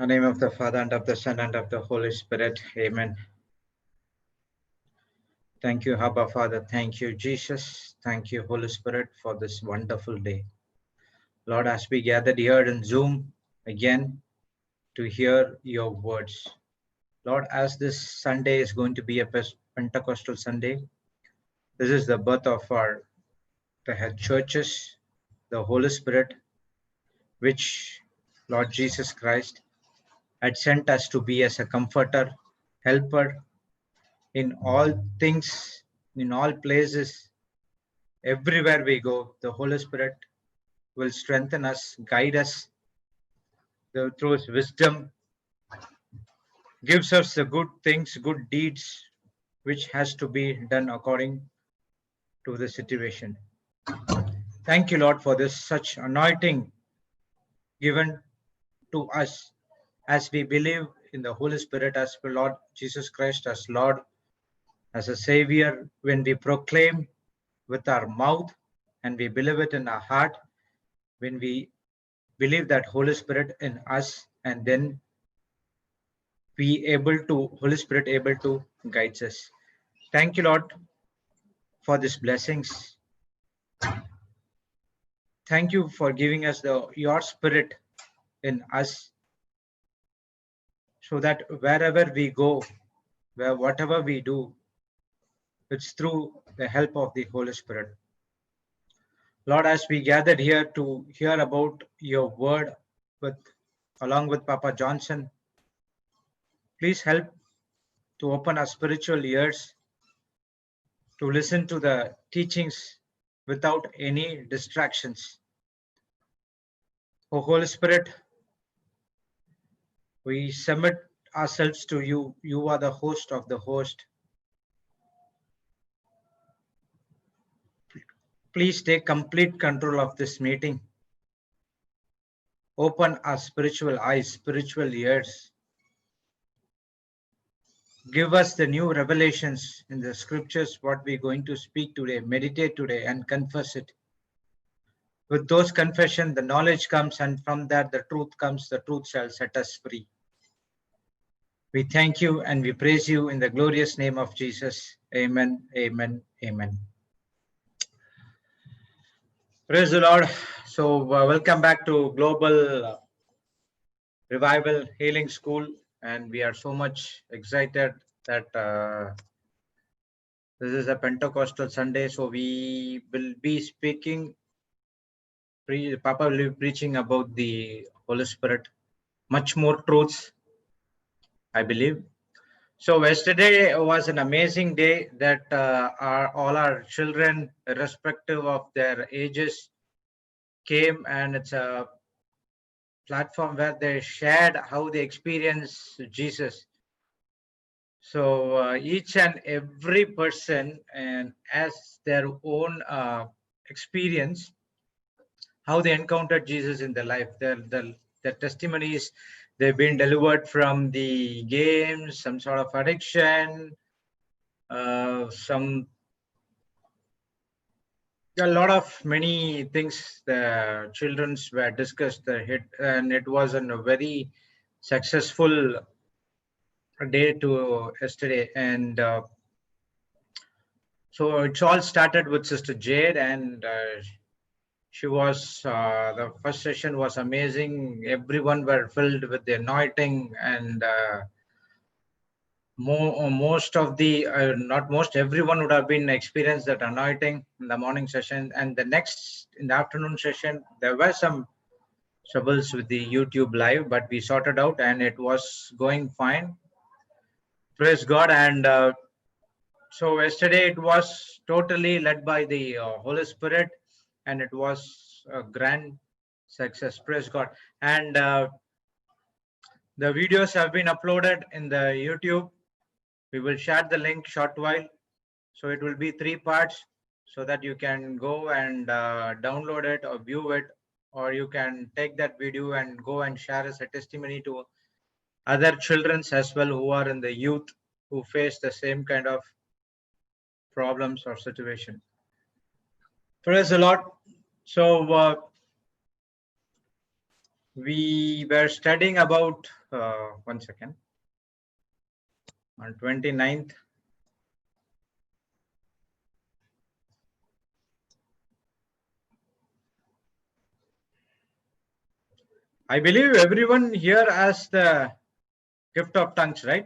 In the name of the Father, and of the Son, and of the Holy Spirit. Amen. Thank you, Abba Father. Thank you, Jesus. Thank you, Holy Spirit, for this wonderful day. Lord, as we gathered here in Zoom again to hear your words. Lord, as this Sunday is going to be a Pentecostal Sunday, this is the birth of the head churches, the Holy Spirit, which Lord Jesus Christ had sent us to be as a comforter, helper in all things, in all places, everywhere we go. The Holy Spirit will strengthen us, guide us through His wisdom, gives us the good things, good deeds, which has to be done according to the situation. Thank you, Lord, for this such anointing given to us as we believe in the Holy Spirit as the Lord Jesus Christ as Lord, as a Savior. When we proclaim with our mouth and we believe it in our heart, when we believe that Holy Spirit in us, and then Holy Spirit able to guide us. Thank you, Lord, for these blessings. Thank you for giving us your Spirit in us, so that wherever we go, whatever we do, it's through the help of the Holy Spirit. Lord, as we gathered here to hear about your word along with Papa Johnson, please help to open our spiritual ears to listen to the teachings without any distractions. O Holy Spirit, we submit ourselves to you. You are the host of the host. Please take complete control of this meeting. Open our spiritual eyes, spiritual ears. Give us the new revelations in the scriptures, what we're going to speak today, meditate today, and confess it. With those confession, the knowledge comes, and from that the truth comes. The truth shall set us free. We thank you and we praise you in the glorious name of Jesus. Amen, amen, amen. Praise the Lord. So welcome back to Global Revival Healing School, and we are so much excited that this is a Pentecostal Sunday. So we will be speaking, Papa will be preaching about the Holy Spirit, much more truths, I believe. So yesterday was an amazing day that all our children, irrespective of their ages, came, and it's a platform where they shared how they experience Jesus. So each and every person and has their own experience, how they encountered Jesus in their life. Their testimonies, they've been delivered from the games, some sort of addiction, a lot of many things. The children's were discussed, and it was a very successful day to yesterday. And so it's all started with Sister Jade, and she was the first session was amazing. Everyone were filled with the anointing, and most of the everyone would have been experienced that anointing in the morning session. And in the afternoon session, there were some troubles with the YouTube live, but we sorted out and it was going fine. Praise God. And so yesterday it was totally led by the Holy Spirit, and it was a grand success. Praise God. And the videos have been uploaded in the YouTube. We will share the link short while. So it will be 3 parts, so that you can go and download it or view it, or you can take that video and go and share as a testimony to other children as well who are in the youth, who face the same kind of problems or situation. Praise the Lord. So We were studying about, one second, on 29th. I believe everyone here has the gift of tongues, right?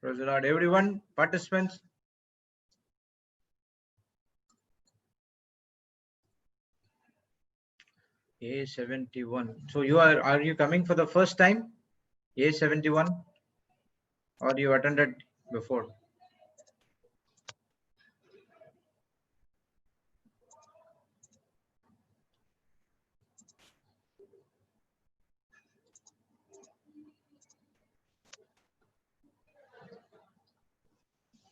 Praise the Lord. Everyone, participants. A71. So are you coming for the first time? A71, or you attended before?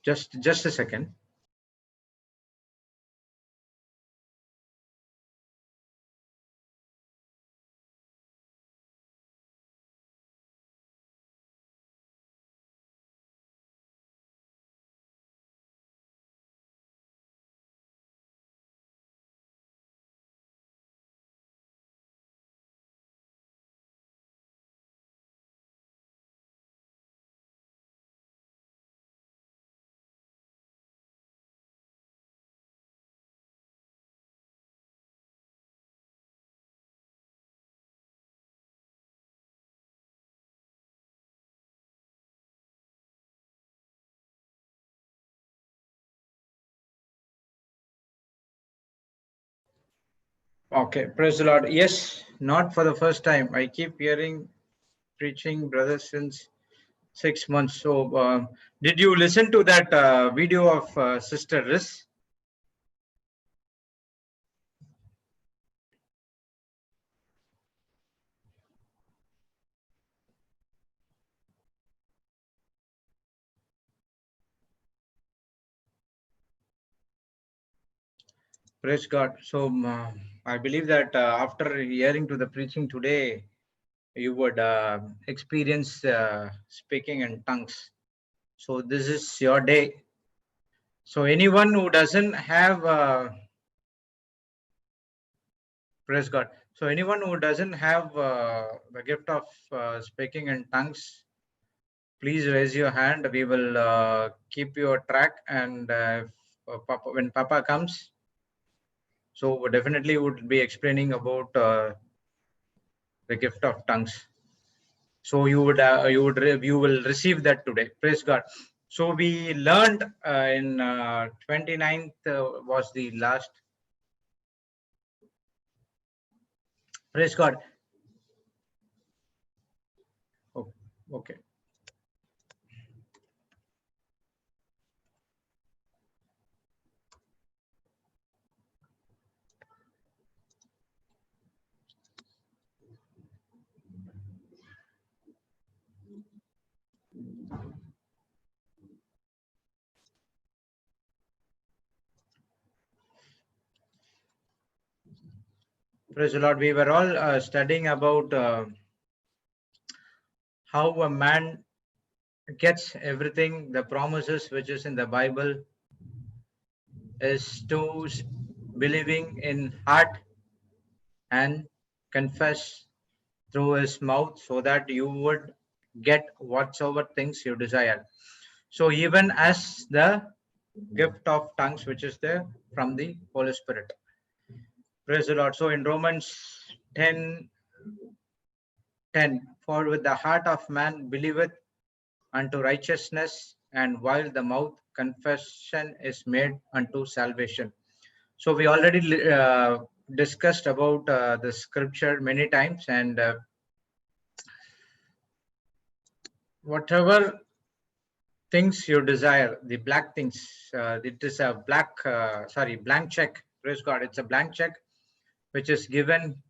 Just a second. Okay, praise the Lord. Yes, not for the first time. I keep hearing preaching, brother, since 6 months. So, did you listen to that video of Sister Riz? Praise God. So, I believe that after hearing to the preaching today, you would experience speaking in tongues. So, this is your day. So, anyone who doesn't have, praise God. So, anyone who doesn't have the gift of speaking in tongues, please raise your hand. We will keep you a track, and when Papa comes, so definitely would be explaining about the gift of tongues. So you will receive that today. Praise God. So we learned in 29th was the last. Praise God. Oh, okay. Praise the Lord. We were all studying about how a man gets everything, the promises which is in the Bible, is to believing in heart and confess through his mouth, so that you would get whatsoever things you desire. So even as the gift of tongues, which is there from the Holy Spirit. Praise the Lord. So in Romans 10:10, for with the heart of man believeth unto righteousness, and while the mouth confession is made unto salvation. So we already discussed about the scripture many times, and whatever things you desire, the black things, it is a blank check. Praise God. It's a blank check which is given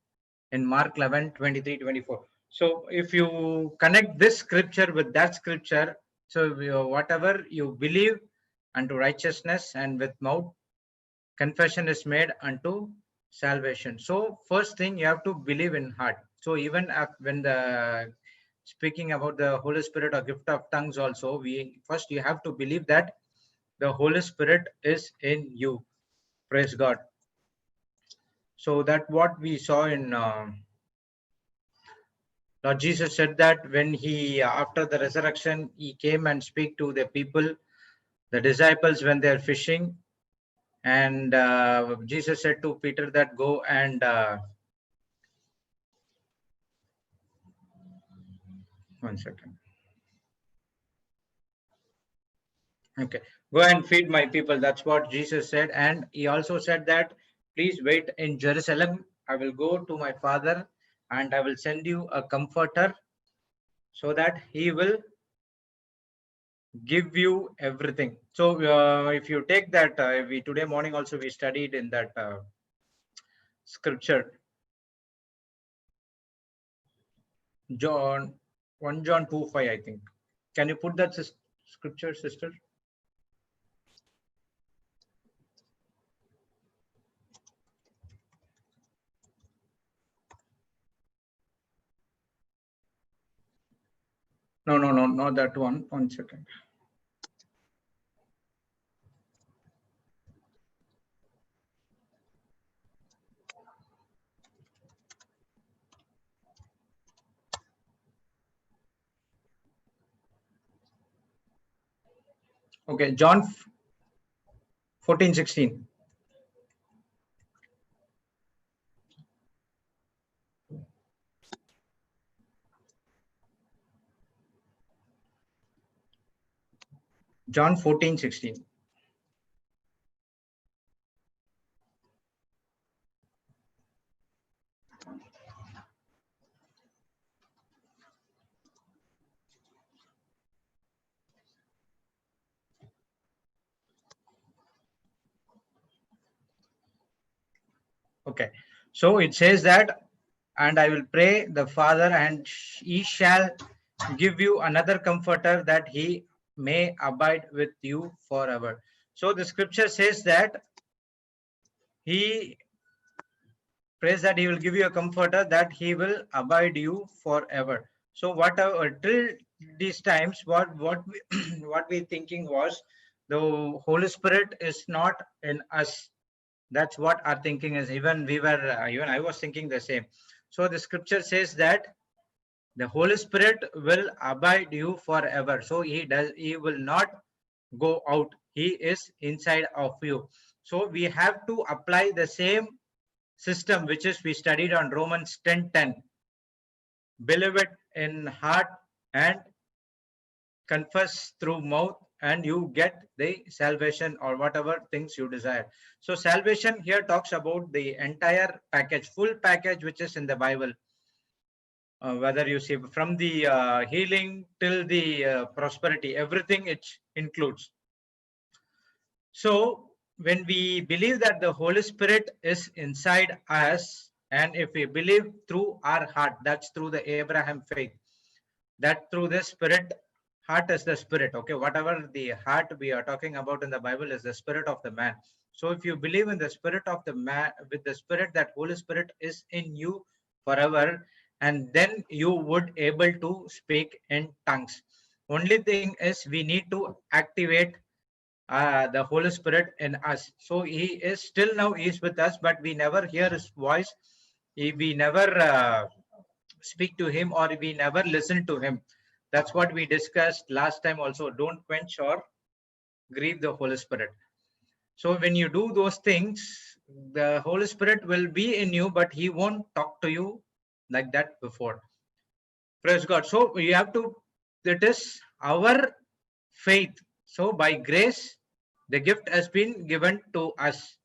in Mark 11:23-24. So if you connect this scripture with that scripture, so whatever you believe unto righteousness, and with mouth confession is made unto salvation. So first thing, you have to believe in heart. So even when the speaking about the Holy Spirit or gift of tongues also, first you have to believe that the Holy Spirit is in you. Praise God. So that what we saw in Lord Jesus said that when he, after the resurrection, he came and speak to the people, the disciples when they are fishing. And Jesus said to Peter that go and one second. Okay, go and feed my people. That's what Jesus said. And he also said that please wait in Jerusalem. I will go to my Father and I will send you a comforter so that he will give you everything. So if you take that, we today morning also we studied in that scripture, John 1 John 2:5, I think. Can you put that scripture, sister? No, not that one. 1 second. Okay, John 14:16. John 14:16. Okay, so it says that, and I will pray the Father, and he shall give you another comforter that he may abide with you forever. So the scripture says that he prays that he will give you a comforter that he will abide you forever. So whatever till these times, what we what we thinking was the Holy Spirit is not in us. That's what our thinking is. Even we were, even I was thinking the same. So the scripture says that the Holy Spirit will abide you forever. So he will not go out. He is inside of you. So we have to apply the same system which is we studied on Romans 10:10. Believe it in heart and confess through mouth and you get the salvation or whatever things you desire. So salvation here talks about the entire package, full package which is in the Bible. Whether you see from the healing till the prosperity, everything it includes. So when we believe that the Holy Spirit is inside us, and if we believe through our heart, that's through the Abraham faith, that through the Spirit, heart is the Spirit. Okay, whatever the heart we are talking about in the Bible is the spirit of the man. So if you believe in the spirit of the man, with the Spirit, that Holy Spirit is in you forever, and then you would able to speak in tongues. Only thing is we need to activate the Holy Spirit in us. So he is still now he is with us, but we never hear his voice. We never speak to him or we never listen to him. That's what we discussed last time also. Don't quench or grieve the Holy Spirit. So when you do those things, the Holy Spirit will be in you, but he won't talk to you like that before. Praise God. So we have to, that is our faith. So by grace, the gift has been given to us.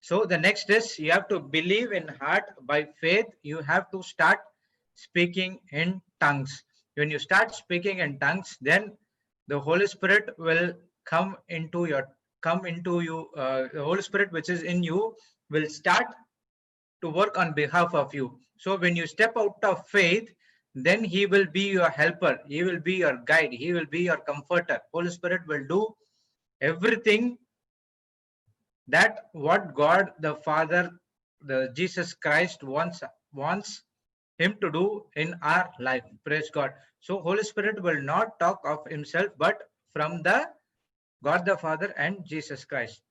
So the next is you have to believe in heart. By faith, you have to start speaking in tongues. When you start speaking in tongues, then the Holy Spirit will come into you. The Holy Spirit which is in you will start to work on behalf of you. So when you step out of faith, then he will be your helper. He will be your guide. He will be your comforter. Holy Spirit will do everything that what God the Father, the Jesus Christ wants him to do in our life. Praise God. So Holy Spirit will not talk of himself, but from the God the Father and Jesus Christ.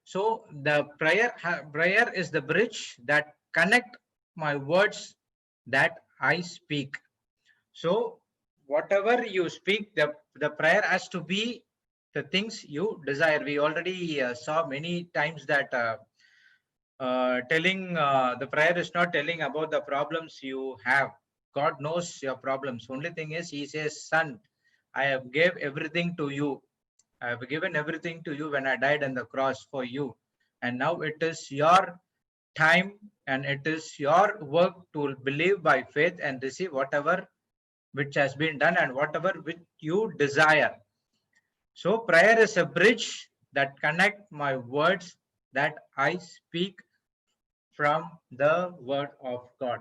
So the prayer is the bridge that connect my words that I speak. So whatever you speak, the prayer has to be the things you desire. We already saw many times that telling the prayer is not telling about the problems you have. God knows your problems. Only thing is, He says, "Son, I have gave everything to you. I have given everything to you when I died on the cross for you, and now it is your time and it is your work to believe by faith and receive whatever which has been done and whatever which you desire." So prayer is a bridge that connect my words that I speak from the word of God.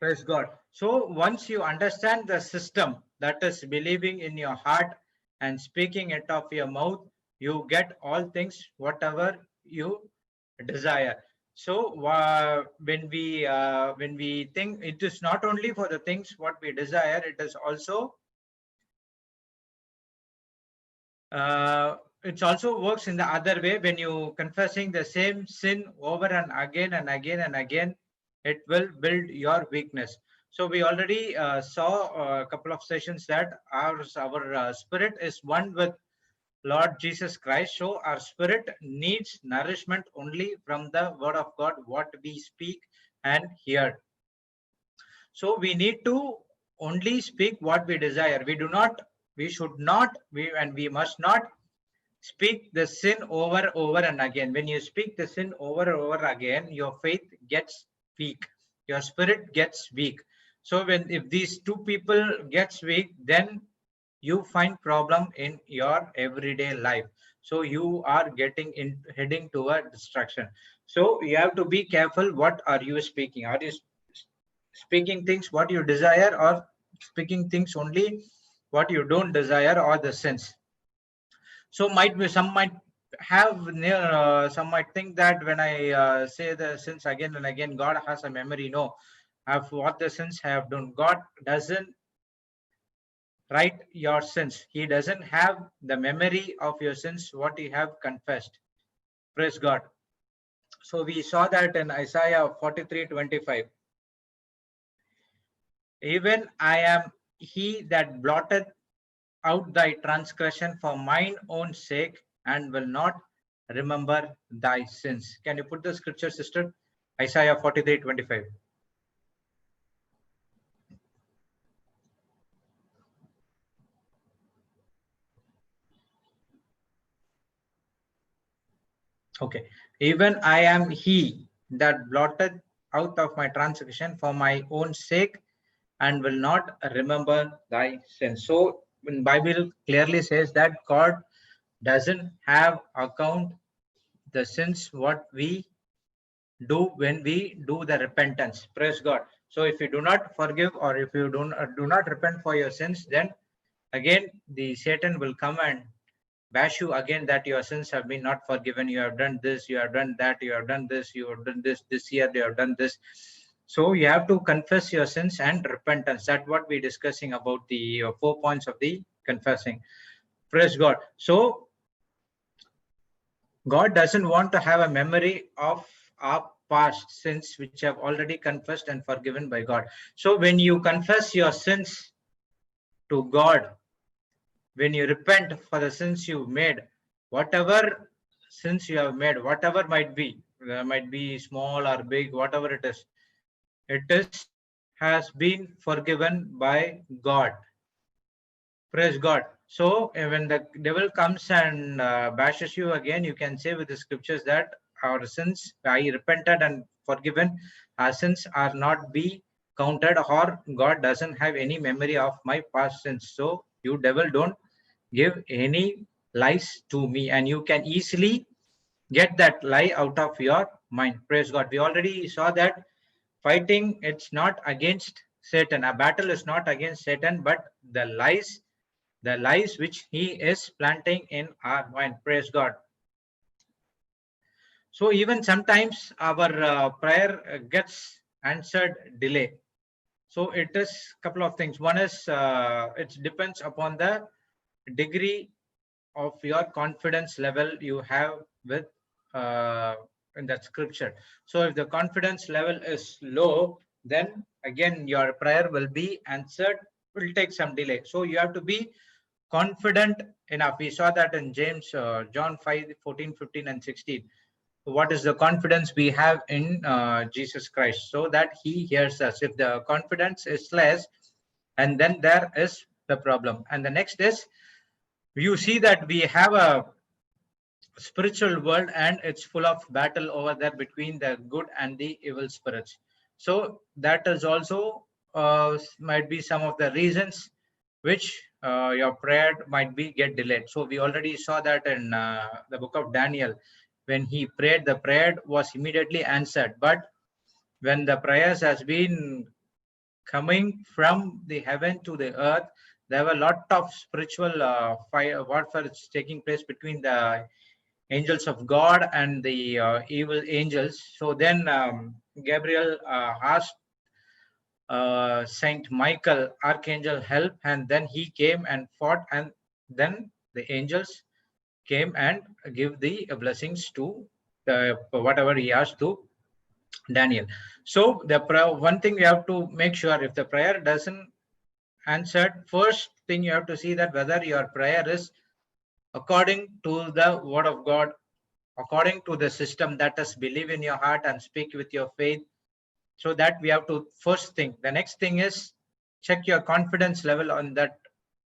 Praise God. So once you understand the system, that is believing in your heart and speaking it of your mouth, you get all things whatever you desire. So when we think, it is not only for the things what we desire, it is also it also works in the other way. When you confessing the same sin over and again and again and again, it will build your weakness. So we already saw a couple of sessions that our spirit is one with Lord Jesus Christ. So our spirit needs nourishment only from the word of God, what we speak and hear. So we need to only speak what we desire. We should not, and we must not speak the sin over and again. When you speak the sin over and over again, your faith gets weak, your spirit gets weak. So if these two people gets weak, then you find problem in your everyday life. So you are heading toward destruction. So you have to be careful. What are you speaking? Are you speaking things what you desire, or speaking things only what you don't desire, or the sins? So some might have some might think that when I say the sins again and again, God has a memory. No, of what the sins I have done. God doesn't write your sins. He doesn't have the memory of your sins what you have confessed. Praise God. So we saw that in Isaiah 43:25. Even I am he that blotted out thy transgression for mine own sake, and will not remember thy sins. Can you put the scripture, sister? Isaiah 43:25. Okay. Even I am he that blotted out of my transgression for my own sake, and will not remember thy sins. So when Bible clearly says that God doesn't have account the sins what we do when we do the repentance. Praise God. So if you do not forgive, or if you do not repent for your sins, then again the Satan will come and bash you again that your sins have been not forgiven. You have done this, you have done that, you have done this, you have done this year, you have done this. So you have to confess your sins and repentance. That's what we're discussing about the 4 points of the confessing. Praise God. So God doesn't want to have a memory of our past sins which have already confessed and forgiven by God. So when you confess your sins to God, when you repent for the sins you made, whatever sins you have made, whatever might be small or big, whatever it is has been forgiven by God. Praise God. So when the devil comes and bashes you again, you can say with the scriptures that our sins, I repented and forgiven, our sins are not be counted, or God doesn't have any memory of my past sins. So you devil don't give any lies to me, and you can easily get that lie out of your mind. Praise God. We already saw that fighting, it's not against Satan. A battle is not against Satan, but the lies which he is planting in our mind. Praise God. So even sometimes our prayer gets answered delay. So it is a couple of things. One is it depends upon the degree of your confidence level you have with in that scripture. So if the confidence level is low, then again your prayer will be answered, will take some delay. So you have to be confident enough. We saw that in James, John 5:14, 15 and 16. What is the confidence we have in Jesus Christ, so that he hears us. If the confidence is less, and then there is the problem. And the next is, you see that we have a spiritual world, and it's full of battle over there between the good and the evil spirits. So that is also might be some of the reasons which your prayer might be get delayed. So we already saw that in the book of Daniel. When he prayed, the prayer was immediately answered. But when the prayers has been coming from the heaven to the earth, there were a lot of spiritual fire warfare is taking place between the angels of God and the evil angels. So then Gabriel asked Saint Michael, archangel, help, and then he came and fought, and then the angels came and give the blessings to the whatever he asked to Daniel. So the one thing you have to make sure, if the prayer doesn't answered, first thing you have to see that whether your prayer is according to the word of God, according to the system, that is, believe in your heart and speak with your faith. So that we have to first think. The next thing is check your confidence level on that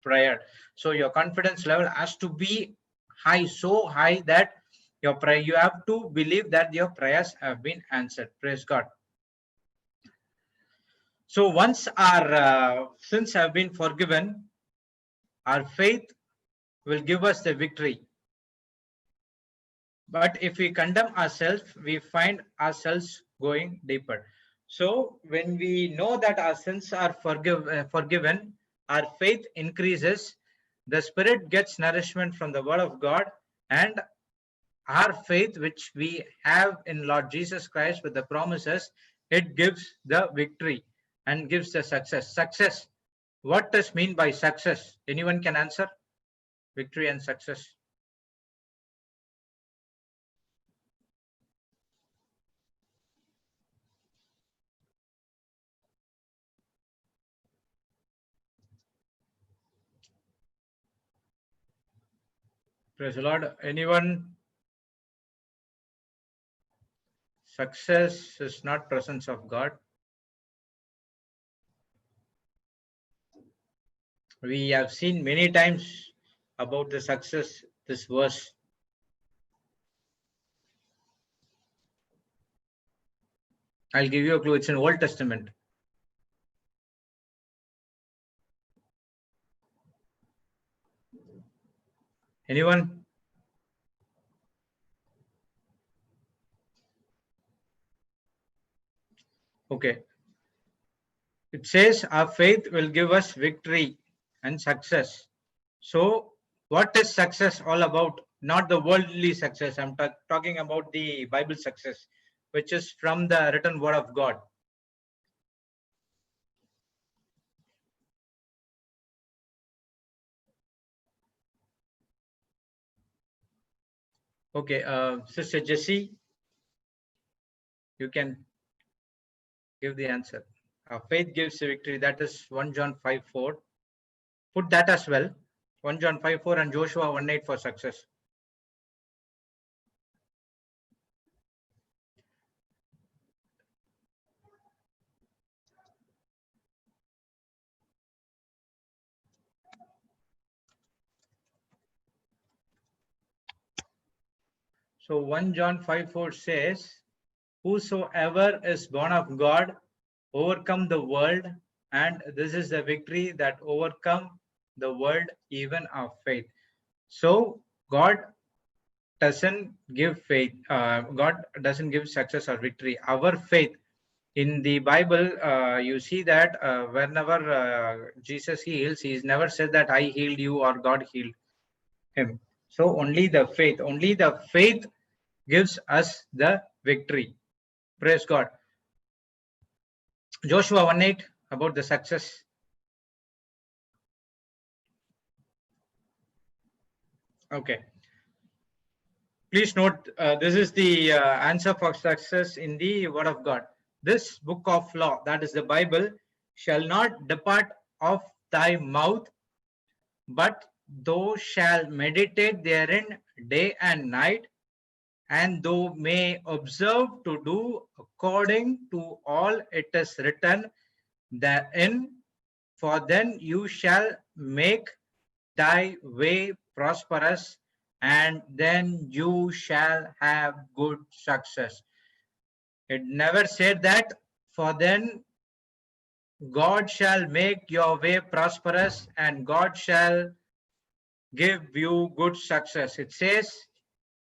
prayer. So your confidence level has to be high, so high that your prayer, you have to believe that your prayers have been answered. Praise God. So once our sins have been forgiven, our faith will give us the victory. But if we condemn ourselves, we find ourselves going deeper. So when we know that our sins are forgiven, our faith increases, the spirit gets nourishment from the word of God, and our faith which we have in Lord Jesus Christ with the promises, it gives the victory and gives the success. Success. What does mean by success? Anyone can answer? Victory and success. Praise the Lord. Anyone? Success is not presence of God. We have seen many times about the success, this verse. I'll give you a clue. It's in Old Testament. Anyone? Okay. It says our faith will give us victory and success. So what is success all about? Not the worldly success. I'm talking about the Bible success, which is from the written word of God. Okay, Sister Jessie, you can give the answer. Our faith gives a victory. That is 1 John 5:4. Put that as well. 1 John 5:4 and Joshua 1:8 for success. So 1 John 5:4 says, whosoever is born of God overcome the world, and this is the victory that overcome the world, even our faith. So God doesn't give faith. God doesn't give success or victory. Our faith. In the Bible, you see that whenever Jesus heals, he's never said that I healed you or God healed him. So only the faith gives us the victory. Praise God. Joshua 1:8 about the success. Okay. Please note, this is the answer for success in the Word of God. This book of law, that is the Bible, shall not depart of thy mouth, but thou shalt meditate therein day and night, and thou may observe to do according to all it is written therein, for then you shall make thy way prosperous, and then you shall have good success. It never said that, for then God shall make your way prosperous and God shall give you good success. It says,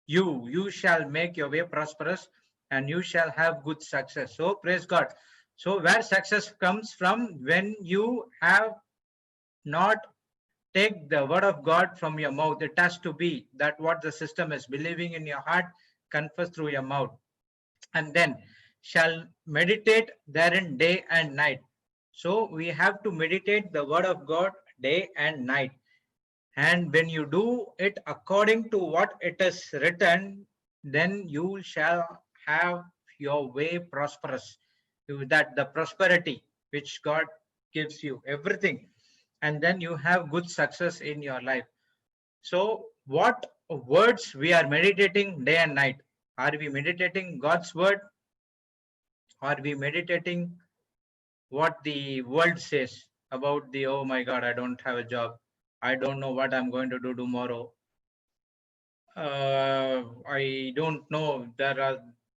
you shall make your way prosperous and you shall have good success. So praise God. So where success comes from, when you have not take the word of God from your mouth. It has to be that what the system is believing in your heart, confess through your mouth, and then shall meditate therein day and night. So we have to meditate the word of God day and night. And when you do it according to what it is written, then you shall have your way prosperous. That the prosperity which God gives you, everything, and then you have good success in your life. So what words we are meditating day and night? Are we meditating God's word? Are we meditating what the world says about the, oh my God, I don't have a job, I don't know what I'm going to do tomorrow, I don't know, there are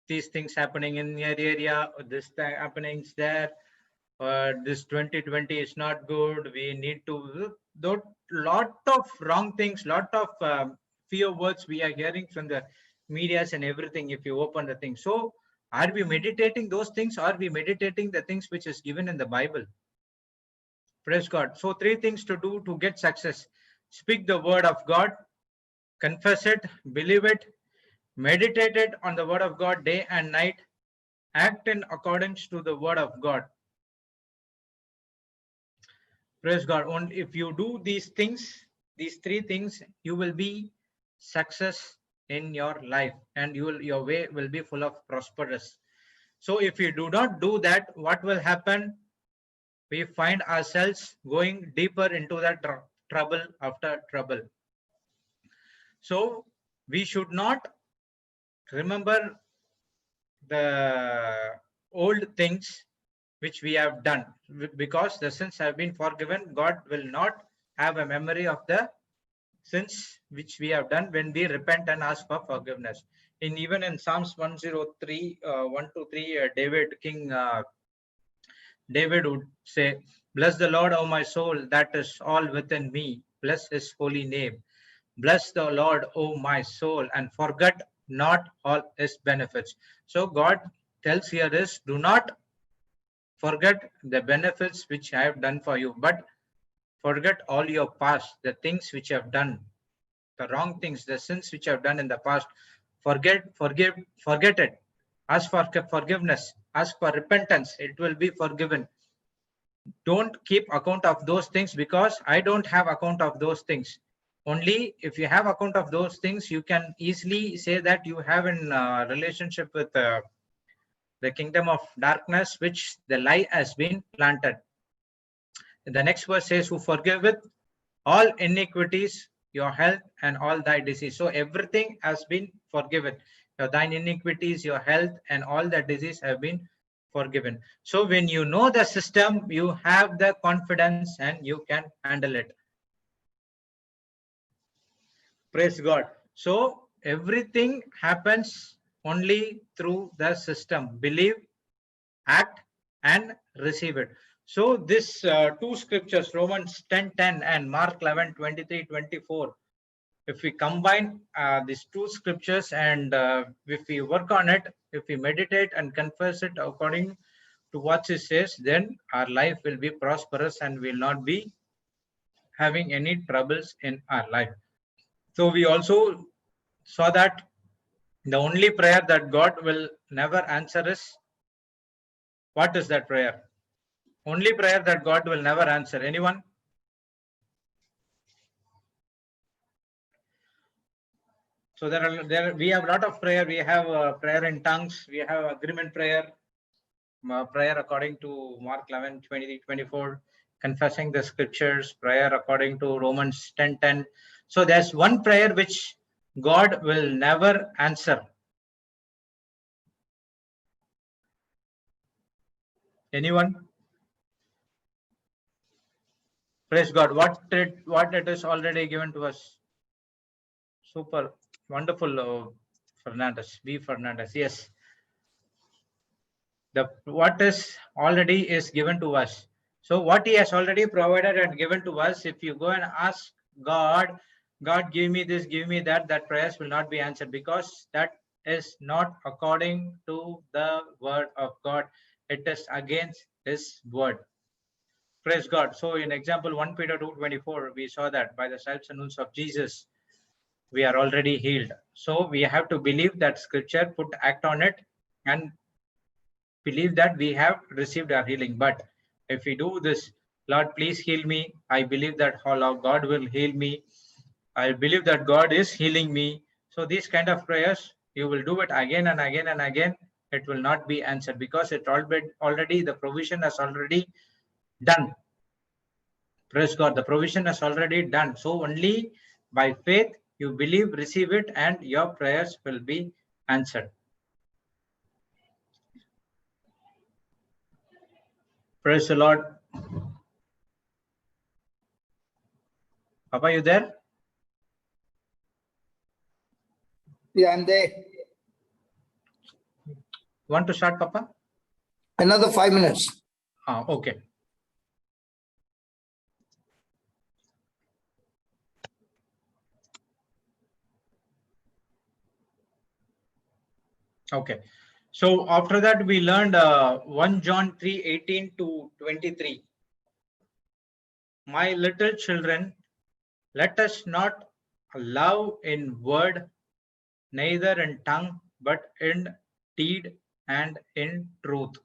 these things happening in your area, this thing happenings there, this 2020 is not good, we need to, lot of wrong things, lot of fear words we are hearing from the medias and everything if you open the thing. So are we meditating those things, or are we meditating the things which is given in the Bible? Praise God. So three things to do to get success: speak the word of God, confess it, believe it, meditate it on the word of God day and night, act in accordance to the word of God. Praise God. Only if you do these things, these three things, you will be success in your life, and your way will be full of prosperous. So if you do not do that, what will happen? We find ourselves going deeper into that trouble after trouble. So we should not remember the old things which we have done, because the sins have been forgiven. God will not have a memory of the sins which we have done when we repent and ask for forgiveness. Even in Psalms 103, 1 to 3, David would say, bless the Lord, O my soul, that is all within me. Bless his holy name. Bless the Lord, O my soul, and forget not all his benefits. So God tells here is, do not forget the benefits which I have done for you, but forget all your past, the things which you have done, the wrong things, the sins which you have done in the past. Forget it. Ask for forgiveness. Ask for repentance. It will be forgiven. Don't keep account of those things, because I don't have account of those things. Only if you have account of those things, you can easily say that you have a relationship with the kingdom of darkness, which the lie has been planted. The next verse says, who forgiveth all iniquities, your health, and all thy disease. So everything has been forgiven. Thine iniquities, your health, and all the disease have been forgiven. So when you know the system, you have the confidence and you can handle it. Praise God. So everything happens only through the system. Believe, act, and receive it. So this two scriptures, Romans 10:10 and Mark 11:23-24, if we combine these two scriptures and if we work on it, if we meditate and confess it according to what it says, then our life will be prosperous and will not be having any troubles in our life. So we also saw that the only prayer that God will never answer is, what is that prayer? Only prayer that God will never answer. Anyone? So we have a lot of prayer. We have prayer in tongues. We have agreement prayer, prayer according to Mark 11, 20, 24, confessing the scriptures, prayer according to Romans 10:10. So there's one prayer which God will never answer. Anyone? Praise God. What it is already given to us. Super wonderful, Fernandez. B. Fernandez. Yes. What is already is given to us. So what he has already provided and given to us, if you go and ask God, God give me this, give me that, that prayers will not be answered, because that is not according to the word of God. It is against his word. Praise God. So in example 1 Peter 2:24, we saw that by the stripes and wounds of Jesus, we are already healed. So we have to believe that scripture, put act on it, and believe that we have received our healing. But if we do this, Lord, please heal me. I believe that God will heal me. I believe that God is healing me. So these kind of prayers, you will do it again and again and again. It will not be answered, because it already the provision has already done. Praise God. The provision has already done. So only by faith you believe, receive it, and your prayers will be answered. Praise the Lord. Papa, you there? Yeah, I'm there. Want to start, Papa? Another 5 minutes. Okay. Okay. So after that, we learned 1 John 3:18 to 23. My little children, let us not love in word, neither in tongue, but in deed and in truth.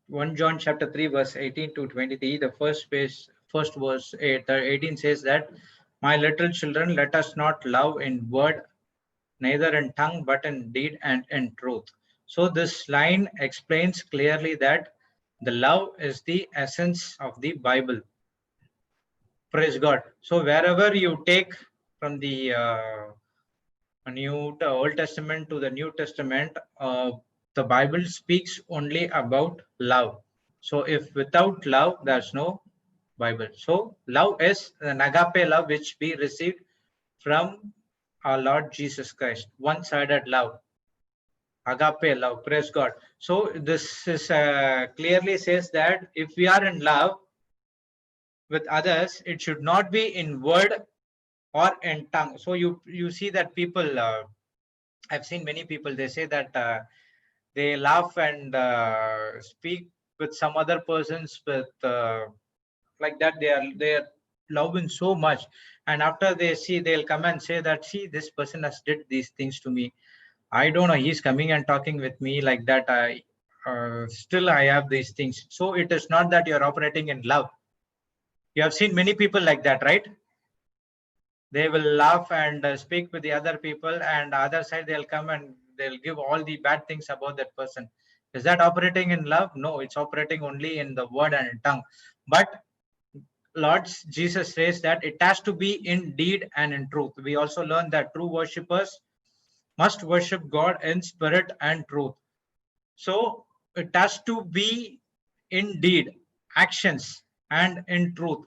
1 John chapter 3 verse 18 to 23. The first verse 18 says that, my little children, let us not love in word, neither in tongue, but in deed and in truth. So this line explains clearly that the love is the essence of the Bible. Praise God. So wherever you take from the Old Testament to the New Testament, the Bible speaks only about love. So if without love, there's no Bible. So love is an agape love which we received from our Lord Jesus Christ. One-sided love. Agape love. Praise God. So this is clearly says that if we are in love with others, it should not be in word or in tongue. So you see that people, I've seen many people, they say that they laugh and speak with some other persons with like that. They are loving so much, and after they see, they'll come and say that, see, this person has did these things to me. I don't know, he's coming and talking with me like that. I still I have these things. So it is not that you're operating in love. You have seen many people like that, right? They will laugh and speak with the other people, and the other side they'll come and they'll give all the bad things about that person. Is that operating in love? No, it's operating only in the word and in tongue. But Lord Jesus says that it has to be in deed and in truth. We also learn that true worshippers must worship God in spirit and truth. So it has to be in deed, actions, and in truth.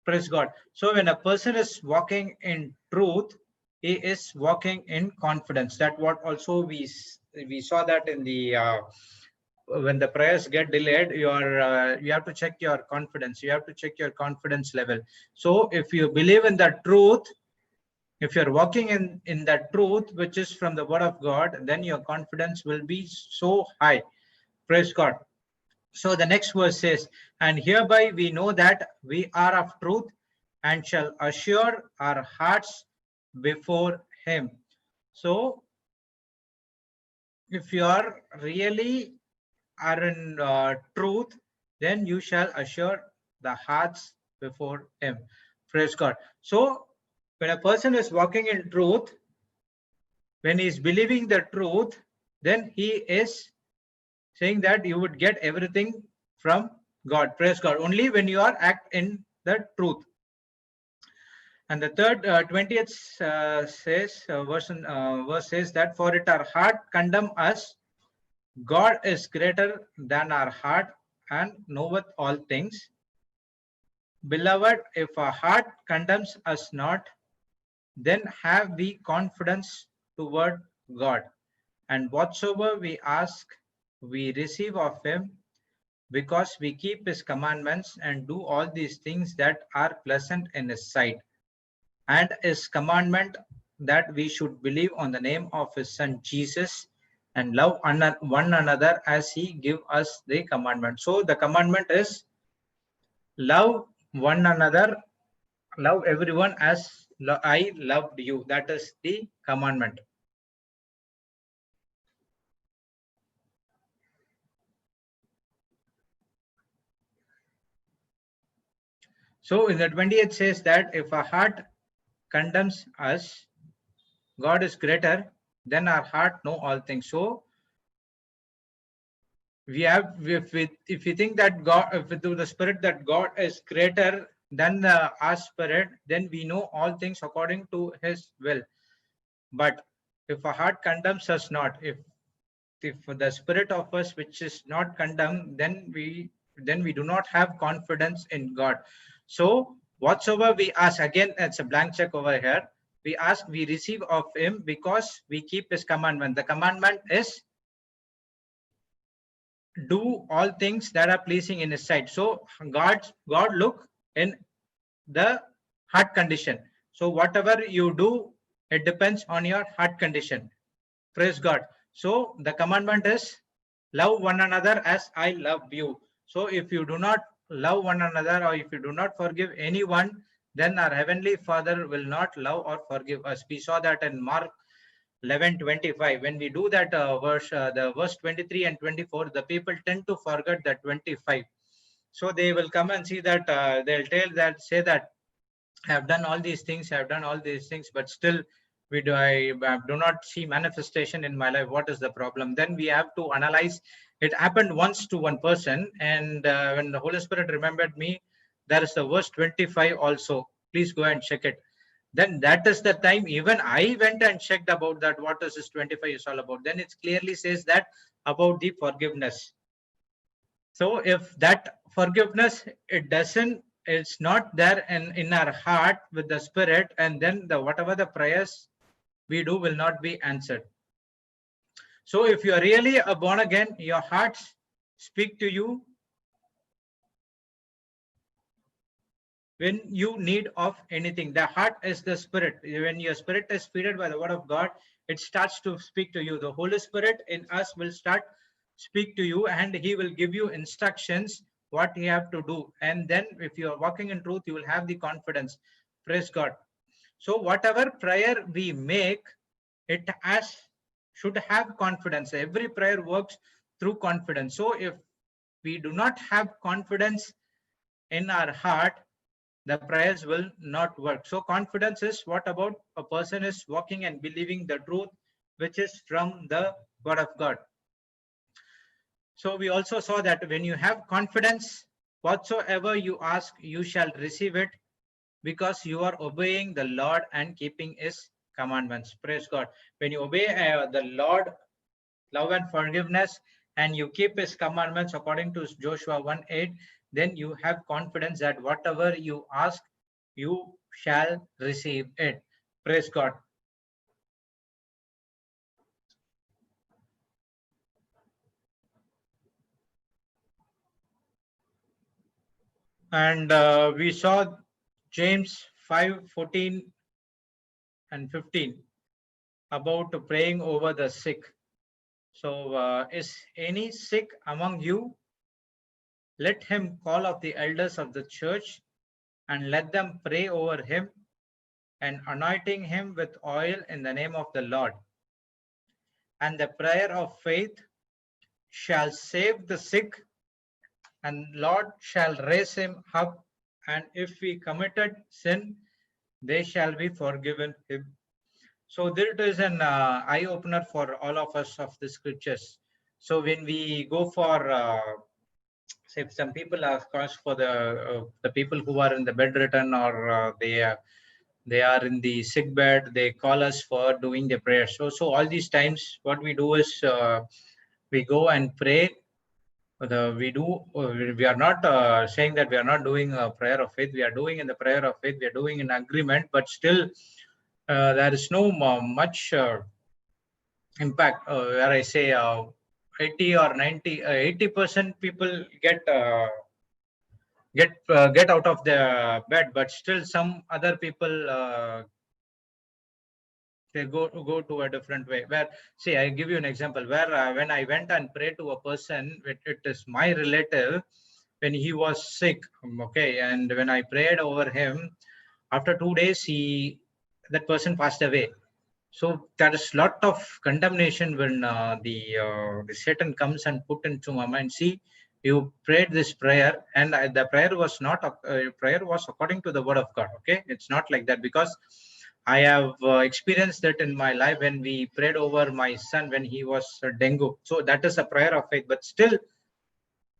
Praise God. So when a person is walking in truth, he is walking in confidence. That what also we saw that in the when the prayers get delayed, you have to check your confidence. You have to check your confidence level. So if you believe in the truth, if you're walking in that truth, which is from the word of God, then your confidence will be so high. Praise God. So the next verse says, and hereby we know that we are of truth and shall assure our hearts before him. So if you are really are in truth, then you shall assure the hearts before him. Praise God. So when a person is walking in truth, when he is believing the truth, then he is saying that you would get everything from God. Praise God. Only when you are act in the truth. And the third 20th verse says that for it our heart condemn us, God is greater than our heart and knoweth all things. Beloved, if our heart condemns us not, then have we confidence toward God. And whatsoever we ask, we receive of him, because we keep his commandments and do all these things that are pleasant in his sight. And his commandment that we should believe on the name of his son Jesus and love one another as he give us the commandment. So the commandment is love one another, love everyone as I loved you. That is the commandment. So in the 20th says that if our heart condemns us, God is greater than our heart know all things. So we have, if we think that God, if we do the spirit that God is greater than our spirit, then we know all things according to his will. But if our heart condemns us not, if the spirit of us which is not condemned, then we do not have confidence in God. So whatsoever we ask, again it's a blank check over here, we ask, we receive of him, because we keep his commandment. The commandment is do all things that are pleasing in his sight. So God look in the heart condition. So whatever you do, it depends on your heart condition. Praise God. So the commandment is love one another as I love you. So if you do not love one another, or if you do not forgive anyone, then our heavenly Father will not love or forgive us. We saw that in Mark 11:25. When we do that the verse 23 and 24, the people tend to forget that 25. So they will come and see that they'll say that I have done all these things, I have done all these things, but still I do not see manifestation in my life. What is the problem? Then we have to analyze. It happened once to one person, and when the Holy Spirit remembered me, there is the verse 25 also. Please go and check it. Then that is the time even I went and checked about that, what is this 25 is all about. Then it clearly says that about the forgiveness. So if that forgiveness, it's not there in our heart with the spirit, and then whatever the prayers we do will not be answered. So if you are really a born again, your hearts speak to you when you need of anything. The heart is the spirit. When your spirit is fed by the word of God, it starts to speak to you. The Holy Spirit in us will start speak to you, and he will give you instructions what you have to do. And then if you are walking in truth, you will have the confidence. Praise God. So whatever prayer we make, it should have confidence. Every prayer works through confidence. So if we do not have confidence in our heart, the prayers will not work. So confidence is what about a person is walking and believing the truth, which is from the word of God. So we also saw that when you have confidence, whatsoever you ask, you shall receive it, because you are obeying the Lord and keeping his commandments. Praise God. When you obey the Lord, love and forgiveness, and you keep his commandments according to Joshua 1:8, then you have confidence that whatever you ask, you shall receive it. Praise God. And we saw James 5:14 and 15 about praying over the sick. So is any sick among you? Let him call of the elders of the church, and let them pray over him, and anointing him with oil in the name of the Lord. and the prayer of faith shall save the sick, and Lord shall raise him up, and if he committed sin, they shall be forgiven him. So there it is an eye opener for all of us of the scriptures. So when we go for say some people ask us for the people who are in the bedridden, or they are in the sick bed, they call us for doing the prayer. So all these times what we do is we go and pray. We are not saying that we are not doing a prayer of faith. We are doing in the prayer of faith. We are doing in agreement, but still there is no much impact where I say 80 or 90, 80% people get out of the bed, but still some other people they go to a different way. Where, see, I give you an example where when I went and prayed to a person, it is my relative, when he was sick, okay, and when I prayed over him, after 2 days that person passed away. So there is lot of condemnation when the Satan comes and put into my mind. See, you prayed this prayer, and the prayer was not prayer was according to the word of God. Okay, it's not like that, because I have experienced that in my life when we prayed over my son when he was dengue. So that is a prayer of faith, but still,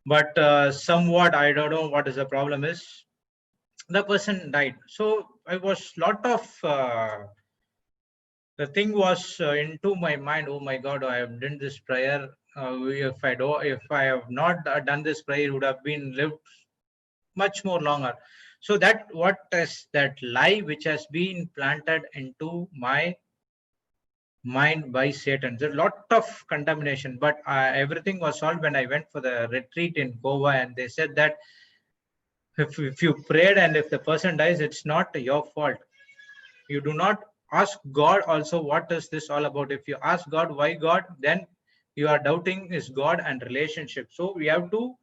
but somewhat I don't know what is the problem is. The person died. So I was lot of. The thing was into my mind, oh my God, I have done this prayer. If I have not done this prayer, it would have been lived much more longer. So that what is that lie which has been planted into my mind by Satan. There's a lot of contamination, but everything was solved when I went for the retreat in Goa, and they said that if you prayed and if the person dies, it's not your fault. You do not ask God also what is this all about. If you ask God why God, then you are doubting is God and relationship. So we have to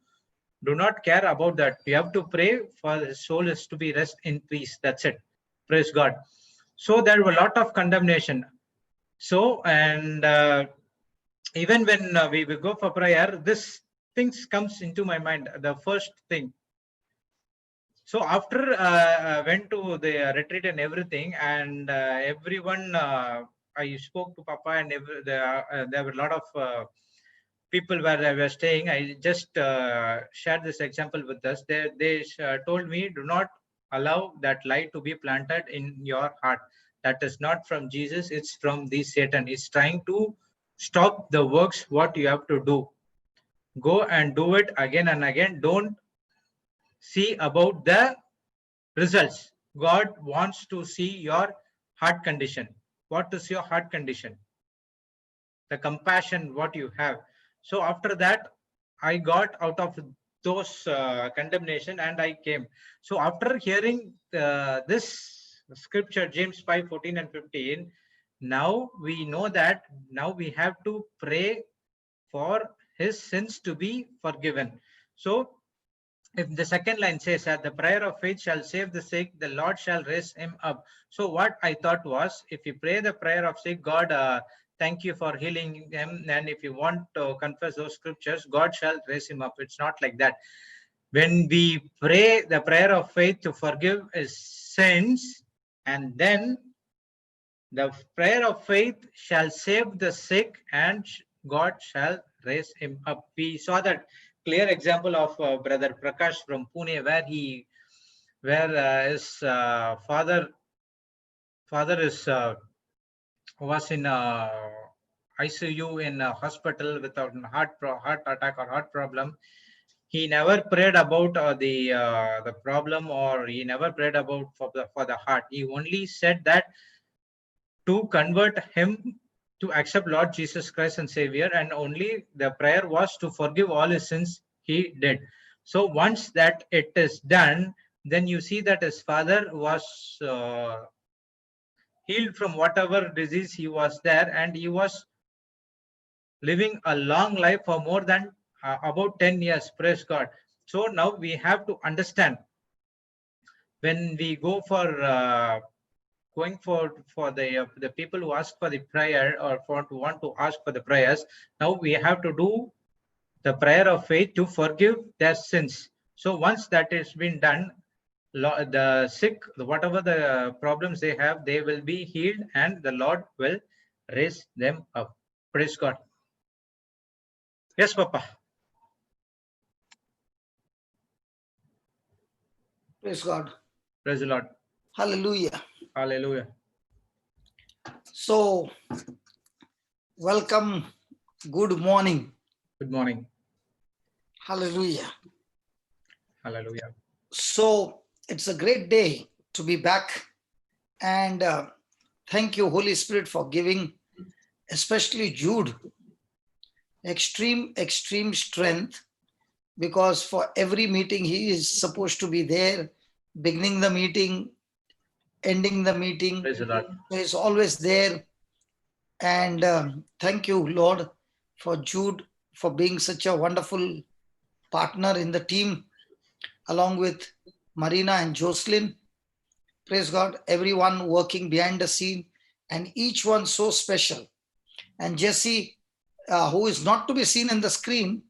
do not care about that. We have to pray for the soul is to be rest in peace. That's it. Praise God. So there were a lot of condemnation. So and even when we will go for prayer, this things comes into my mind. The first thing. So after went to the retreat and everything, and everyone, I spoke to Papa, and there were a lot of people where I was staying. I just shared this example with us. They told me, do not allow that lie to be planted in your heart. That is not from Jesus. It's from the Satan. It's trying to stop the works what you have to do. Go and do it again and again. Don't see about the results. God wants to see your heart condition. What is your heart condition? The compassion what you have. So after that, I got out of those condemnation, and I came. So after hearing this scripture, James 5:14 and 15, now we know that now we have to pray for his sins to be forgiven. So if the second line says that the prayer of faith shall save the sick, the Lord shall raise him up. So what I thought was, if you pray the prayer of sick, God, thank you for healing them. And if you want to confess those scriptures, God shall raise him up. It's not like that. When we pray the prayer of faith to forgive his sins, and then the prayer of faith shall save the sick, and God shall raise him up. We saw that clear example of Brother Prakash from Pune, where his father is was in ICU in a hospital without heart attack or heart problem. He never prayed about the problem, or he never prayed about for the heart. He only said that to convert him to accept Lord Jesus Christ and Savior, and only the prayer was to forgive all his sins he did. So once that it is done, then you see that his father was healed from whatever disease he was there, and he was living a long life for more than about 10 years. Praise God. So now we have to understand, when we go for going for the people who ask for the prayer or want to ask for the prayers. Now we have to do the prayer of faith to forgive their sins. So once that has been done, the sick, whatever the problems they have, they will be healed and the Lord will raise them up. Praise God. Yes, Papa. Praise God. Praise the Lord. Hallelujah. Hallelujah. So, welcome. Good morning. Good morning. Hallelujah. Hallelujah. So, it's a great day to be back. And thank you, Holy Spirit, for giving, especially Jude, extreme strength, because for every meeting he is supposed to be there, beginning the meeting, ending the meeting. Praise the Lord. He's always there. And thank you, Lord, for Jude, for being such a wonderful partner in the team, along with Marina and Jocelyn. Praise God, everyone working behind the scene, and each one so special. And Jesse, who is not to be seen in the screen,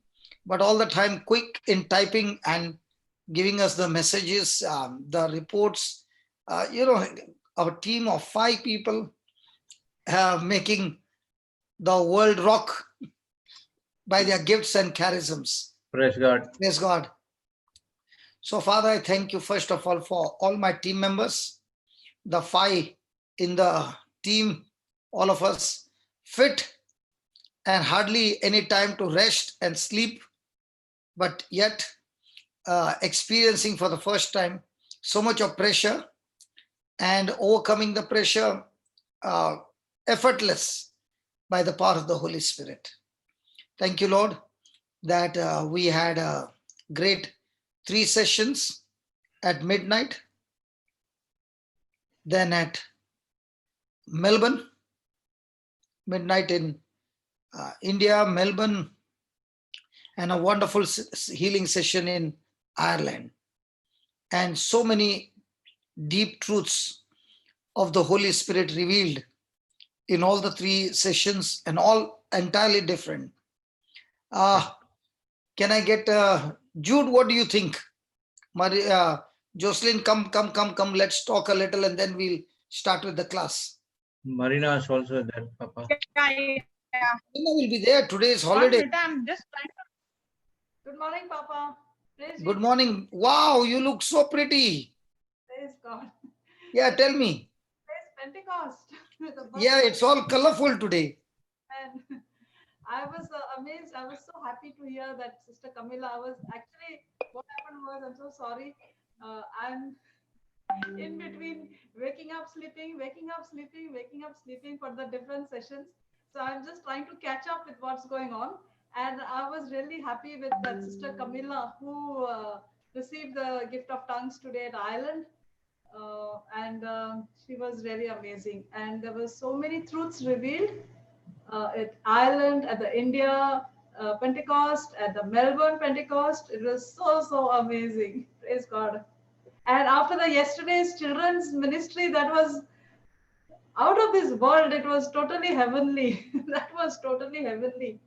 but all the time quick in typing and giving us the messages, the reports. Our team of 5 people making the world rock by their gifts and charisms. Praise God. Praise God. So, Father, I thank you first of all for all my team members, the 5 in the team, all of us fit and hardly any time to rest and sleep, but yet experiencing for the first time so much of pressure and overcoming the pressure effortless by the power of the Holy Spirit. Thank you, Lord, that we had a great 3 sessions at midnight, then at Melbourne, midnight in India, Melbourne, and a wonderful healing session in Ireland. And so many deep truths of the Holy Spirit revealed in all the 3 sessions, and all entirely different. Can I get Jude? What do you think? Jocelyn, come. Let's talk a little, and then we'll start with the class. Marina is also there, Papa. Yeah. Marina will be there. Today is 1 holiday. minute, I'm just trying to. Good morning, Papa. Praise Good Jesus. morning. Wow, you look so pretty. Praise God. Yeah, tell me. Praise Pentecost. Yeah, it's all colorful today. And I was amazed. I was so happy to hear that Sister Camilla. I was actually, what happened was, I'm so sorry. I'm in between waking up, sleeping for the different sessions. So I'm just trying to catch up with what's going on. And I was really happy with that Sister Camilla, who received the gift of tongues today at Ireland. She was really amazing. And there were so many truths revealed at Ireland, at the India Pentecost, at the Melbourne Pentecost. It was so amazing. Praise God. And after the yesterday's children's ministry, that was out of this world. It was totally heavenly. That was totally heavenly.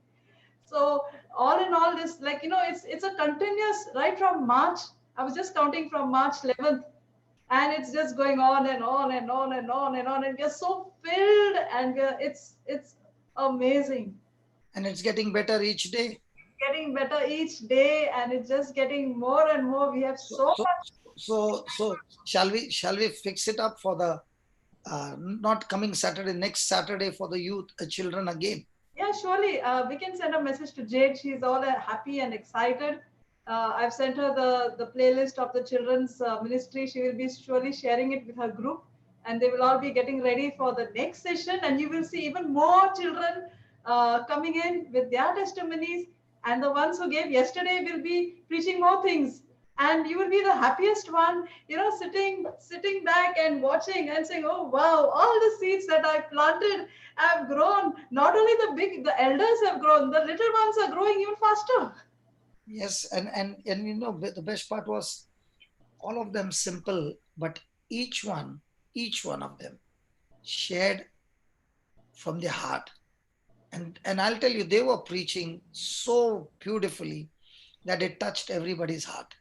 So all in all, this, like, it's a continuous, right from March. I was just counting from March 11th, and it's just going on and on and on and on and on, and we're so filled, and it's amazing. And it's getting better each day. Getting better each day, and it's just getting more and more. We have so much. So shall we fix it up for the not coming Saturday, next Saturday, for the youth children again? Yeah, surely. We can send a message to Jade. She's all happy and excited. I've sent her the playlist of the children's ministry. She will be surely sharing it with her group, and they will all be getting ready for the next session. And you will see even more children coming in with their testimonies. And the ones who gave yesterday will be preaching more things. And you will be the happiest one, sitting back and watching and saying, "Oh wow, all the seeds that I planted have grown. Not only the elders have grown, the little ones are growing even faster." Yes, and the best part was all of them simple, but each one of them shared from their heart. And I'll tell you, they were preaching so beautifully that it touched everybody's heart.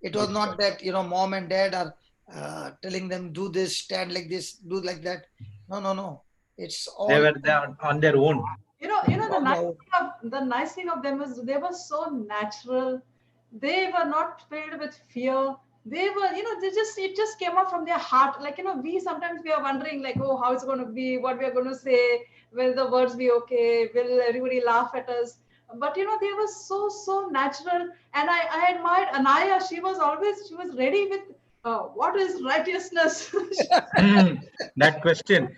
It was Yes, not that, mom and dad are telling them, do this, stand like this, do like that. No, no, no. It's they all were there on their own. The on their own. nice thing of them is they were so natural. They were not filled with fear. They were, they just it just came out from their heart. Like, we sometimes we are wondering like, oh, how it's going to be, what we are going to say, will the words be okay, will everybody laugh at us? But they were so natural, and I admired Anaya. She was ready with what is righteousness. That question.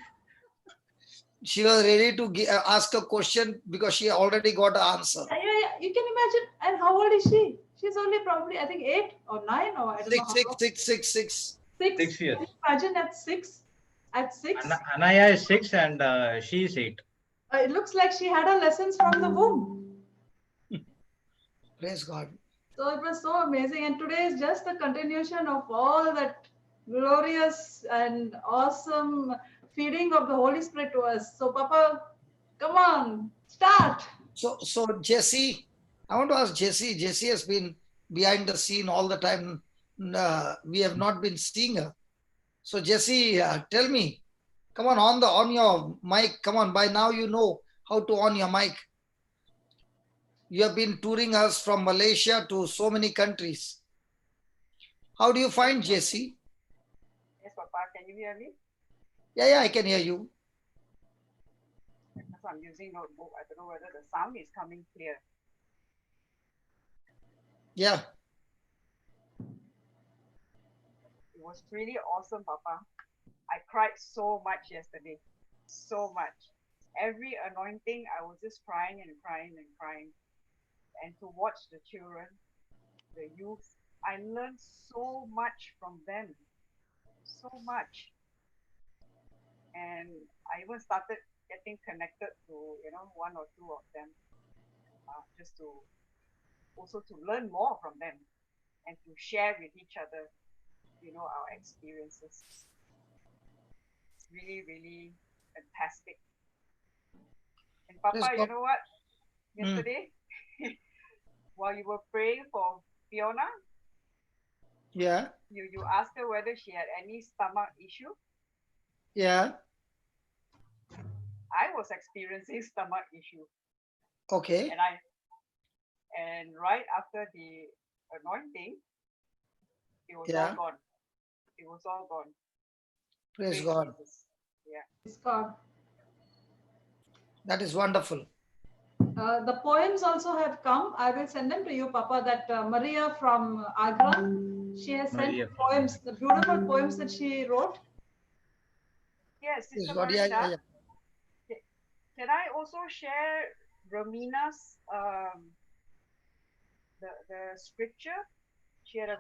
She was ready to ask a question because she already got an answer. Yeah, you can imagine. And how old is she? She's only probably, I think, 8 or 9, or I don't know Six, how six, long. six, six, six. 6. 6 years. Can you imagine at 6? At 6, Anaya is 6 and she is 8. it looks like she had her lessons from the womb. Praise God. So it was so amazing. And today is just the continuation of all that glorious and awesome feeding of the Holy Spirit to us. So, Papa, come on, start. So Jesse, I want to ask Jesse. Jesse has been behind the scene all the time. We have not been seeing her. So Jesse, tell me, come on your mic. Come on, by now you know how to on your mic. You have been touring us from Malaysia to so many countries. How do you find Jesse? Yes, Papa, can you hear me? Yeah, I can hear you. Because I'm using notebook. I don't know whether the sound is coming clear. Yeah. It was really awesome, Papa. I cried so much yesterday. So much. Every anointing, I was just crying and crying and crying. And to watch the children, the youth, I learned so much from them. So much. And I even started getting connected to, one or two of them. Just to also to learn more from them and to share with each other, our experiences. It's really, really fantastic. And Papa, you know what? Yesterday, while you were praying for Fiona, Yeah. you asked her whether she had any stomach issue. Yeah. I was experiencing stomach issue. Okay. And right after the anointing, it was all gone. It was all gone. Praise God. Jesus. Yeah. Praise God. That is wonderful. The poems also have come. I will send them to you, Papa. That Maria from Agra, she has sent poems, the beautiful poems that she wrote. Yes, Sister God. Marina. Yeah. Can I also share Romina's the scripture? She had a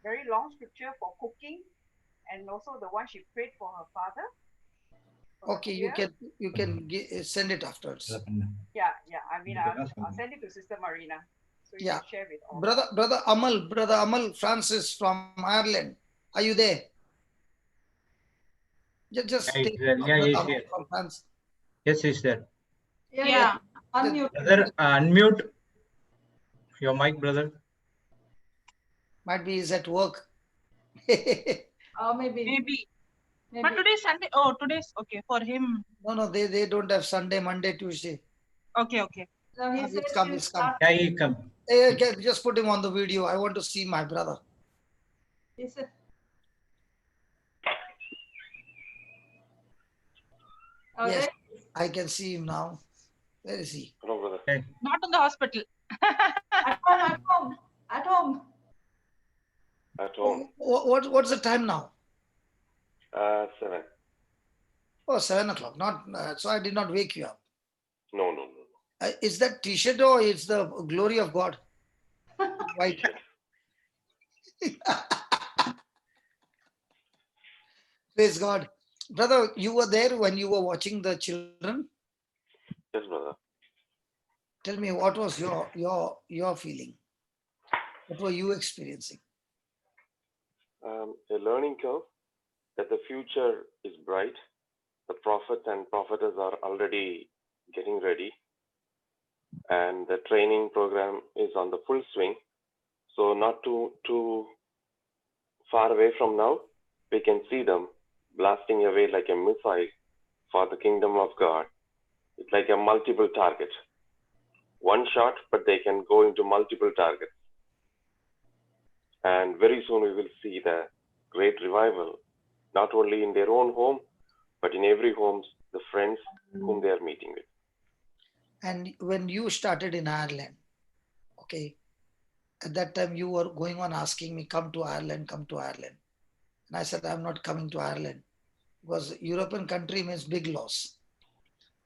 very long scripture for cooking, and also the one she prayed for her father. Okay, you can send it afterwards. Yeah. I mean, I'll send it to Sister Marina, so you can share with all. Brother Amal Francis from Ireland, are you there? Just take from France. Yes, he's there. Yeah. Unmute. Brother, unmute your mic, brother. Might be he's at work. Maybe. But today's Sunday. Oh, today's okay for him. No, they don't have Sunday, Monday, Tuesday. Okay. No, he He's come. Yeah, he come. Hey, just put him on the video. I want to see my brother. He said. Yes, I can see him now. Where is he? Hello, brother. Hey. Not in the hospital. At home. At home. What's the time now? 7. Oh, 7 o'clock. Not so I did not wake you up. No. Is that T-shirt or it's the glory of God? White. Praise God. Brother, you were there when you were watching the children? Yes, brother. Tell me, what was your feeling? What were you experiencing? A learning curve, that the future is bright, the prophet and prophetess are already getting ready, and the training program is on the full swing. So not too far away from now, we can see them blasting away like a missile for the kingdom of God. It's like a multiple target. One shot, but they can go into multiple targets. And very soon we will see the great revival, not only in their own home, but in every home, the friends whom they are meeting with. And when you started in Ireland, okay, at that time you were going on asking me, come to Ireland, come to Ireland. And I said, I'm not coming to Ireland because European country means big loss.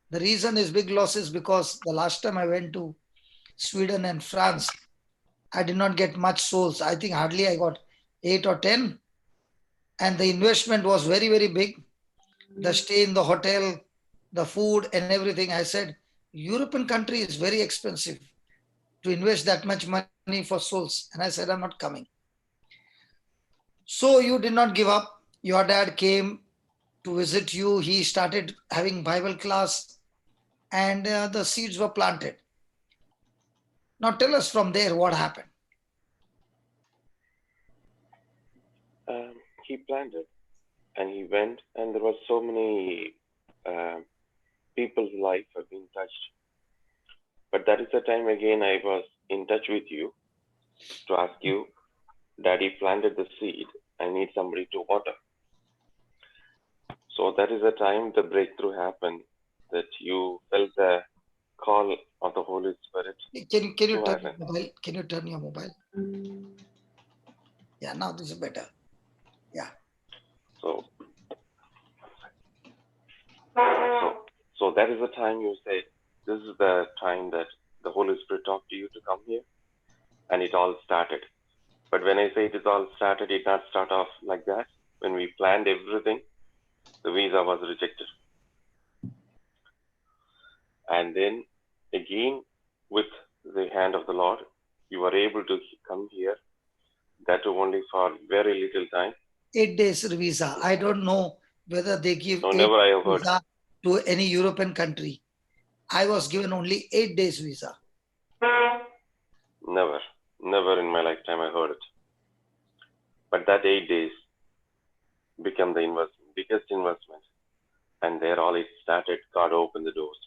The reason is big loss is because the last time I went to Sweden and France, I did not get much souls. I think hardly I got 8 or 10. And the investment was very, very big. The stay in the hotel, the food and everything. I said, European country is very expensive to invest that much money for souls. And I said, I'm not coming. So you did not give up. Your dad came to visit you. He started having Bible class and the seeds were planted. Now tell us from there what happened. He planned it and he went, and there were so many people's life have been touched. But that is the time again I was in touch with you to ask you, Daddy planted the seed, I need somebody to water. So that is the time the breakthrough happened, that you felt the call of the Holy Spirit. Can you to turn your heaven. mobile? Can you turn your mobile? Yeah, now this is better. Yeah. So that is the time you said, this is the time that the Holy Spirit talked to you to come here, and it all started. But when I say it all started, it did not start off like that. When we planned everything, the visa was rejected. And then again, with the hand of the Lord, you were able to come here, that too only for very little time. 8 days visa. I don't know whether they give No, 8 never I have days heard. visa to any European country. I was given only 8 days visa. Never in my lifetime I heard it. But that 8 days became the biggest investment. And there all it started, God opened the doors.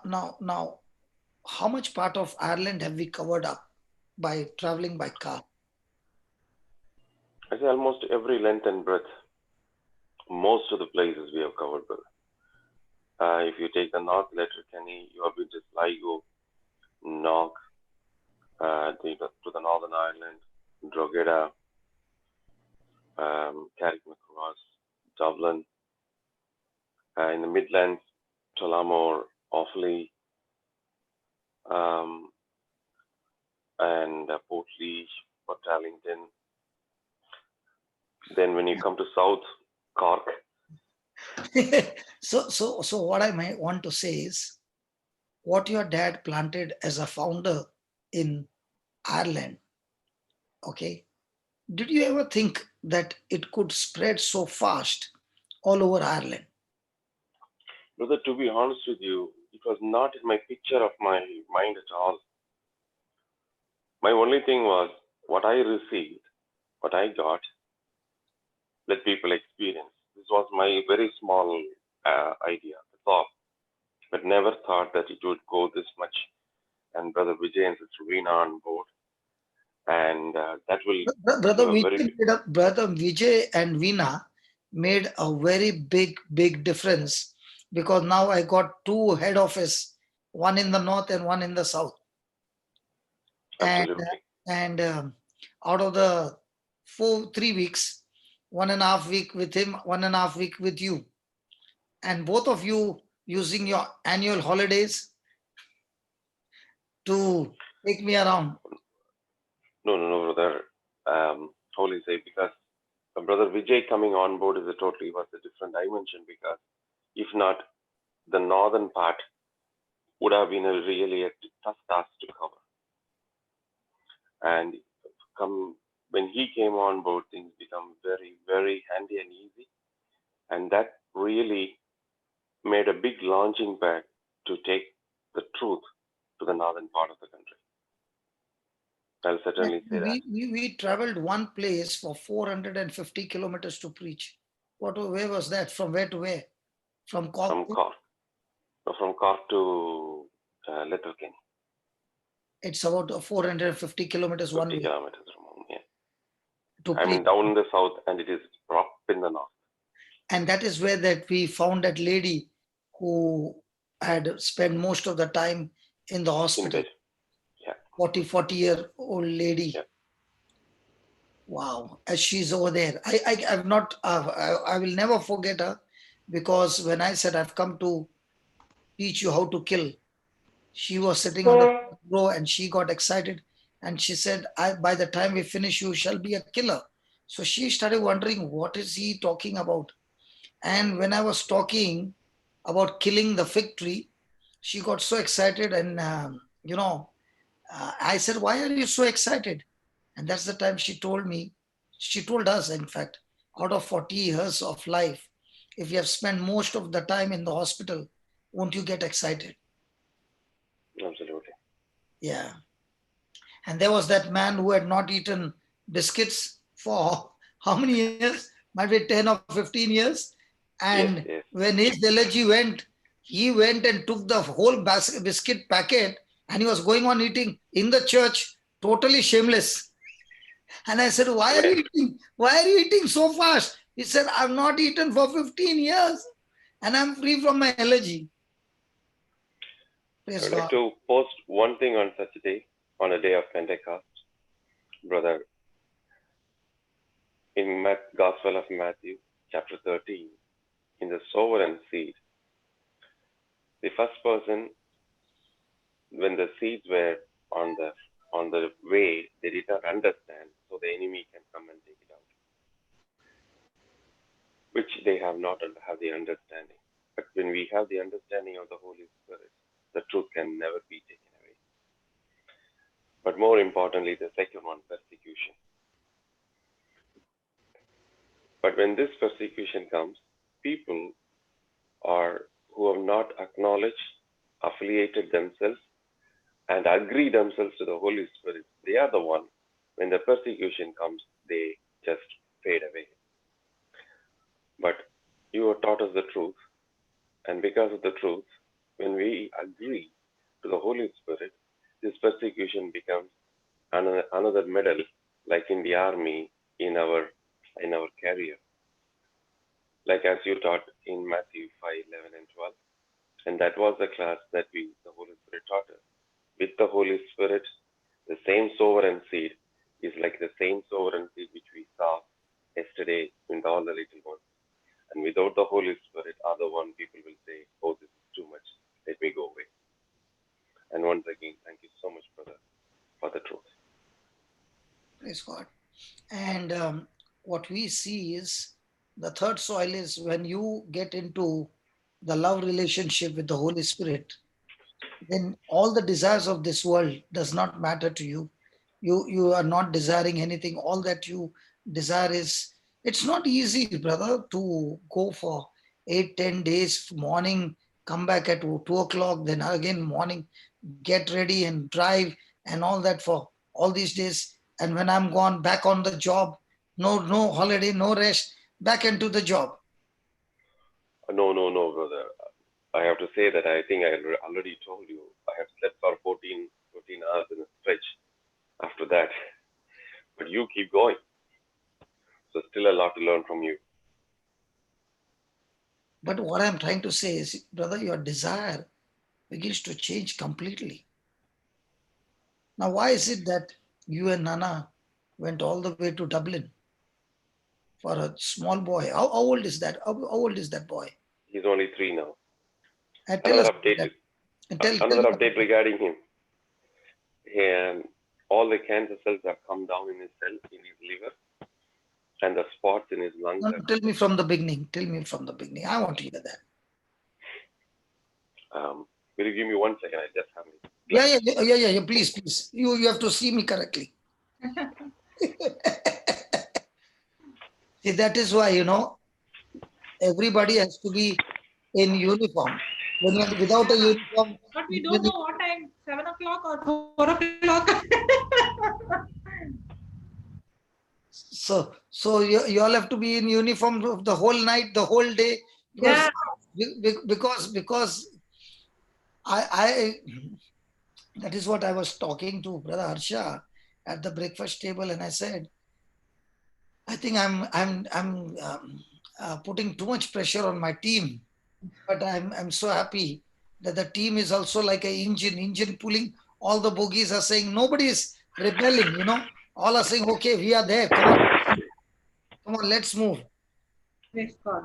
Now, how much part of Ireland have we covered up by traveling by car? I say almost every length and breadth. Most of the places we have covered, brother. If you take the North Letterkenny, you have been to Sligo, Knock, to the Northern Ireland, Drogheda, Carrickmacross, Dublin. In the Midlands, Tullamore, Offaly, and Portlaoise, Port Darlington. Then when you come to South, Cork. So what I might want to say is, what your dad planted as a founder in Ireland, okay, did you ever think that it could spread so fast all over Ireland? Brother, to be honest with you, it was not in my picture of my mind at all. My only thing was what I received, what I got, let people experience. This was my very small idea, that's all. But never thought that it would go this much. And Brother Vijay and Sister Veena on board. And that will Brother Vijay and Veena made a very big difference, because now I got 2 head office, one in the north and one in the south. Absolutely. And out of the 3 weeks, 1.5 week with him, 1.5 week with you, and both of you using your annual holidays to take me around. No, brother. Holy say, because Brother Vijay coming on board is was a different dimension, because if not, the northern part would have been really a tough task to cover. And when he came on board, things become very, very handy and easy. And that really made a big launching pad to take the truth to the northern part of the country. I'll certainly say that. We traveled one place for 450 kilometers to preach. Where was that? From where to where? From Cork? From Cork. No, from Cork to Letterkenny. It's about 450 kilometers 50 one way. kilometers from home, yeah. To I mean, preach. down in the south, and it is up in the north. And that is where that we found that lady who had spent most of the time in the hospital. In bed. Yeah. 40-year-old lady. Yeah. Wow. As she's over there. I've not, I will never forget her, because when I said I've come to teach you how to kill, she was sitting on the row and she got excited and she said, by the time we finish, you shall be a killer. So she started wondering, what is he talking about? And when I was talking about killing the fig tree, she got so excited. And, I said, why are you so excited? And that's the time she told me, she told us, in fact, out of 40 years of life, if you have spent most of the time in the hospital, won't you get excited? Absolutely. Yeah. And there was that man who had not eaten biscuits for how many years? Might be 10 or 15 years. And yes. When his allergy went, he went and took the whole biscuit packet and he was going on eating in the church, totally shameless. And I said, why are you eating? Why are you eating so fast? He said, I've not eaten for 15 years and I'm free from my allergy. Praise I'd God. like to post one thing on such a day, on a day of Pentecost, brother. In Gospel of Matthew, chapter 13, in the sower and seed, the first person, when the seeds were on the way, they did not understand, so the enemy can come and take it out, which they have not have the understanding. But when we have the understanding of the Holy Spirit, the truth can never be taken away. But more importantly, the second one, persecution. But when this persecution comes, people who have not acknowledged, affiliated themselves, and agree themselves to the Holy Spirit, they are the one, when the persecution comes, they just fade away. But you have taught us the truth, and because of the truth, when we agree to the Holy Spirit, this persecution becomes another medal, like in the army, in our career. Like as you taught in Matthew 5, 11 and 12. And that was the class that the Holy Spirit taught us. With the Holy Spirit, the same sower and seed is like the same sower and seed which we saw yesterday with all the little ones. And without the Holy Spirit, other one, people will say, oh, this is too much. Let me go away. And once again, thank you so much, brother, for the truth. Praise God. And what we see is the third soil is when you get into the love relationship with the Holy Spirit, then all the desires of this world does not matter to you. You are not desiring anything. All that you desire is, it's not easy, brother, to go for 8-10 days, morning, come back at 2 o'clock, then again morning, get ready and drive and all that for all these days. And when I'm gone back on the job, no holiday, no rest, back into the job. No, brother. I have to say that I think I already told you, I have slept for 14 hours in a stretch after that. But you keep going. So still a lot to learn from you. But what I'm trying to say is, brother, your desire begins to change completely. Now, why is it that you and Nana went all the way to Dublin for a small boy? How old is that? How old is that boy? He's only 3 now. Another update regarding him. And all the cancer cells have come down in his liver, and the spots in his lungs. No, tell me from the beginning. I want to hear that. Will you give me 1 second? I just have it. Yeah. Please. You have to see me correctly. See, that is why, everybody has to be in uniform. When you're without a uniform, But we you don't need- know what time, 7 o'clock or 4 o'clock. so you all have to be in uniform the whole night, the whole day, because Yeah. because I that is what I was talking to Brother Harsha at the breakfast table, and I said, I think I'm putting too much pressure on my team, but I'm so happy that the team is also like an engine pulling. All the bogies are saying nobody is rebelling. All are saying, okay, we are there. Come on, let's move. Praise God.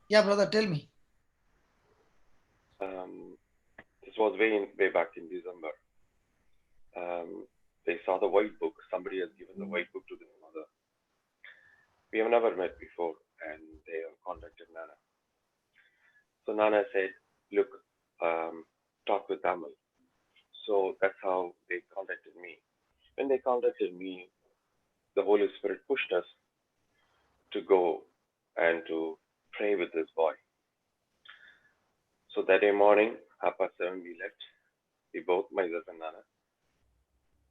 Yeah, brother, tell me. This was way back in December. They saw the white book. Somebody has given the white book to their mother. We have never met before, and they have contacted Nana. So Nana said, look, talk with Amal. So that's how they contacted me. When they contacted me, the Holy Spirit pushed us to go and to pray with this boy. So that day morning, 7:30 we left. We both, myself and Nana.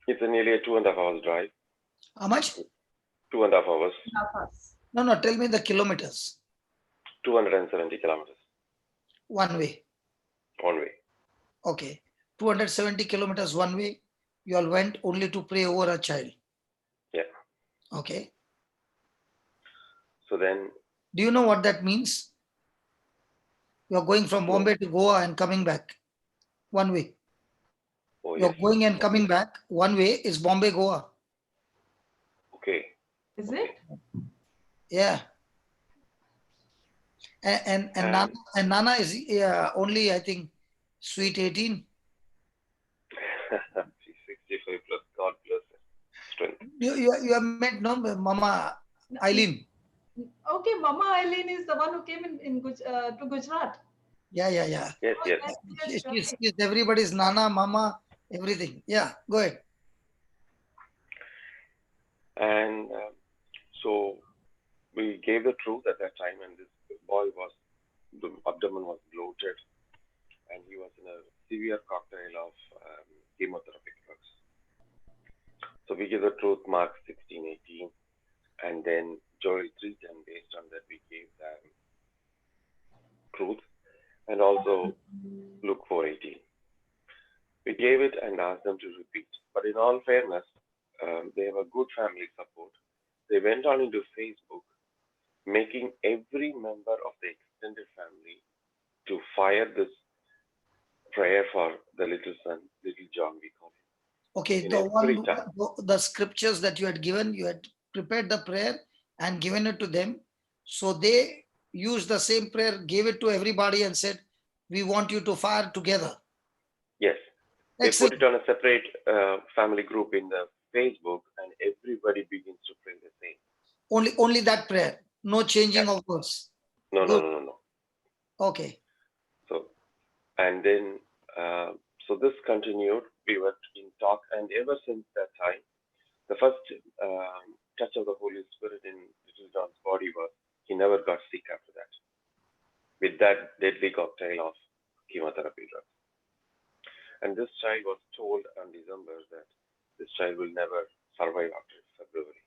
It's nearly a 2.5 hours drive. How much? 2.5 hours, No, tell me the kilometers. 270 kilometers One way. one way. Okay. 270 kilometers one way. You all went only to pray over a child. Yeah. Okay. So then, Do you know what that means? You are going from Bombay to Goa and coming back one way. oh You're yes, going and coming back one way is Bombay, Goa. okay. Is Okay. it? Yeah. And Nana is only, I think, sweet 18. She's 65 plus. God bless her. Strength. You have met no Mama Eileen. Okay, Mama Eileen is the one who came to Gujarat. Yeah. Yes, yes. Yes, okay. She's everybody's Nana, Mama, everything. Yeah, go ahead. And so we gave the truth at that time, and this boy the abdomen was bloated, and he was in a severe cocktail of chemotherapy drugs. So we gave the truth, Mark 16:18, and then Joel 3:10. Based on that, we gave them truth, and also Luke 4:18. We gave it and asked them to repeat. But in all fairness, they have a good family support. They went on into Facebook, making every member of the extended family to fire this prayer for the little son, little John, we call him. Okay, In the every one, time. the scriptures that you had given, you had prepared the prayer and given it to them. So they used the same prayer, gave it to everybody and said, we want you to fire together. Yes. They Excellent. put it on a separate family group in the Facebook, and everybody begins to pray the same. Only that prayer, no changing of words. No. Okay. So, and then, so this continued. We were in talk, and ever since that time, the first touch of the Holy Spirit in little John's body was he never got sick after that with that deadly cocktail of chemotherapy drugs. And this child was told on December that this child will never survive after February.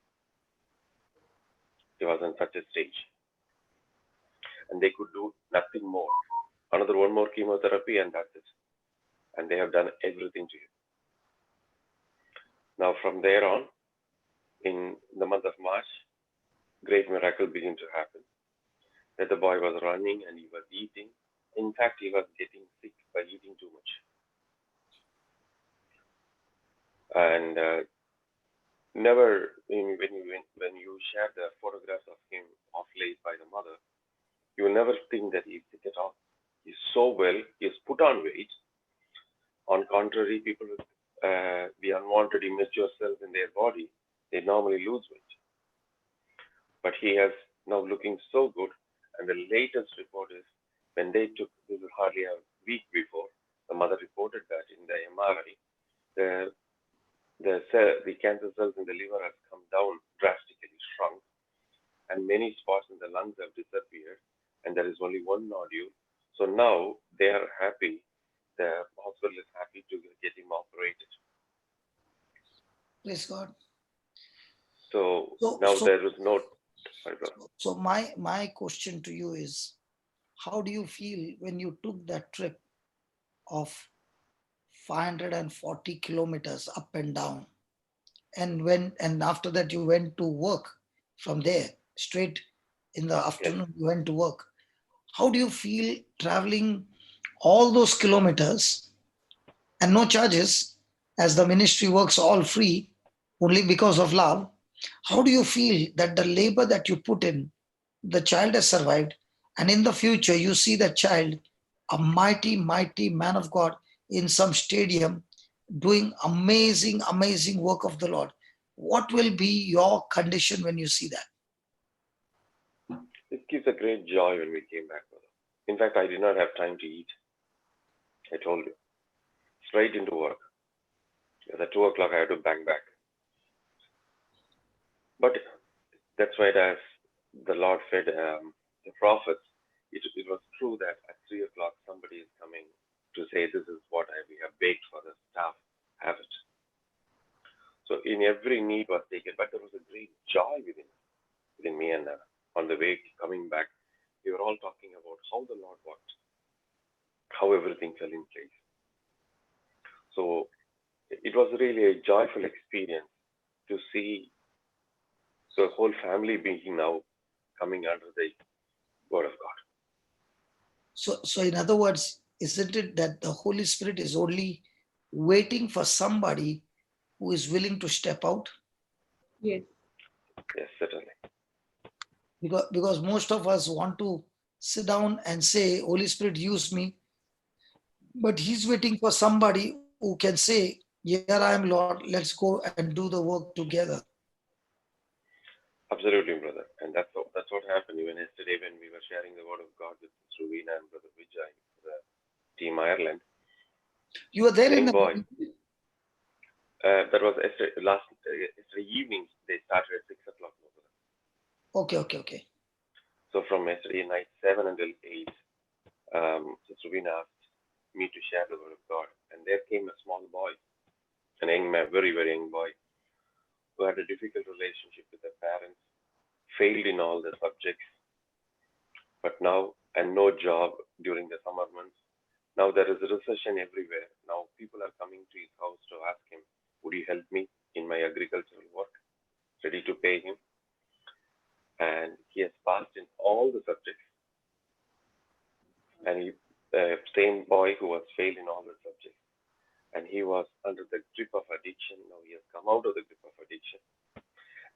He was in such a stage. And they could do nothing more. One more chemotherapy, and that's it. And they have done everything to him. Now, from there on, in the month of March, great miracle began to happen. That the boy was running and he was eating. In fact, he was getting sick by eating too much. And never, when you share the photographs of him off late by the mother, you will never think that he's sick at all. He's so well. He's put on weight. On contrary, people with the unwanted immature cells in their body, they normally lose weight. But he has now looking so good. And the latest report is when they took, this is hardly a week before, the mother reported that in the MRI, the cancer cells in the liver has come down drastically, shrunk. and many spots in the lungs have disappeared, and there is only one nodule. So now they are happy. The hospital is happy to get him operated. Praise God. So So, now so, there is no. Sorry, brother. so my question to you is, how do you feel when you took that trip of 540 kilometers up and down, and after that you went to work from there straight in the afternoon? You went to work. How do you feel traveling all those kilometers and no charges, as the ministry works all free only because of love? How do you feel that the labor that you put in, the child has survived, and in the future you see that child, a mighty man of God, in some stadium doing amazing work of the Lord? What will be your condition when you see that? It gives a great joy when we came back, brother. In fact, I did not have time to eat. I told you. Straight into work. At 2 o'clock, I had to bang back. But that's why, as the Lord fed the prophets, it was true that at 3 o'clock, somebody is coming to say, this is what we have baked for the staff. Have it. So in every need was taken, but there was a great joy within me. And on the way coming back, we were all talking about how the Lord worked, how everything fell in place. So it was really a joyful experience to see the whole family being now coming under the word of God. So in other words, isn't it that the Holy Spirit is only waiting for somebody who is willing to step out? Yes. Yes, certainly. Because most of us want to sit down and say, Holy Spirit, use me. But he's waiting for somebody who can say, here I am, Lord, let's go and do the work together. Absolutely, brother. And that's what happened even yesterday when we were sharing the word of God with Ruvina and Brother Vijay, the Team Ireland. You were there in the boy. That was yesterday evening. They started at 6 o'clock. Okay. So from yesterday night 7 until 8, Sister Ruvina asked me to share the word of God, and there came a small boy, an young man, very young boy, who had a difficult relationship with their parents, failed in all the subjects, but now, and no job during the summer months. Now there is a recession everywhere. Now people are coming to his house to ask him, would you help me in my agricultural work? Ready to pay him. And he has passed in all the subjects. And the same boy who was failed in all the subjects. And he was under the grip of addiction. Now he has come out of the grip of addiction.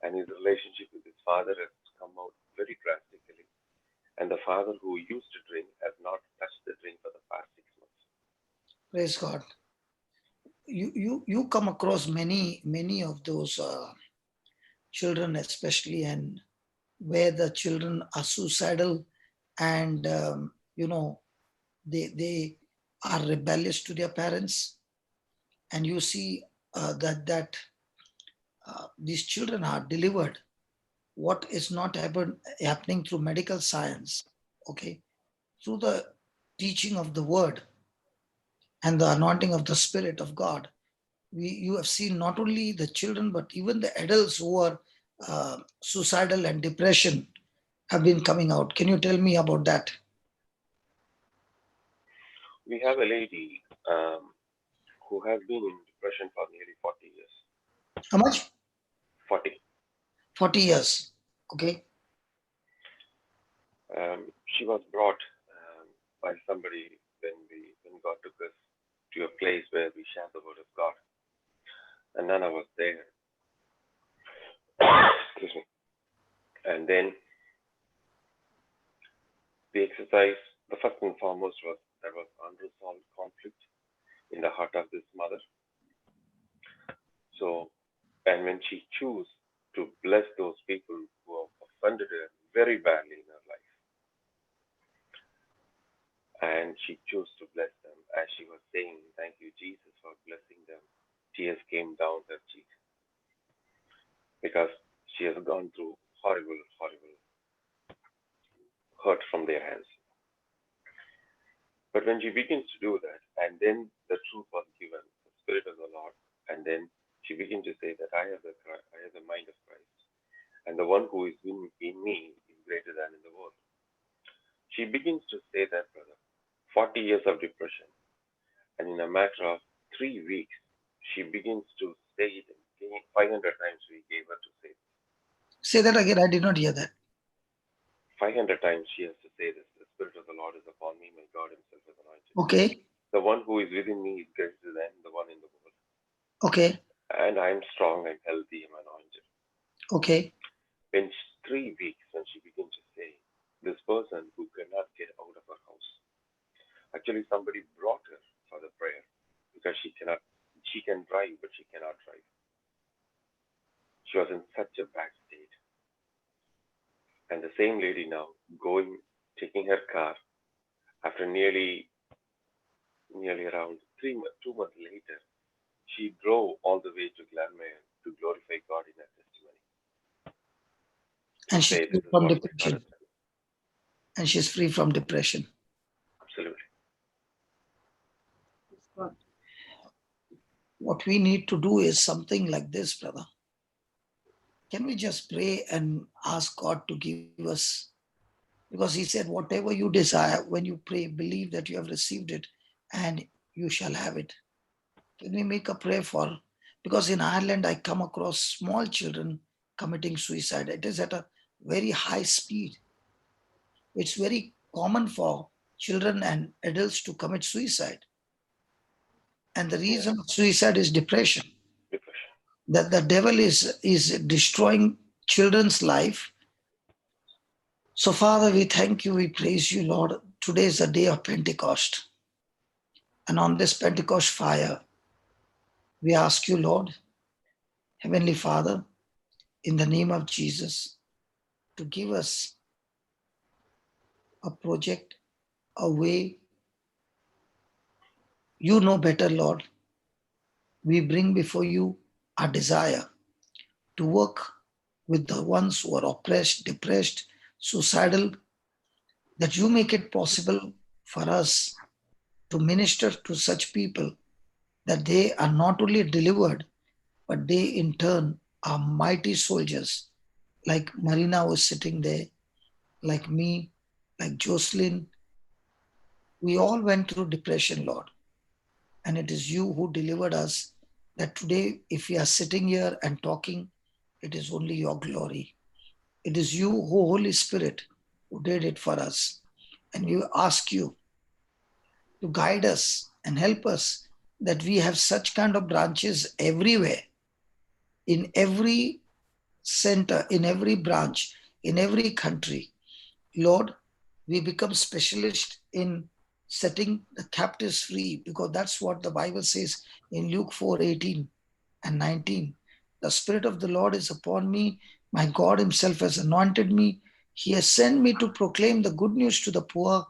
And his relationship with his father has come out very drastically. And the father who used to drink has not touched the drink for the past 6 months. Praise God. You come across many of those children, especially, and where the children are suicidal, and they are rebellious to their parents, and you see that these children are delivered. What is not happening through medical science, okay, through the teaching of the word and the anointing of the Spirit of God. You have seen not only the children, but even the adults who are suicidal and depression have been coming out. Can you tell me about that? We have a lady who has been in depression for nearly 40 years. How much? 40. 40 years. Okay. She was brought by somebody when God took us to a place where we shared the word of God. And Nana was there. Excuse me. And then the exercise, the first and foremost was there was unresolved conflict in the heart of this mother. So, and when she chose to bless those people who have offended her very badly in her life, and she chose to bless them as she was saying, thank you, Jesus, for blessing them, tears came down her cheeks because she has gone through horrible hurt from their hands. But when she begins to do that, and then the truth was given, the Spirit of the Lord, and then she begins to say that I have the mind of Christ, and the one who is in me is greater than in the world. She begins to say that, brother, 40 years of depression, and in a matter of 3 weeks, she begins to say it 500 times we gave her to say. Say that again. I did not hear that. 500 times she has to say this. The Spirit of the Lord is upon me, my God himself is anointed. Okay. The one who is within me is greater than the one in the world. Okay. And I am strong, I'm healthy, I'm anointed. Okay. In 3 weeks, when she begins to say, this person who cannot get out of her house, actually somebody brought her for the prayer because she can drive, but she cannot drive. She was in such a bad state. And the same lady now taking her car after nearly around 2 months later, she drove all the way to Glenmayer to glorify God in her testimony. And she's free from depression. And she's free from depression. Absolutely. What we need to do is something like this, brother. Can we just pray and ask God to give us? Because he said, whatever you desire, when you pray, believe that you have received it and you shall have it. Can we make a prayer for? Because in Ireland, I come across small children committing suicide. It is at a very high speed. It's very common for children and adults to commit suicide. And the reason of suicide is depression. That the devil is destroying children's life. So, Father, we thank you, we praise you, Lord. Today is the day of Pentecost. And on this Pentecost fire, we ask you, Lord, Heavenly Father, in the name of Jesus, to give us a project, a way. You know better, Lord. We bring before you our desire to work with the ones who are oppressed, depressed, suicidal, that you make it possible for us to minister to such people that they are not only delivered, but they in turn are mighty soldiers, like Marina was sitting there, like me, like Jocelyn. We all went through depression, Lord. And it is you who delivered us, that today, if we are sitting here and talking, it is only your glory. It is you, who Holy Spirit, who did it for us. And we ask you to guide us and help us, that we have such kind of branches everywhere, in every center, in every branch, in every country. Lord, we become specialists in setting the captives free, because that's what the Bible says in Luke 4:18 and 19. The Spirit of the Lord is upon me. My God himself has anointed me. He has sent me to proclaim the good news to the poor,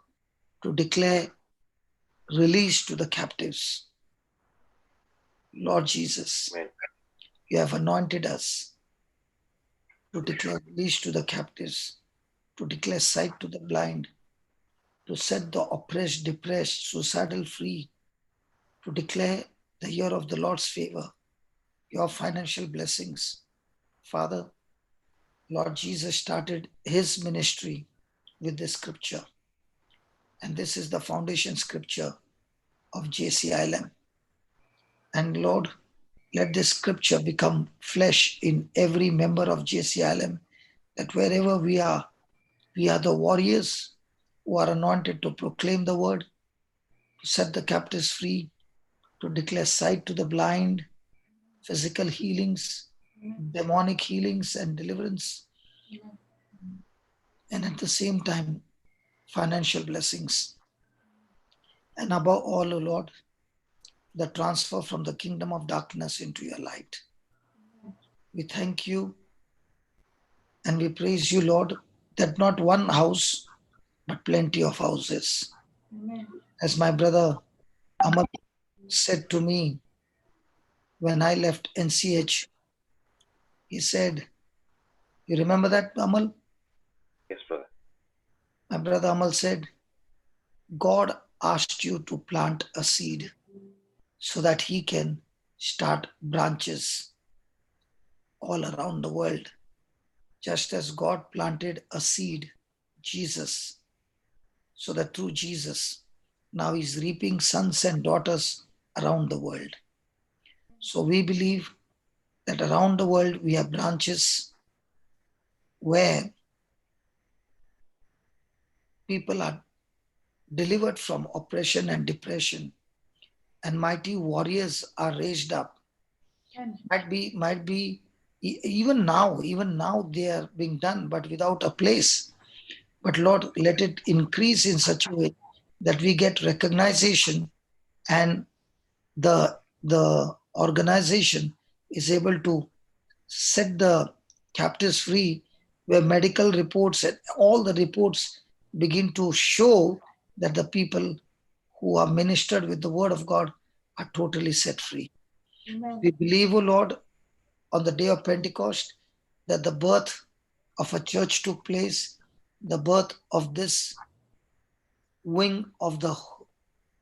to declare release to the captives. Lord Jesus, Amen. you have anointed us to declare release to the captives, to declare sight to the blind, to set the oppressed, depressed, suicidal free, to declare the year of the Lord's favor, your financial blessings. Father, Lord Jesus started his ministry with this scripture. And this is the foundation scripture of JCILM. And Lord, let this scripture become flesh in every member of JCILM, that wherever we are the warriors who are anointed to proclaim the word, to set the captives free, to declare sight to the blind, physical healings, demonic healings and deliverance, and at the same time, financial blessings. And above all, O Lord, the transfer from the kingdom of darkness into your light. We thank you and we praise you, Lord, that not one house, but plenty of houses. Amen. As my brother Amal said to me when I left NCH, he said, you remember that, Amal? Yes, brother. My brother Amal said, God asked you to plant a seed so that he can start branches all around the world. Just as God planted a seed, Jesus, so that through Jesus, now he's reaping sons and daughters around the world. So we believe that around the world we have branches where people are delivered from oppression and depression, and mighty warriors are raised up. And Might be even now they are being done, but without a place. But Lord, let it increase in such a way that we get recognition, and the organization is able to set the captives free, where medical reports and all the reports begin to show that the people who are ministered with the word of God are totally set free. Amen. We believe, O Lord, on the day of Pentecost, that the birth of a church took place, the birth of this wing of the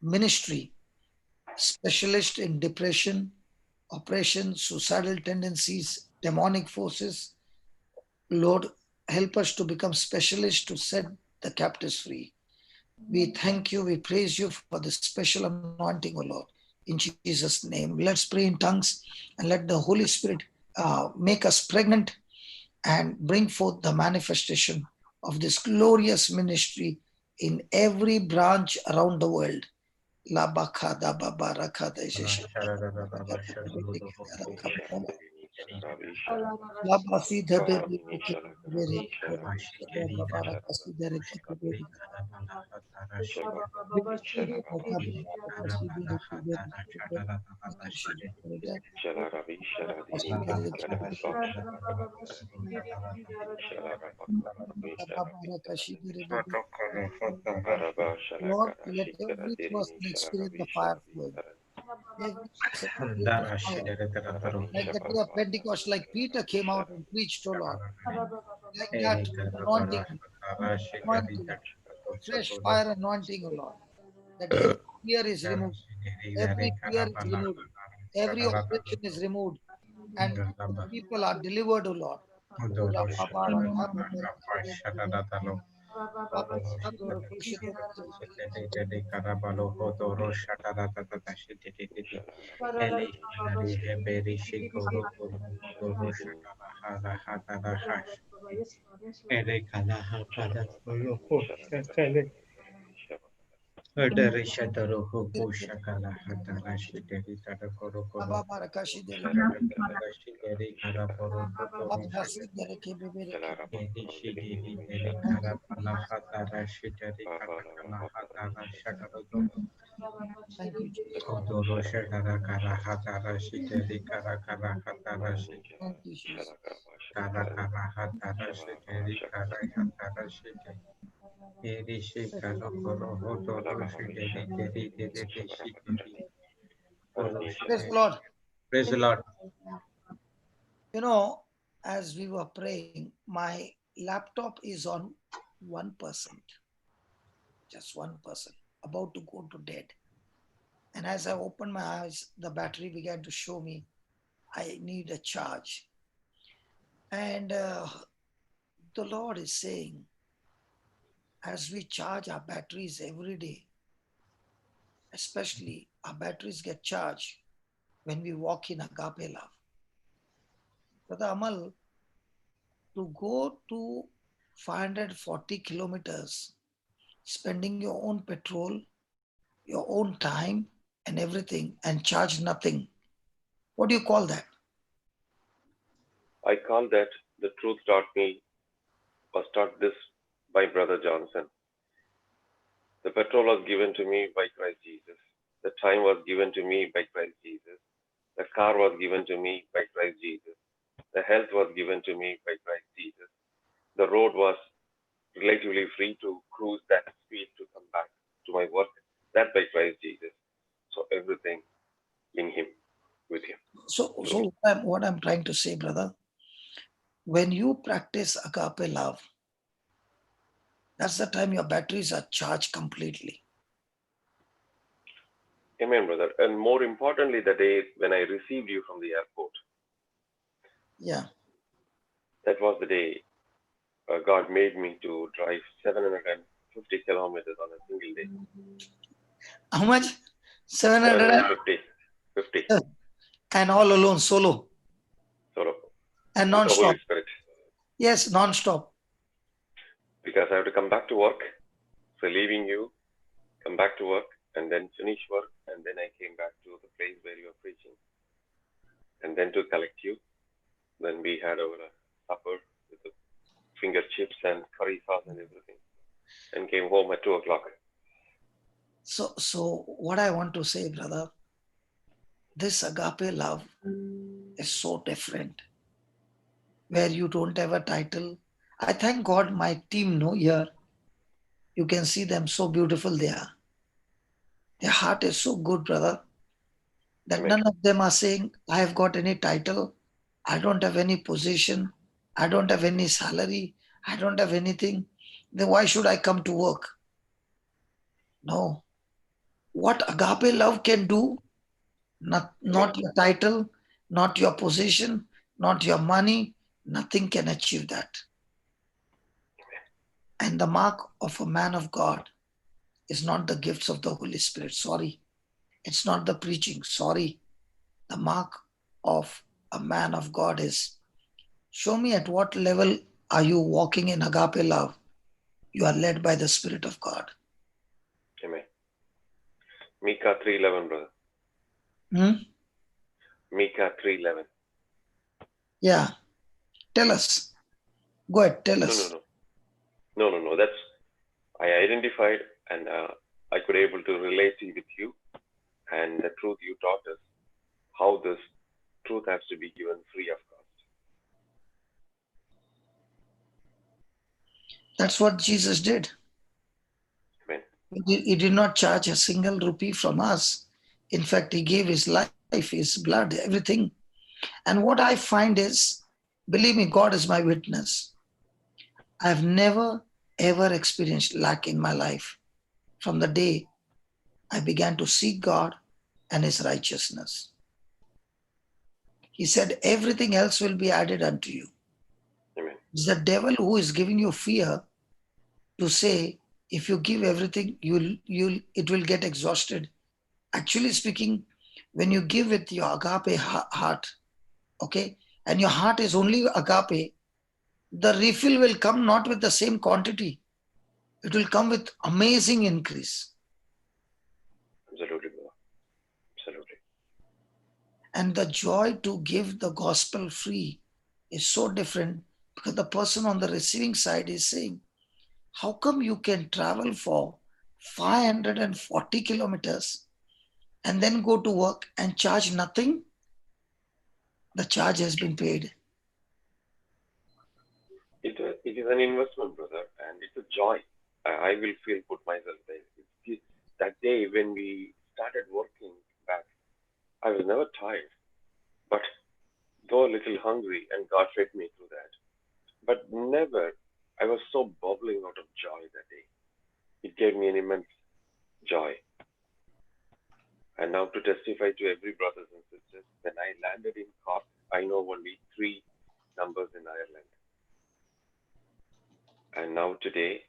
ministry, specialist in depression, oppression, suicidal tendencies, demonic forces. Lord, help us to become specialists to set the captives free. We thank you, we praise you for the special anointing, O Lord. In Jesus' name, let's pray in tongues and let the Holy Spirit make us pregnant and bring forth the manifestation of this glorious ministry in every branch around the world. La bakada babaraka deshe. La basida bebe bebe babaraka sidere kibebe. Lord, let every person experience the fire flowing. Every person experience the fire. Like the day of Pentecost, like Peter came out and preached, oh Lord. Like that anointing, fresh fire anointing, oh Lord. That every fear is removed. Every fear is removed. Every oppression is removed. And people are delivered, oh Lord. Thank you, Jesus. Thank you, Jesus. Praise the Lord. Praise the Lord. You know, as we were praying, my laptop is on 1%, just 1%, about to go to dead. And as I opened my eyes, the battery began to show me I need a charge. And the Lord is saying, as we charge our batteries every day, especially our batteries get charged when we walk in agape love. Brother Amal, to go to 540 kilometers, spending your own petrol, your own time, and everything, and charge nothing. What do you call that? I call that the truth taught me was taught this by Brother Johnson. The petrol was given to me by Christ Jesus. The time was given to me by Christ Jesus. The car was given to me by Christ Jesus. The health was given to me by Christ Jesus. The road was relatively free to cruise that speed to come back to my work. That by Christ Jesus. So everything in Him, with Him. So what I'm trying to say, brother, when you practice agape love, That's the time your batteries are charged completely. Amen, brother. And more importantly, the day when I received you from the airport, Yeah. that was the day God made me to drive 750 kilometers on a single day. How much? 700 750. 50. and all alone, solo Solo. and With the non-stop. Holy Spirit. Yes, non-stop. Because I have to come back to work. So leaving you, come back to work, and then finish work, and then I came back to the place where you were preaching. And then to collect you. Then we had our supper with the finger chips and curry sauce and everything. And came home at 2 o'clock. So what I want to say, brother, this agape love is so different. Where you don't have a title. I thank God my team know here. You can see them so beautiful they are. Their heart is so good, brother, that Amen. none of them are saying, I have got any title, I don't have any position, I don't have any salary, I don't have anything. Then why should I come to work? No. What agape love can do, not your title, not your position, not your money, nothing can achieve that. And the mark of a man of God is not the gifts of the Holy Spirit. Sorry. It's not the preaching. Sorry. The mark of a man of God is, show me at what level are you walking in agape love. You are led by the Spirit of God. Amen. Micah 3:11, brother. Micah 3:11. Yeah. Tell us. Go ahead. Tell us. No. That's, I identified and I could able to relate with you and the truth you taught us, how this truth has to be given free of cost. That's what Jesus did. Amen. He did not charge a single rupee from us. In fact, he gave his life, his blood, everything. And what I find is, believe me, God is my witness. I've never ever experienced lack in my life from the day I began to seek God and his righteousness. He said, everything else will be added unto you. Amen. It's the devil who is giving you fear to say, if you give everything, it will get exhausted. Actually speaking, when you give with your agape heart, okay, and your heart is only agape, the refill will come not with the same quantity. It will come with amazing increase. Absolutely, brother. Absolutely. And the joy to give the gospel free is so different, because the person on the receiving side is saying, how come you can travel for 540 kilometers and then go to work and charge nothing? The charge has been paid. It is an investment, brother, and it's a joy. I will feel put myself there. That day when we started working back, I was never tired, but though a little hungry, and God fed me through that. But never, I was so bubbling out of joy that day. It gave me an immense joy. And now to testify to every brothers and sisters, when I landed in Cork, I know only 3 numbers in Ireland. And now today,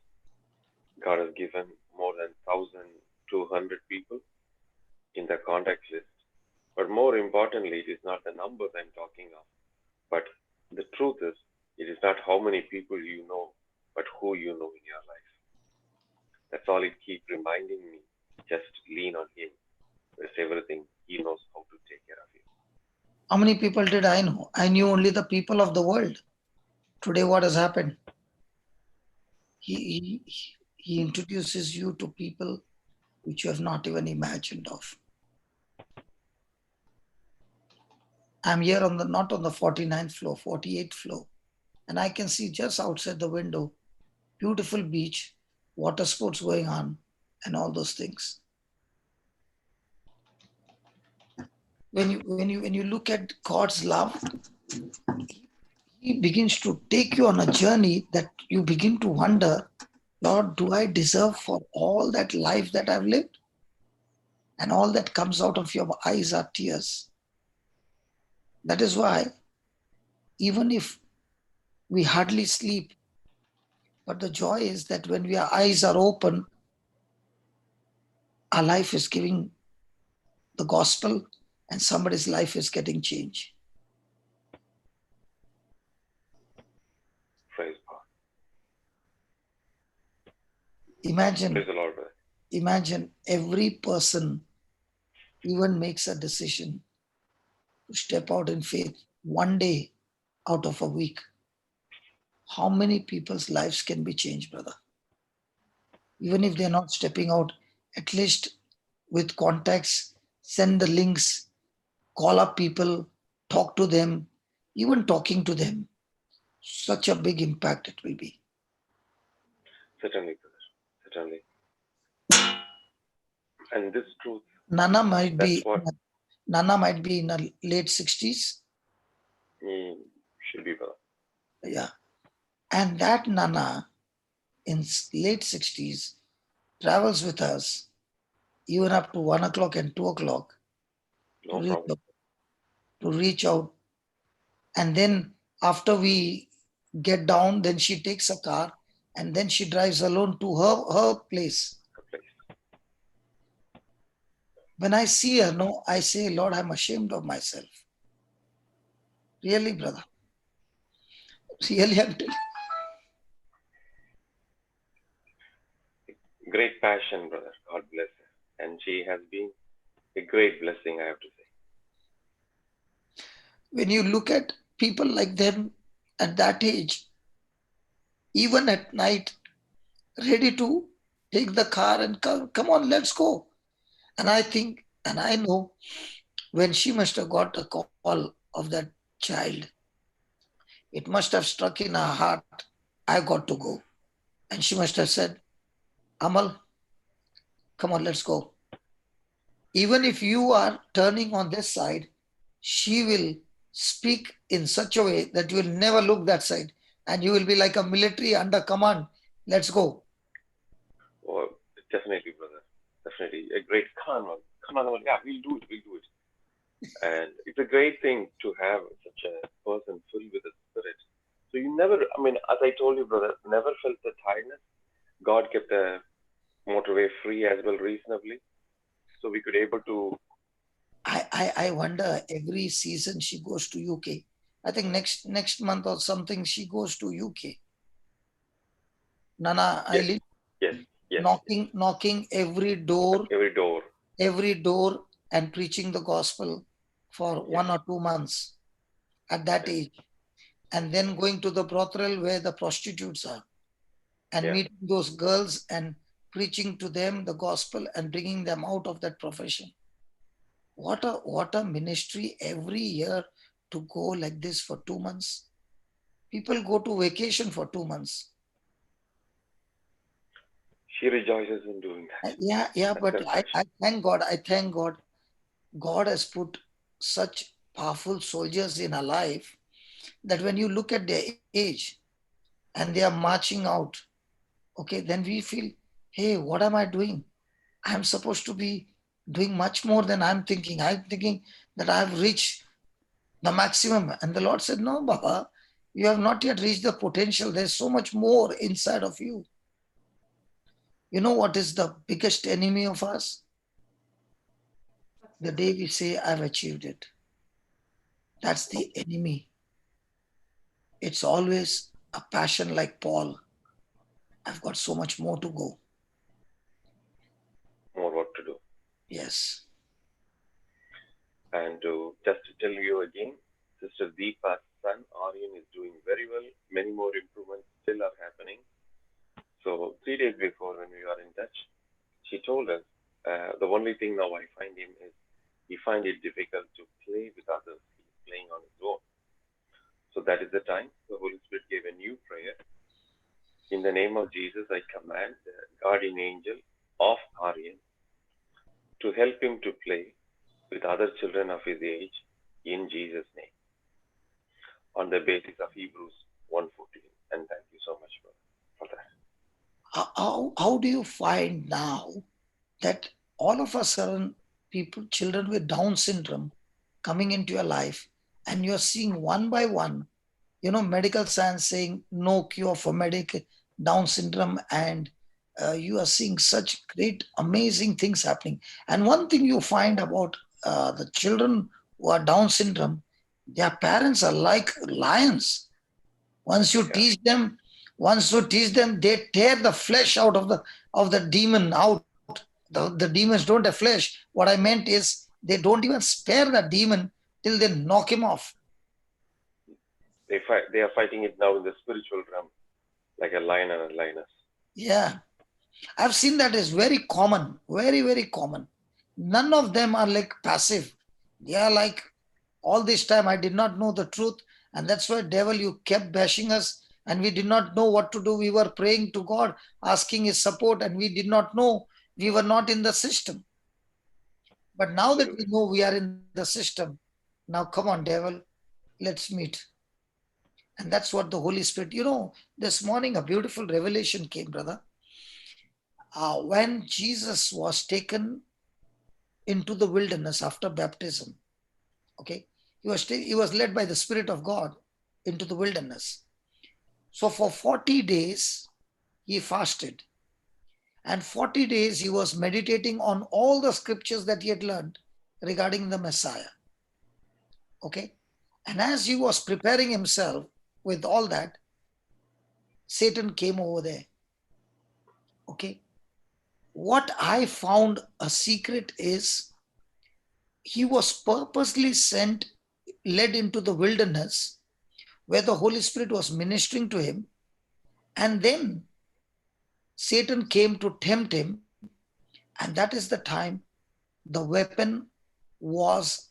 God has given more than 1,200 people in the contact list. But more importantly, it is not the numbers I'm talking of, but the truth is, it is not how many people you know, but who you know in your life. That's all it keeps reminding me. Just lean on Him. There's everything. He knows how to take care of you. How many people did I know? I knew only the people of the world. Today, what has happened? He introduces you to people which you have not even imagined of. I'm here not on the 49th floor, 48th floor. And I can see just outside the window, beautiful beach, water sports going on, and all those things. When you look at God's love, He begins to take you on a journey that you begin to wonder, Lord, do I deserve for all that life that I've lived? And all that comes out of your eyes are tears. That is why, even if we hardly sleep, but the joy is that when our eyes are open, our life is giving the gospel and somebody's life is getting changed. Praise God. Imagine, Praise the Lord, brother. imagine every person even makes a decision to step out in faith one day out of a week. How many people's lives can be changed, brother? Even if they're not stepping out, at least with contacts, send the links, call up people, talk to them, even talking to them. Such a big impact it will be. Certainly, brother. Certainly. And this truth, Nana might that's be what in her late 60s. should be, brother. Yeah. And that Nana in late 60s travels with us even up to 1 o'clock and 2 o'clock No problem. to reach out. And then after we get down, then she takes a car and then she drives alone to her place. Place. When I see her, no, I say, Lord, I'm ashamed of myself. Really, brother. Really, I'm telling. Great passion, brother. God bless her. And she has been a great blessing, I have to say. When you look at people like them at that age, even at night, ready to take the car and come on, let's go. And I think, and I know when she must have got a call of that child, it must have struck in her heart, I got to go. And she must have said, Amal, come on, let's go. Even if you are turning on this side, she will speak in such a way that you will never look that side. And you will be like a military under command. Let's go. Oh, definitely, brother. Definitely. A great come on, yeah, we'll do it. And it's a great thing to have such a person filled with the Spirit. So you never, I mean, as I told you, brother, never felt the tiredness. God kept the motorway free as well reasonably. So we could able to. I wonder every season she goes to UK. I think next month or something she goes to UK. Nana, Yes, Eileen, yes. knocking every door Every door. and preaching the gospel for 1 or 2 months at that Yes. age. And then going to the brothel where the prostitutes are and Yeah. meeting those girls and preaching to them the gospel and bringing them out of that profession. What a ministry every year to go like this for 2 months. People go to vacation for 2 months. She rejoices in doing that. Yeah, That's but her I passion. thank God. I thank God. God has put such powerful soldiers in our life that when you look at their age and they are marching out, okay, then we feel, hey, what am I doing? I'm supposed to be doing much more than I'm thinking. I'm thinking that I've reached the maximum. And the Lord said, no, Baba, you have not yet reached the potential. There's so much more inside of you. You know what is the biggest enemy of us? The day we say, I've achieved it. That's the enemy. It's always a passion like Paul. I've got so much more to go. More work to do. Yes. And just to tell you again, Sister Deepa's son Aryan is doing very well. Many more improvements still are happening. So 3 days before when we are in touch, she told us the only thing now I find him is he find it difficult to play with others. He's playing on his own. So that is the time the Holy Spirit gave a new prayer. In the name of Jesus, I command the guardian angel of Aryan to help him to play with other children of his age in Jesus' name on the basis of Hebrews 1:14. And thank you so much for that. How do you find now that all of a sudden people, children with Down syndrome coming into your life, and you're seeing one by one, medical science saying no cure for Down syndrome, and you are seeing such great, amazing things happening. And one thing you find about the children who are Down syndrome, their parents are like lions. Once you Yeah. teach them, they tear the flesh out of the demon out. The demons don't have flesh. What I meant is they don't even spare the demon till they knock him off. They fight. They are fighting it now in the spiritual realm, like a lion and a lioness. Yeah. I've seen that is very common, very, very common. None of them are like passive. They are like, all this time I did not know the truth. And that's why, devil, you kept bashing us and we did not know what to do. We were praying to God, asking his support, and we did not know we were not in the system. But now that we know we are in the system, now come on, devil, let's meet. And that's what the Holy Spirit, this morning a beautiful revelation came, brother. When Jesus was taken into the wilderness after baptism, okay, he was led by the Spirit of God into the wilderness. So for 40 days, he fasted. And 40 days, he was meditating on all the scriptures that he had learned regarding the Messiah. Okay. And as he was preparing himself with all that, Satan came over there. Okay. What I found a secret is he was purposely led into the wilderness where the Holy Spirit was ministering to him. And then Satan came to tempt him. And that is the time the weapon was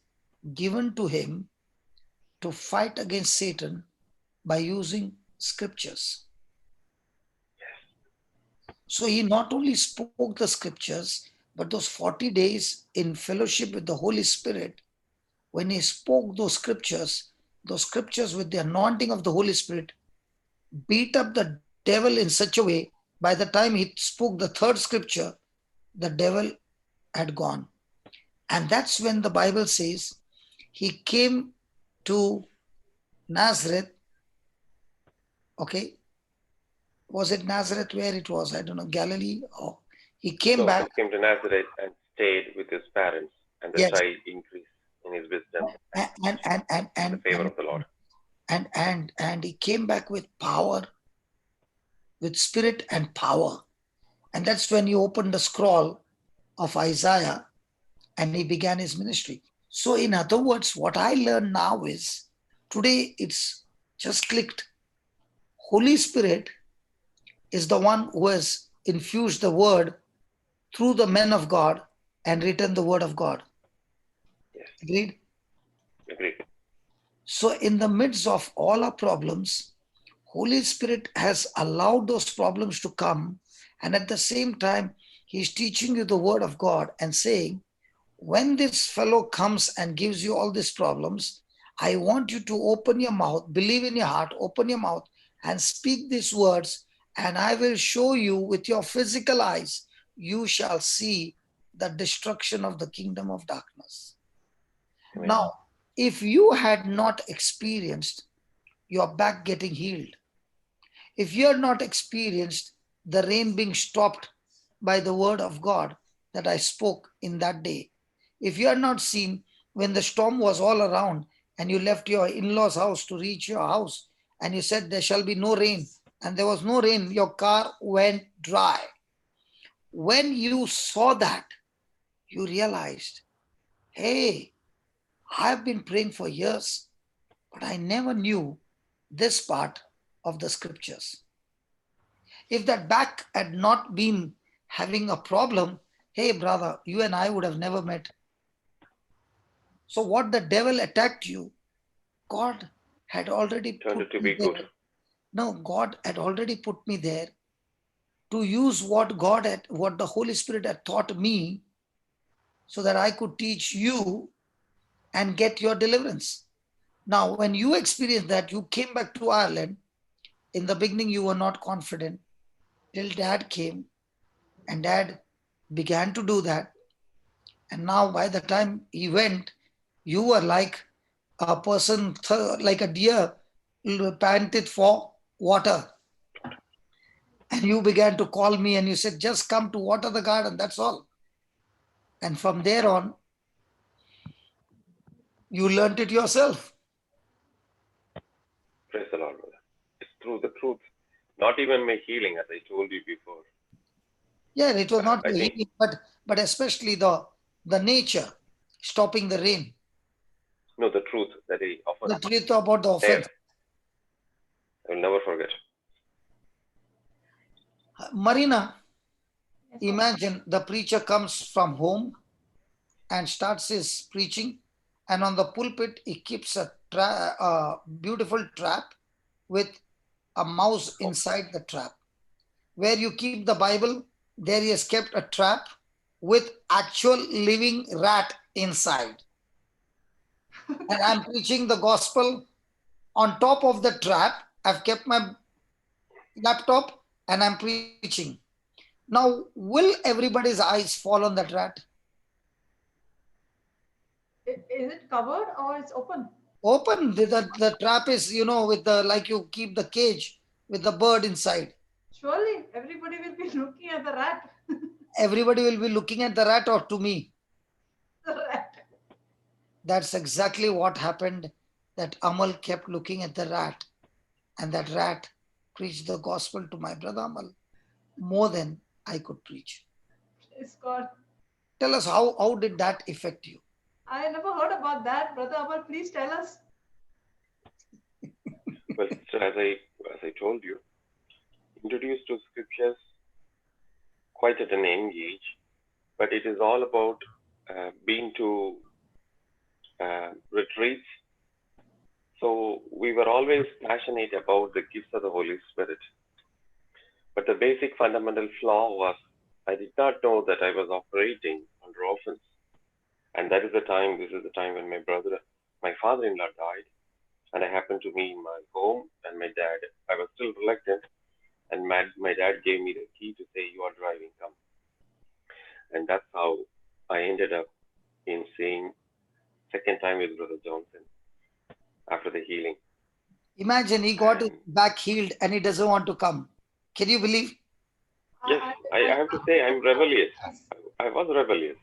given to him to fight against Satan by using scriptures. So he not only spoke the scriptures, but those 40 days in fellowship with the Holy Spirit, when he spoke those scriptures with the anointing of the Holy Spirit, beat up the devil in such a way, by the time he spoke the third scripture, the devil had gone. And that's when the Bible says he came to Nazareth. Okay. Was it Nazareth where it was? I don't know, Galilee? Or he came back. He came to Nazareth and stayed with his parents, and the child increased in his wisdom and the favor of the Lord. And he came back with power, with spirit and power. And that's when he opened the scroll of Isaiah and he began his ministry. So in other words, what I learned now is, today it's just clicked. Holy Spirit is the one who has infused the word through the men of God and written the word of God. Yes. Agreed? Agreed. So in the midst of all our problems, Holy Spirit has allowed those problems to come. And at the same time, he's teaching you the word of God and saying, when this fellow comes and gives you all these problems, I want you to open your mouth, believe in your heart, open your mouth and speak these words, and I will show you with your physical eyes, you shall see the destruction of the kingdom of darkness. Amen. Now, if you had not experienced your back getting healed, if you had not experienced the rain being stopped by the word of God that I spoke in that day, if you had not seen when the storm was all around and you left your in-laws' house to reach your house and you said there shall be no rain, and there was no rain, your car went dry. When you saw that, you realized, hey, I've been praying for years, but I never knew this part of the scriptures. If that back had not been having a problem, hey, brother, you and I would have never met. So what the devil attacked you, God had already turned it to be there. good. No, God had already put me there to use what the Holy Spirit had taught me, so that I could teach you and get your deliverance. Now, when you experienced that, you came back to Ireland. In the beginning, you were not confident. till dad came, and dad began to do that. And now by the time he went, you were like a person, like a deer panted for water. And you began to call me and you said, just come to water the garden, that's all. And from there on, you learnt it yourself. Praise the Lord, brother. It's through the truth. Not even my healing, as I told you before. Yeah, it was not I the think- healing, but especially the nature, stopping the rain. No, the truth that he offered. The truth about the offense. I will never forget. Marina, Yes, Papa. imagine the preacher comes from home and starts his preaching, and on the pulpit he keeps a beautiful trap with a mouse inside the trap. Where you keep the Bible, there he has kept a trap with actual living rat inside. And I'm preaching the gospel. On top of the trap, I've kept my laptop and I'm preaching. Now, will everybody's eyes fall on that rat? Is it covered or it's open? Open. The trap is, with the, like you keep the cage with the bird inside. Surely everybody will be looking at the rat. Everybody will be looking at the rat or to me. The rat. That's exactly what happened, that Amal kept looking at the rat, and that rat preached the gospel to my brother Amal more than I could preach. Praise God. Tell us, how did that affect you? I never heard about that, Brother Amal. Please tell us. Well, so as I told you, introduced to scriptures quite at an young age, but it is all about being to retreats. So we were always passionate about the gifts of the Holy Spirit. But the basic fundamental flaw was I did not know that I was operating under offense. And this is the time when my father-in-law died, and I happened to be in my home, and my dad, I was still reluctant, and my dad gave me the key to say, you are driving, come. And that's how I ended up in seeing second time with Brother Johnson after the healing. Imagine he got his And back healed and he doesn't want to come. Can you believe? yes, I have to say I'm rebellious. I was rebellious.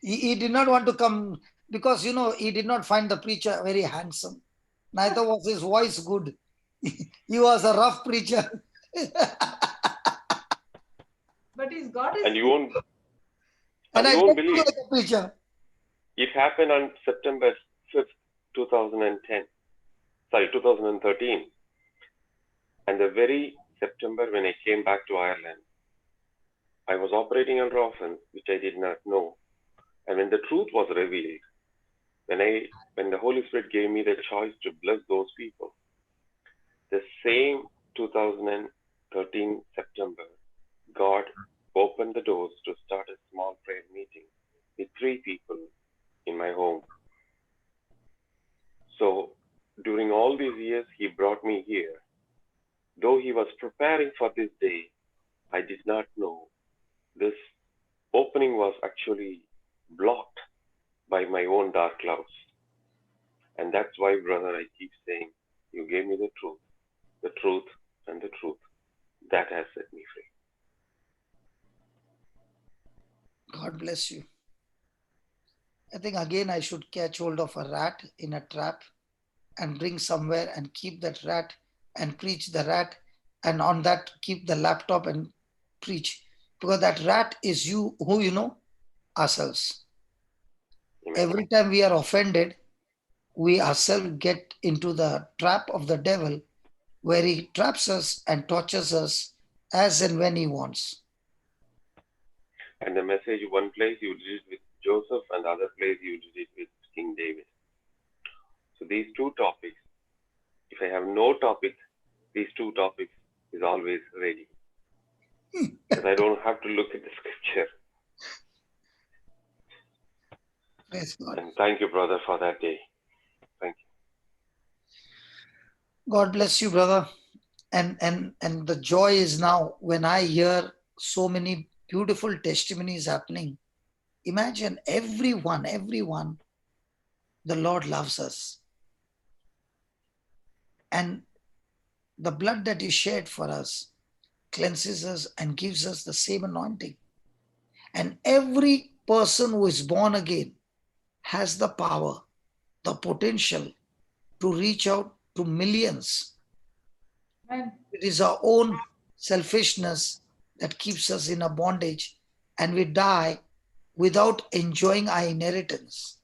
He did not want to come because, he did not find the preacher very handsome. Neither was his voice good. He was a rough preacher. But he's got his. And you won't And I you won't don't believe. look like a preacher. It happened on September 5th, 2013. And the very September when I came back to Ireland, I was operating under offense, which I did not know. And when the truth was revealed, when the Holy Spirit gave me the choice to bless those people, the same 2013 September, God opened the doors to start a small prayer meeting with 3 people in my home. So during all these years, he brought me here. Though he was preparing for this day, I did not know this opening was actually blocked by my own dark clouds. And that's why, brother, I keep saying, you gave me the truth, and the truth. That has set me free. God bless you. I think again I should catch hold of a rat in a trap and bring somewhere and keep that rat and preach the rat, and on that keep the laptop and preach, because that rat is ourselves. Amen. Every time we are offended, we ourselves get into the trap of the devil, where he traps us and tortures us as and when he wants. And the message, one place you did it with Joseph, and the other place you did it with King David. So these 2 topics, if I have no topic, these 2 topics is always ready. Because I don't have to look at the scripture. Praise God. And thank you, brother, for that day. Thank you. God bless you, brother. and the joy is now when I hear so many beautiful testimonies happening. Imagine everyone, the Lord loves us. And the blood that He shed for us cleanses us and gives us the same anointing. And every person who is born again has the power, the potential to reach out to millions. Amen. It is our own selfishness that keeps us in a bondage, and we die without enjoying our inheritance.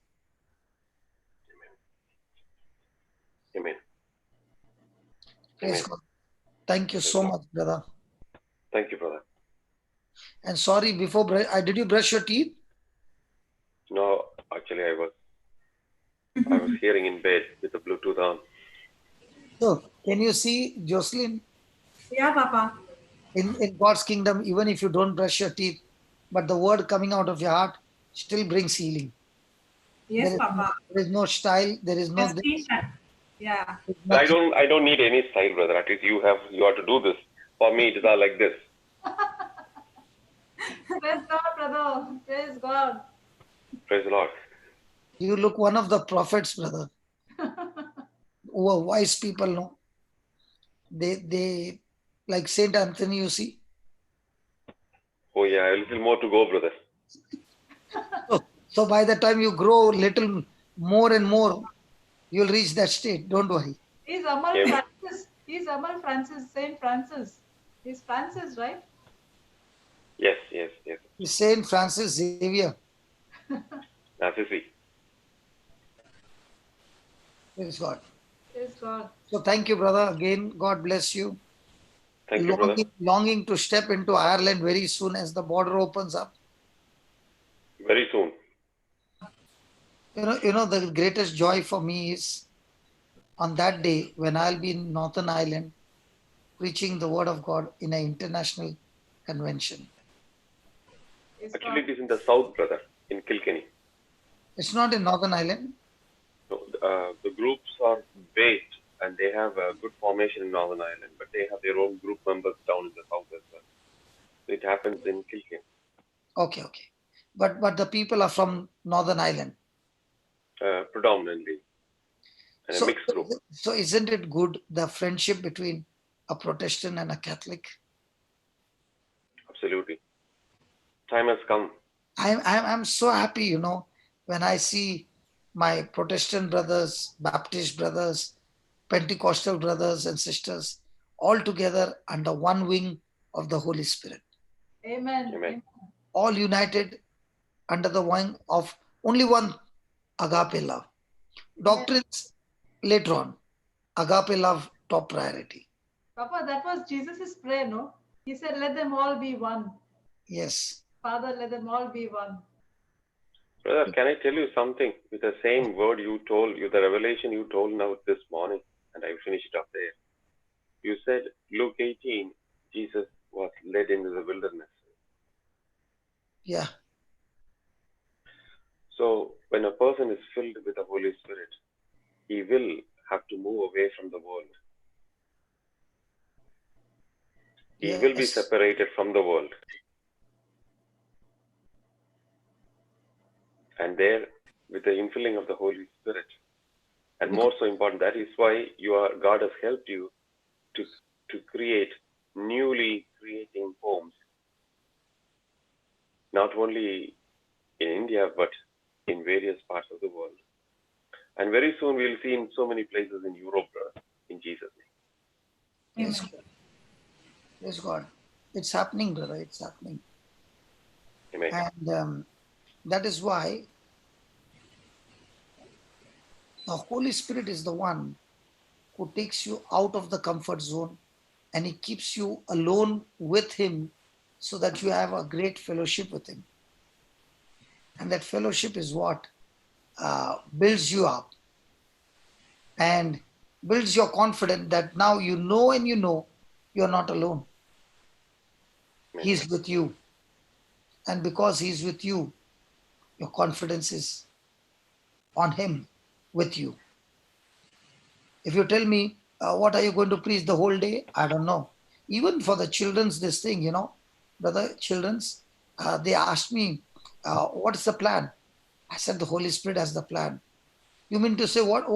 Amen. Praise Amen. God. Thank you so much, brother. Thank you, brother. And sorry, before did you brush your teeth? No, actually, I was hearing in bed with the Bluetooth on. So, can you see, Jocelyn, Yeah, Papa. in God's kingdom, even if you don't brush your teeth, but the word coming out of your heart still brings healing. Yes, Papa. There is no style, there is no I've seen that. Yeah. I don't need any style, brother. At least you have to do this. For me, it is all like this. Praise God, brother. Praise God. Praise the Lord. You look one of the prophets, brother, who are wise people, no? They like Saint Anthony, you see. Oh yeah, a little more to go, brother. So by the time you grow little more and more, you'll reach that state. Don't worry. He's Amal Amen. Francis. He's Amal Francis, Saint Francis. He's Francis, right? Yes. Saint Francis Xavier. Assisi. Praise God. Praise God. So thank you, brother. Again, God bless you. Thank you, brother. Longing to step into Ireland very soon as the border opens up. Very soon. You know, the greatest joy for me is on that day when I'll be in Northern Ireland preaching the word of God in an international convention. Praise Actually, God. it is in the south, brother, in Kilkenny. It's not in Northern Ireland. So, the groups are based and they have a good formation in Northern Ireland, but they have their own group members down in the south as well. So it happens in Kilkenny. Okay. But the people are from Northern Ireland. Predominantly. And a mixed group. So isn't it good, the friendship between a Protestant and a Catholic? Absolutely. Time has come. I'm so happy, you know, when I see my Protestant brothers, Baptist brothers, Pentecostal brothers and sisters all together under one wing of the Holy Spirit. Amen. Amen. All united under the wing of only one agape love. Doctrines later on. Agape love top priority. Papa, that was Jesus' prayer, no? He said, let them all be one. Yes. Father, let them all be one. Brother, can I tell you something with the same word you told, the revelation you told now this morning, and I finished up there. You said, Luke 18, Jesus was led into the wilderness. Yeah. So when a person is filled with the Holy Spirit, he will have to move away from the world. He will be separated from the world. And there, with the infilling of the Holy Spirit, and more so important, that is why God has helped you to create newly creating homes, not only in India, but in various parts of the world. And very soon we'll see in so many places in Europe, in Jesus' name. Yes. Praise God. It's happening, brother. It's happening. Amen. And that is why the Holy Spirit is the one who takes you out of the comfort zone and he keeps you alone with him so that you have a great fellowship with him. And that fellowship is what builds you up and builds your confidence that now you know you're not alone. Amen. He's with you. And because he's with you, your confidence is on him, with you. If you tell me, what are you going to preach the whole day? I don't know. Even for the children's, this thing, you know, brother, children's, they asked me, what is the plan? I said, the Holy Spirit has the plan. You mean to say, what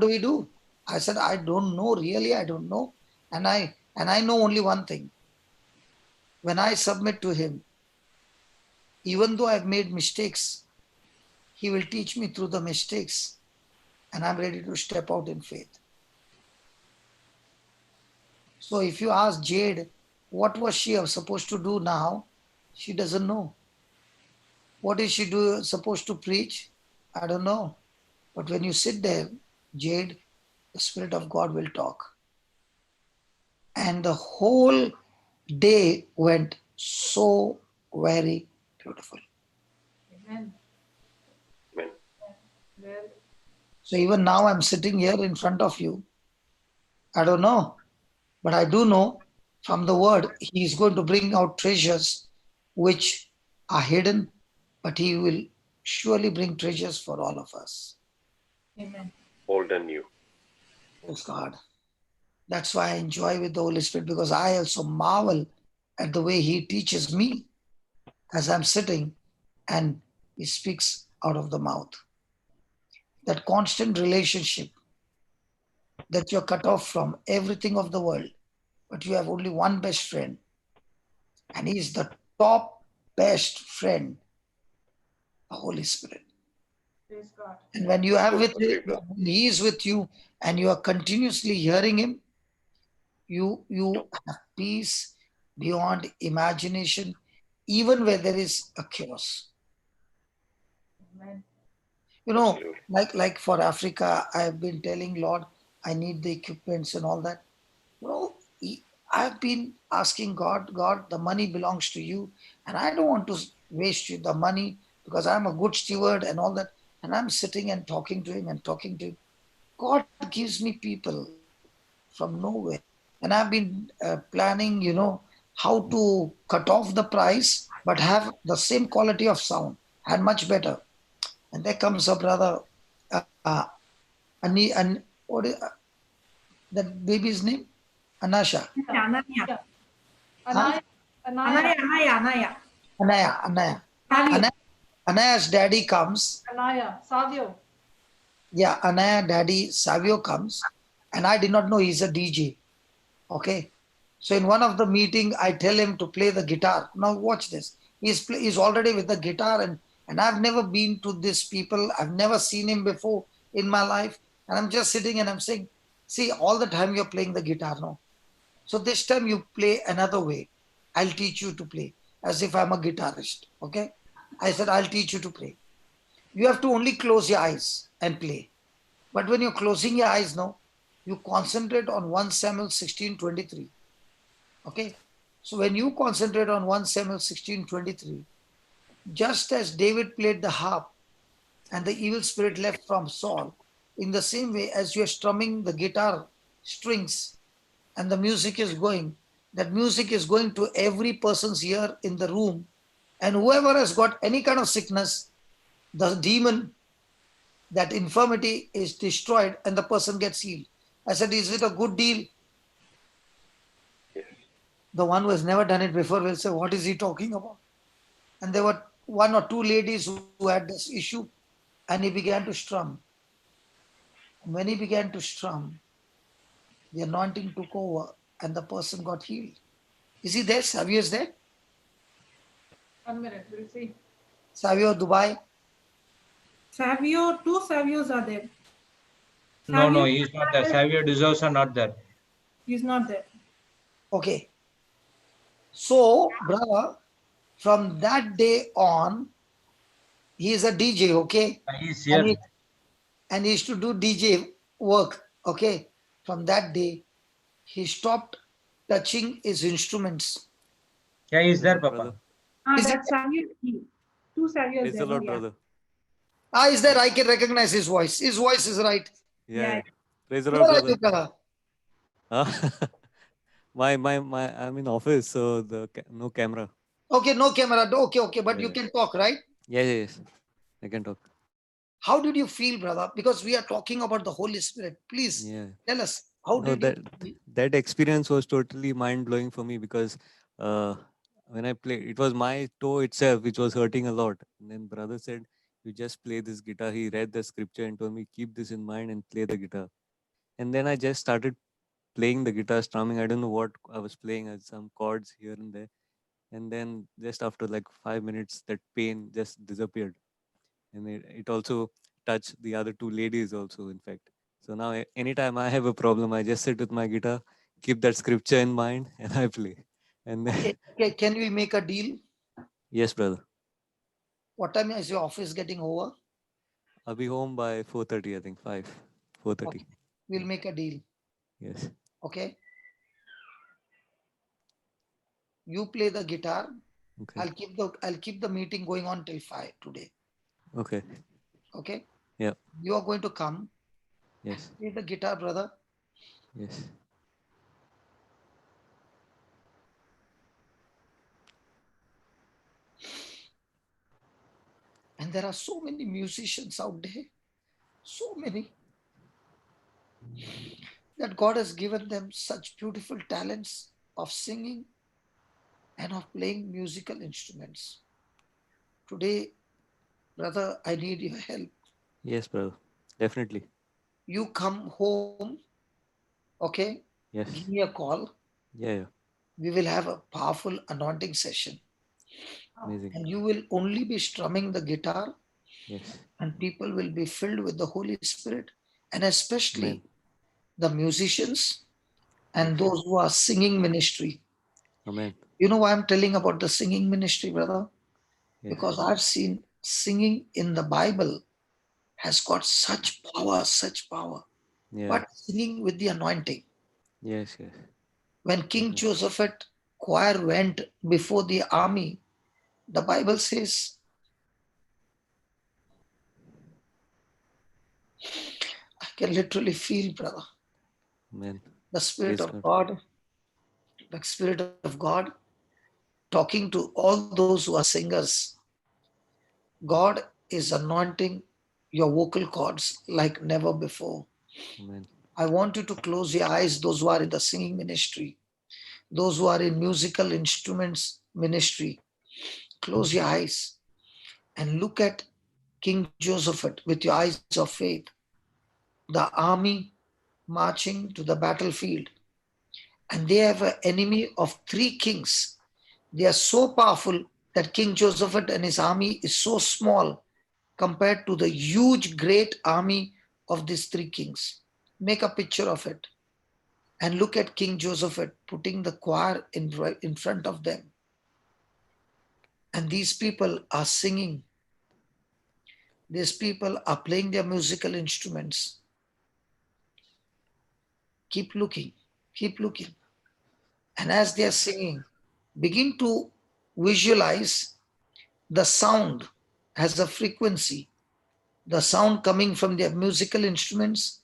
do we do? I said, I don't know, really, I don't know. And I know only one thing. When I submit to Him, even though I've made mistakes, He will teach me through the mistakes, and I'm ready to step out in faith. So if you ask Jade, what was she supposed to do now? She doesn't know. What is she supposed to preach? I don't know. But when you sit there, Jade, the Spirit of God will talk. And the whole day went so very beautiful. Amen. Amen. Well, So even now I'm sitting here in front of you. I don't know, but I do know from the word He is going to bring out treasures which are hidden, but He will surely bring treasures for all of us. amen. Old and new. Praise God. That's why I enjoy with the Holy Spirit, because I also marvel at the way He teaches me as I'm sitting and He speaks out of the mouth. That constant relationship that you're cut off from everything of the world, but you have only one best friend, and He is the top best friend, the Holy Spirit. Praise God. And when you have with Praise God. when He is with you and you are continuously hearing Him, you have peace beyond imagination, even where there is a chaos. Amen. You know, Absolutely. like for Africa, I have been telling Lord, I need the equipments and all that. You know, I've been asking God, the money belongs to you, and I don't want to waste you the money because I'm a good steward and all that. And I'm sitting and talking to Him and talking to Him. God gives me people from nowhere, and I've been planning, you know, how to cut off the price but have the same quality of sound and much better. And there comes a brother, and what is that baby's name? Anasha. Yeah. Huh? Anaya. Anaya. Anaya. Savio. Anaya's daddy comes. Anaya. Savio. Yeah, Anaya daddy Savio comes, and I did not know he's a DJ. Okay. So in one of the meeting, I tell him to play the guitar. Now watch this. He's already with the guitar, and I've never been to these people. I've never seen him before in my life. And I'm just sitting and I'm saying, see, all the time you're playing the guitar now. So this time you play another way. I'll teach you to play as if I'm a guitarist. Okay. I said, I'll teach you to play. You have to only close your eyes and play. But when you're closing your eyes now, you concentrate on 1 Samuel 16:23. Okay. So when you concentrate on 1 Samuel 16:23, just as David played the harp and the evil spirit left from Saul, in the same way as you are strumming the guitar strings and the music is going, that music is going to every person's ear in the room. And whoever has got any kind of sickness, the demon, that infirmity is destroyed and the person gets healed. I said, is it a good deal? Yes. The one who has never done it before will say, what is he talking about? And there were 1 or 2 ladies who had this issue, and he began to strum. And when he began to strum, the anointing took over and the person got healed. Is he there? Savio is there? 1 minute. We'll see. Savio, Dubai? Savio, 2 Savios are there. No, Savio, he's not there. Savio D'Souza not there. he's not there. Okay. So, brother, from that day on, he is a DJ, okay? He's And here. he used to do DJ work, okay? From that day, he stopped touching his instruments. Yeah, he's there, Brother. Papa. Is it- That's Savio. 2 Savios Praise the there. Lord, Yeah. brother. Is there? I can recognize his voice. His voice is right. Yeah. Yeah. yeah. Praise the Where Lord, are brother. you, brother? I'm in office, so no camera. Okay, no camera. Okay, but you Yeah. can talk, right? Yes. I can talk. How did you feel, brother? Because we are talking about the Holy Spirit. Please Yeah. tell us. How No, did that experience was totally mind blowing for me because uh, when I played, it was my toe itself which was hurting a lot. And then brother said, "You just play this guitar." He read the scripture and told me, "Keep this in mind and play the guitar." And then I just started playing the guitar, strumming. I don't know what I was playing, some chords here and there. And then just after like 5 minutes, that pain just disappeared. And it also touched the other two ladies also, in fact. So now anytime I have a problem, I just sit with my guitar, keep that scripture in mind, and I play. And then, okay, can we make a deal? yes, brother. What time is your office getting over? I'll be home by 4:30, I think 4:30. Okay. We'll make a deal. Yes. Okay. You play the guitar. Okay. I'll keep the meeting going on till 5 today. Okay. Okay. Yeah. You are going to come. Yes. Play the guitar, brother. Yes. And there are so many musicians out there. So many. That God has given them such beautiful talents of singing and of playing musical instruments. Today, brother, I need your help. Yes, brother. Definitely. You come home, okay? Yes. Give me a call. Yeah. Yeah. We will have a powerful anointing session. Amazing. And you will only be strumming the guitar, Yes. and people will be filled with the Holy Spirit, and especially Amen. the musicians and Yes. those who are singing ministry. Amen. You know why I'm telling about the singing ministry, brother? Yes. Because I've seen singing in the Bible has got such power, Yeah. but singing with the anointing. Yes. Yes. When King Definitely. Josephat choir went before the army, the Bible says, I can literally feel, brother, Amen. the Spirit Praise of God. God, the Spirit of God talking to all those who are singers. God is anointing your vocal cords like never before. Amen. I want you to close your eyes, those who are in the singing ministry, those who are in musical instruments ministry. Close your eyes and look at King Josephat with your eyes of faith. The army marching to the battlefield, and they have an enemy of 3 kings. They are so powerful that King Josephat and his army is so small compared to the huge, great army of these 3 kings. Make a picture of it and look at King Josephat putting the choir in front of them. And these people are singing. These people are playing their musical instruments. Keep looking, keep looking. And as they are singing, begin to visualize the sound has a frequency. The sound coming from their musical instruments,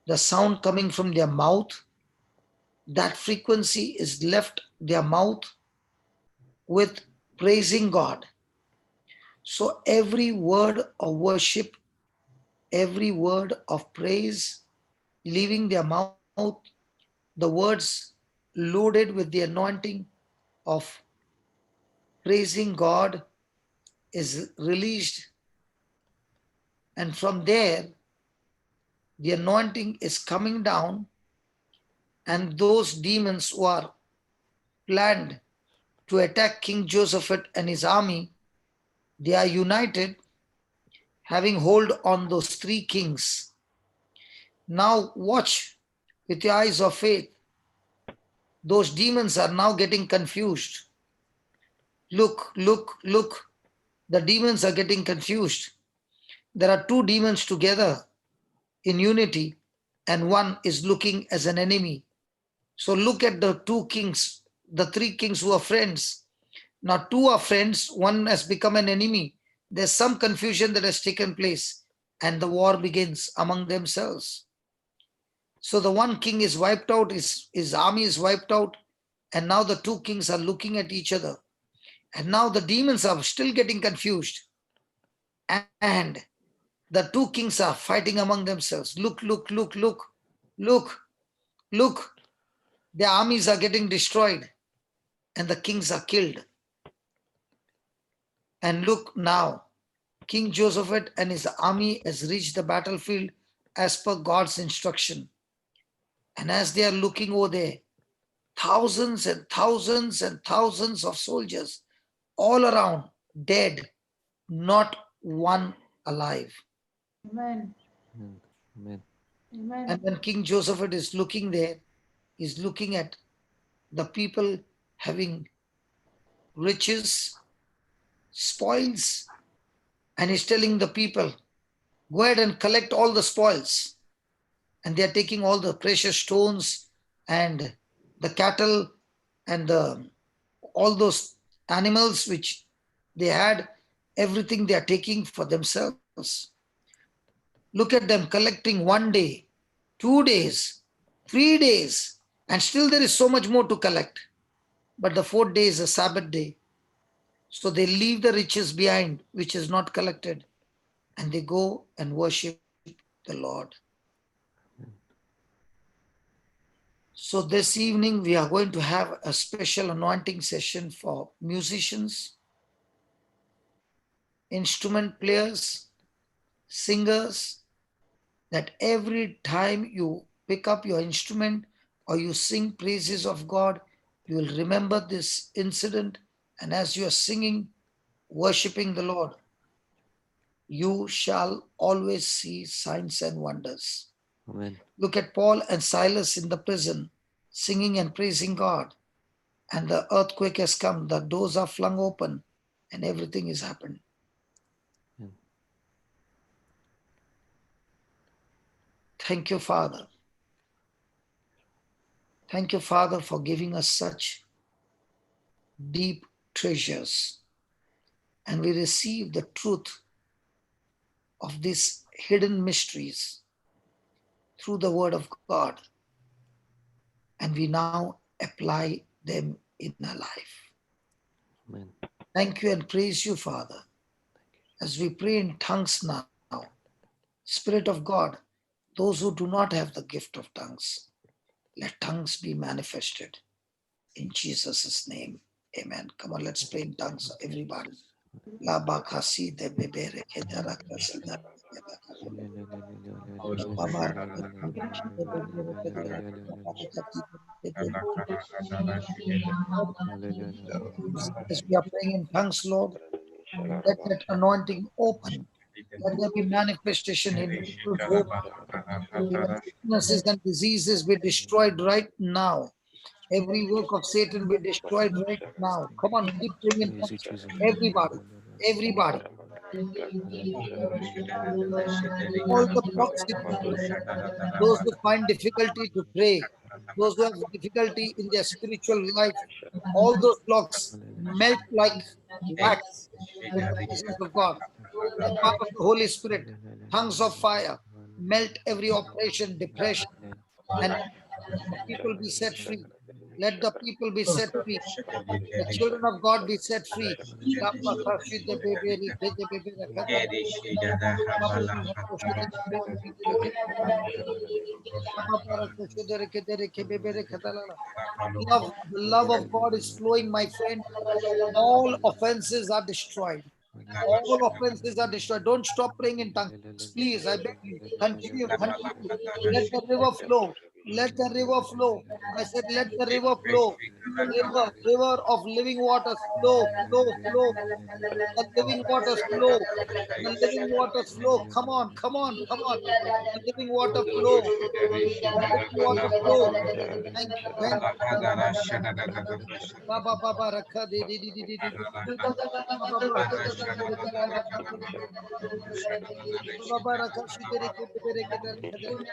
the sound coming from their mouth, that frequency is left their mouth with praising God. So every word of worship, every word of praise leaving their mouth, the words loaded with the anointing of praising God is released. And from there, the anointing is coming down, and those demons who are planned to attack King Josephat and his army, they are united, having hold on those 3 kings. Now watch with your eyes of faith. Those demons are now getting confused. Look, look, look. The demons are getting confused. There are 2 demons together in unity, and one is looking as an enemy. So look at the 2 kings, the 3 kings who are friends. Now 2 are friends, one has become an enemy. There's some confusion that has taken place, and the war begins among themselves. So the 1 king is wiped out, his army is wiped out, and now the 2 kings are looking at each other. And now the demons are still getting confused. And the 2 kings are fighting among themselves. Look, look, look, look, look. Look, the armies are getting destroyed and the kings are killed. And look now, King Josephat and his army has reached the battlefield as per God's instruction. And as they are looking over there, thousands and thousands and thousands of soldiers all around dead, not one alive. Amen. Amen. Amen. And when King Josephat is looking there, he's looking at the people having riches, spoils, and he's telling the people, go ahead and collect all the spoils. And they are taking all the precious stones and the cattle and all those animals which they had, everything they are taking for themselves. Look at them collecting 1 day, 2 days, 3 days, and still there is so much more to collect. But the 4th day is a Sabbath day. So they leave the riches behind, which is not collected, and they go and worship the Lord. So this evening we are going to have a special anointing session for musicians, instrument players, singers, that every time you pick up your instrument or you sing praises of God, you will remember this incident, and as you are singing, worshiping the Lord, you shall always see signs and wonders. Amen. Look at Paul and Silas in the prison, singing and praising God. And the earthquake has come, the doors are flung open, and everything has happened. Mm. Thank you, Father. Thank you, Father, for giving us such deep treasures. And we receive the truth of these hidden mysteries through the Word of God. And we now apply them in our life. Amen. Thank you and praise you, Father, as we pray in tongues now. Spirit of God, those who do not have the gift of tongues, let tongues be manifested in Jesus' name. Amen. Come on, let's pray in tongues, everybody. La bakasi de bebere kedara kasida. As we are praying in tongues, Lord, let that anointing open. Let there be manifestation in people's home. Let sicknesses and diseases be destroyed right now. Every work of Satan be destroyed right now. Come on, keep praying in Praise you, tongues. Jesus. Everybody, everybody. All the blocks, those who find difficulty to pray, those who have difficulty in their spiritual life, all those blocks melt like wax in the presence of God. The power of the Holy Spirit, tongues of fire, melt every oppression, depression, and the people be set free. Let the people be set free. The children of God be set free. The love of God is flowing, my friend. All offenses are destroyed. All offenses are destroyed. Don't stop praying in tongues. Please, I beg you. Continue, continue. Let the river flow. Let the river flow. I said, let the river flow. River of living waters flow, flow, flow. The living waters flow. The living waters flow. Come on, come on, come on. The living water flow. The living water flow. Thank you, thank you. Baba Baba Rakha di di di di di di. Baba Baba Baba Rakha Shidere ke Bere ke Dere ke Dere.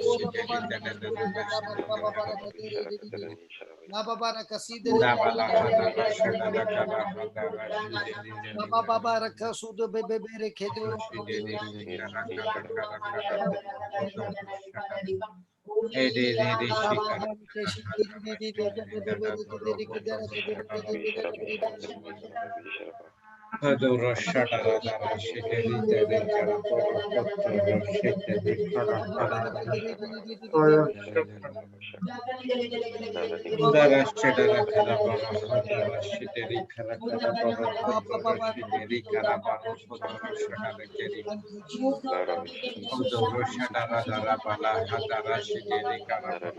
Ora Baba Rakha Shidere ke Baba Baba Rakha Dere di di di. Baba Rakha Shidere ke Baba Baba Rakha Sudo Bebe Bere ke Dere. Adoro Shadara Dara Shiteri Dere Karapora Potro Shiteri Karapara Udara Shadara Karabara Hadara Shiteri Karakara Potro Shiteri Karabara Potro Shadara Keri Thank you, Jesus. Udoro Shadara Dara Bala Hadara Shiteri Karabara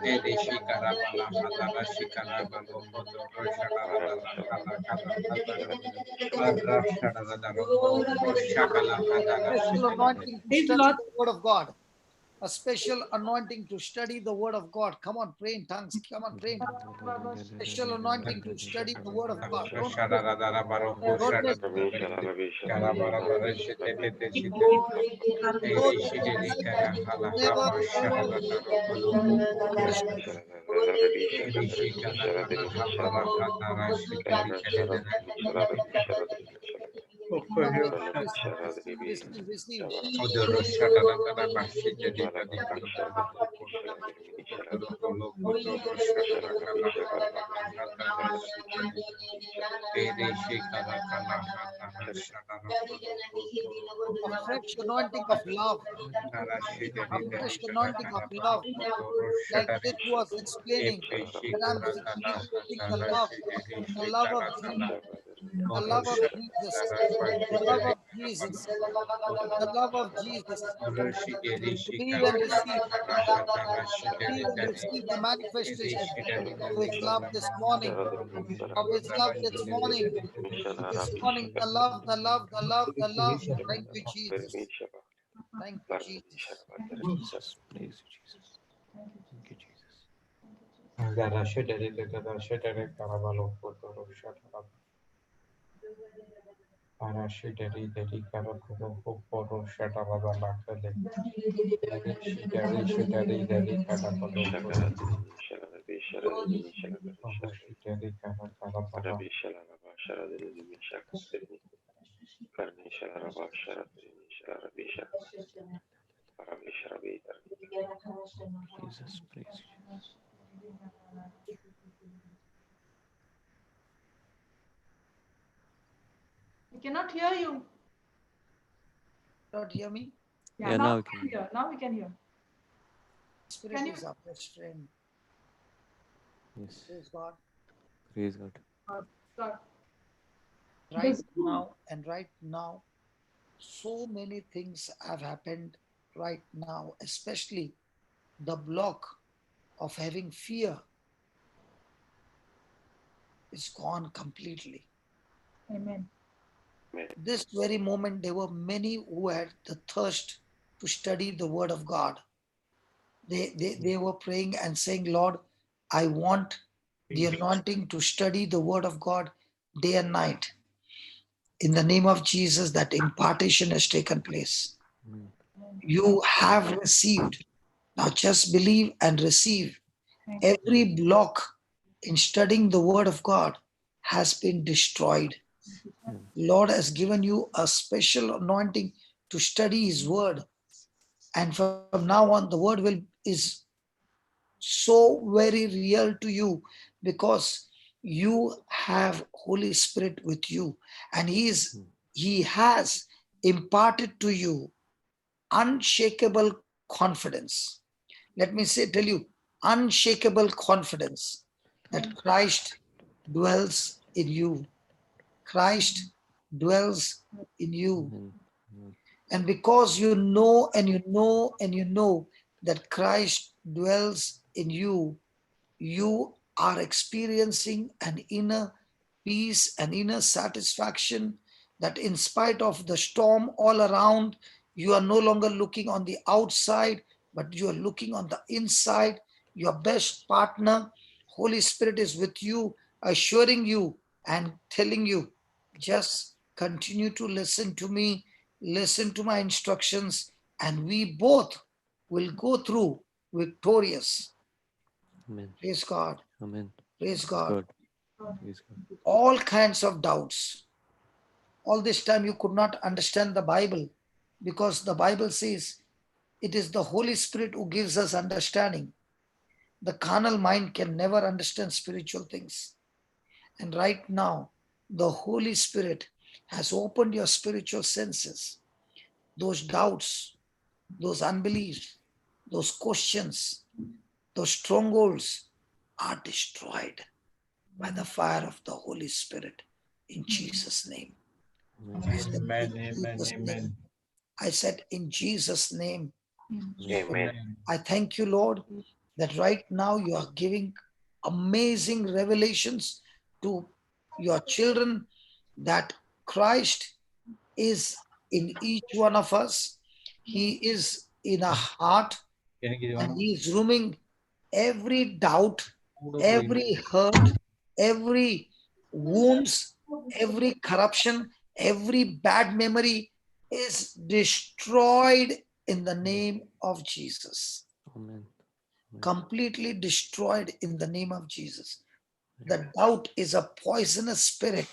Edi Shikarabala Hadara Shikarabala Potro Shadara Dara Kala Kala Hadara Shadara Dara Shakala Hadara Special Shiteri anointing to Praise the study Lord. the word of God. A special anointing to study the word of God. Come on, pray in tongues. Come on, pray in tongues. Special anointing to study the word of God. Don't miss it. Don't miss it. Don't miss it. Never ever miss it. Receive, receive. A fresh anointing of love. A fresh anointing of love. Like this was explaining that I'm receiving the love of Jesus, the love of Jesus, the love of Jesus, the love of Jesus. Believe and receive. Believe and receive the manifestation of His love this morning. Of His love this morning. This morning, the love, the love, the love, the love. Thank you, Jesus. Thank you, Jesus. Jesus. Praise you, Jesus. Thank you, Jesus. Arashidari Dari Karakuru Poro Shatabada Lakale Shidari Shidari Dari Karakuru Shidari Karakara Jesus, praise you. We cannot hear you. Not hear me? Yeah, now now we can hear. Now we can hear. Spirit Can you- is our best friend. Yes, Praise God. praise God. Start. Right now and right now, so many things have happened right now, especially the block of having fear is gone completely. Amen. This very moment, there were many who had the thirst to study the word of God. They were praying and saying, Lord, I want the anointing to study the word of God day and night. In the name of Jesus, that impartation has taken place. You have received. Now just believe and receive. Every block in studying the word of God has been destroyed. Lord has given you a special anointing to study his word. And from now on, the word is so very real to you because you have Holy Spirit with you, and he has imparted to you unshakable confidence. Let me tell you, unshakable confidence that Christ dwells in you. Christ dwells in you. And because you know and you know and you know that Christ dwells in you, you are experiencing an inner peace, an inner satisfaction that in spite of the storm all around, you are no longer looking on the outside, but you are looking on the inside. Your best partner, Holy Spirit, is with you, assuring you and telling you, just continue to listen to me, listen to my instructions, and we both will go through victorious. Amen. Praise God. Amen. Praise God. Praise God. All kinds of doubts. All this time you could not understand the Bible because the Bible says it is the Holy Spirit who gives us understanding. The carnal mind can never understand spiritual things. And right now, the Holy Spirit has opened your spiritual senses. Those doubts, those unbeliefs, those questions, those strongholds are destroyed by the fire of the Holy Spirit in Jesus' name. I said, Amen. in Amen. Jesus' name. Amen. I said, in Jesus' name. Amen. I thank you, Lord, that right now you are giving amazing revelations to your children that Christ is in each one of us. He is in our heart and he is rooming every doubt, every hurt, every wounds, every corruption, every bad memory is destroyed in the name of Jesus. Amen. Completely destroyed in the name of Jesus. The doubt is a poisonous spirit.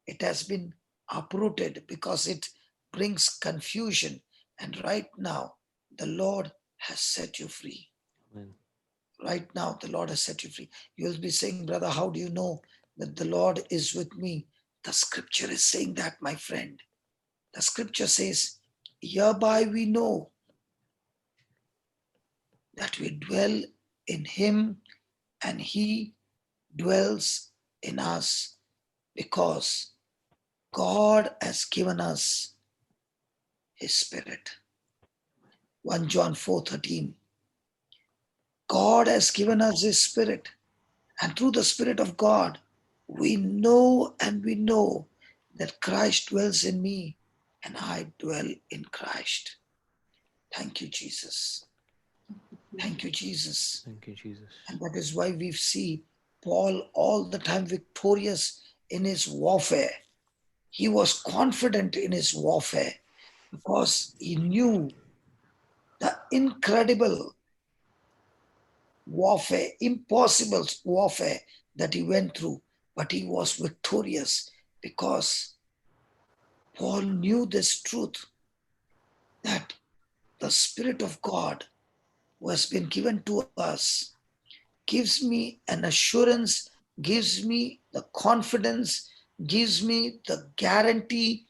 It has been uprooted because it brings confusion. And right now, the Lord has set you free. Amen. Right now, the Lord has set you free. You'll be saying, brother, how do you know that the Lord is with me? The scripture is saying that, my friend. The scripture says, hereby we know that we dwell in him and he dwells in us because God has given us his spirit. 1 John 4:13. God has given us his spirit, and through the spirit of God, we know that Christ dwells in me and I dwell in Christ. Thank you, Jesus. Thank you, Jesus. Thank you, Jesus. And that is why we see Paul all the time victorious in his warfare. He was confident in his warfare because he knew the incredible warfare, impossible warfare that he went through, but he was victorious because Paul knew this truth that the Spirit of God who has been given to us gives me an assurance, gives me the confidence, gives me the guarantee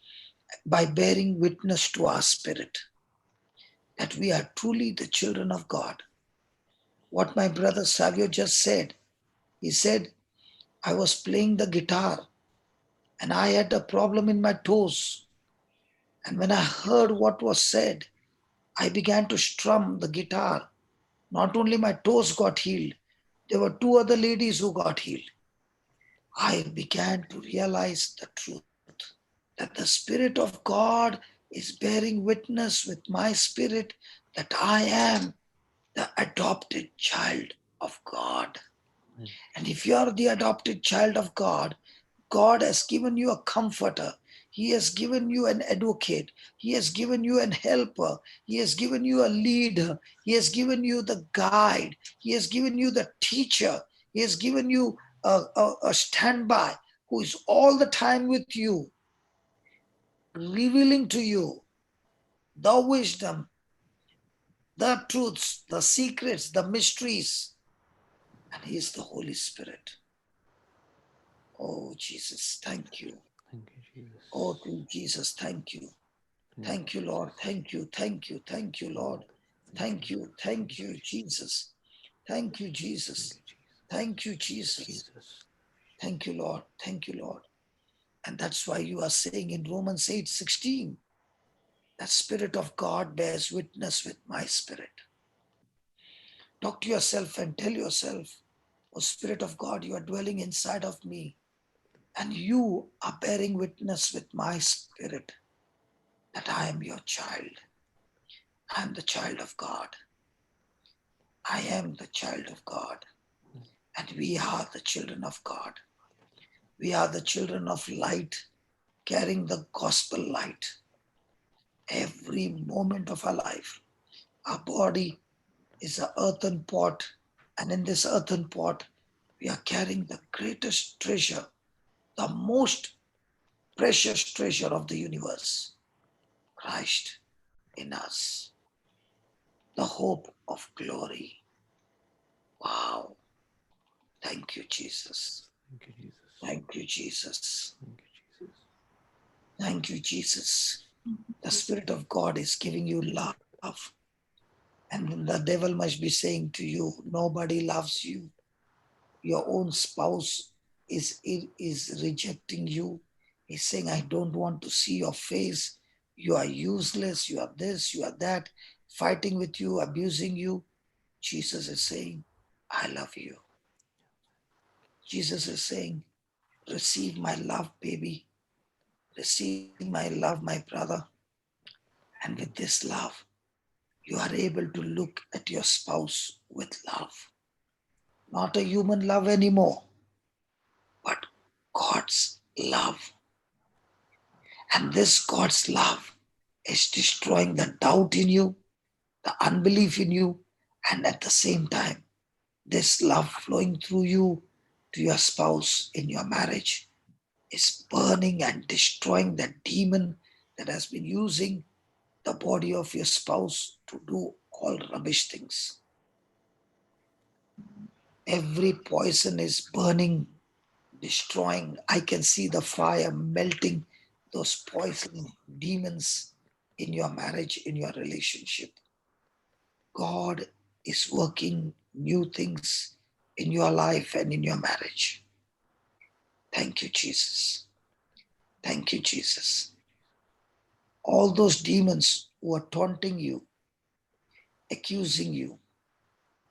by bearing witness to our spirit that we are truly the children of God. What my brother Savio just said, he said, I was playing the guitar and I had a problem in my toes. And when I heard what was said, I began to strum the guitar. Not only my toes got healed, there were two other ladies who got healed. I began to realize the truth that the Spirit of God is bearing witness with my spirit that I am the adopted child of God. And if you are the adopted child of God, God has given you a comforter. He has given you an advocate. He has given you an helper. He has given you a leader. He has given you the guide. He has given you the teacher. He has given you a standby who is all the time with you, revealing to you the wisdom, the truths, the secrets, the mysteries. And He is the Holy Spirit. Oh, Jesus, thank you. Thank you, Jesus. Oh, to Jesus, thank you. Thank you, Lord. Thank you, thank you, thank you, Lord. Thank you, Jesus. Thank you, Jesus. Thank you, Jesus. Thank you, Lord. Thank you, Lord. And that's why you are saying in Romans 8:16, that Spirit of God bears witness with my spirit. Talk to yourself and tell yourself, oh Spirit of God, you are dwelling inside of me and you are bearing witness with my spirit that I am your child. I am the child of God. I am the child of God. And we are the children of God. We are the children of light, carrying the gospel light every moment of our life. Our body is an earthen pot, and in this earthen pot, we are carrying the greatest treasure, the most precious treasure of the universe, Christ in us, the hope of glory. Wow. Thank you, Jesus. Thank you, Jesus. Thank you, Jesus. Thank you, Jesus. Thank you, Jesus. The Spirit of God is giving you love. And then the devil must be saying to you, nobody loves you. Your own spouse is rejecting you. He's saying, I don't want to see your face. You are useless. You are this, you are that, fighting with you, abusing you. Jesus is saying, I love you. Jesus is saying, receive my love, baby. Receive my love, my brother. And with this love, you are able to look at your spouse with love. Not a human love anymore, but God's love. And this God's love is destroying the doubt in you, the unbelief in you, and at the same time, this love flowing through you to your spouse in your marriage is burning and destroying that demon that has been using the body of your spouse to do all rubbish things. Every poison is burning, destroying. I can see the fire melting those poison demons in your marriage, in your relationship. God is working new things in your life and in your marriage. Thank you, Jesus. Thank you, Jesus. All those demons who are taunting you, accusing you,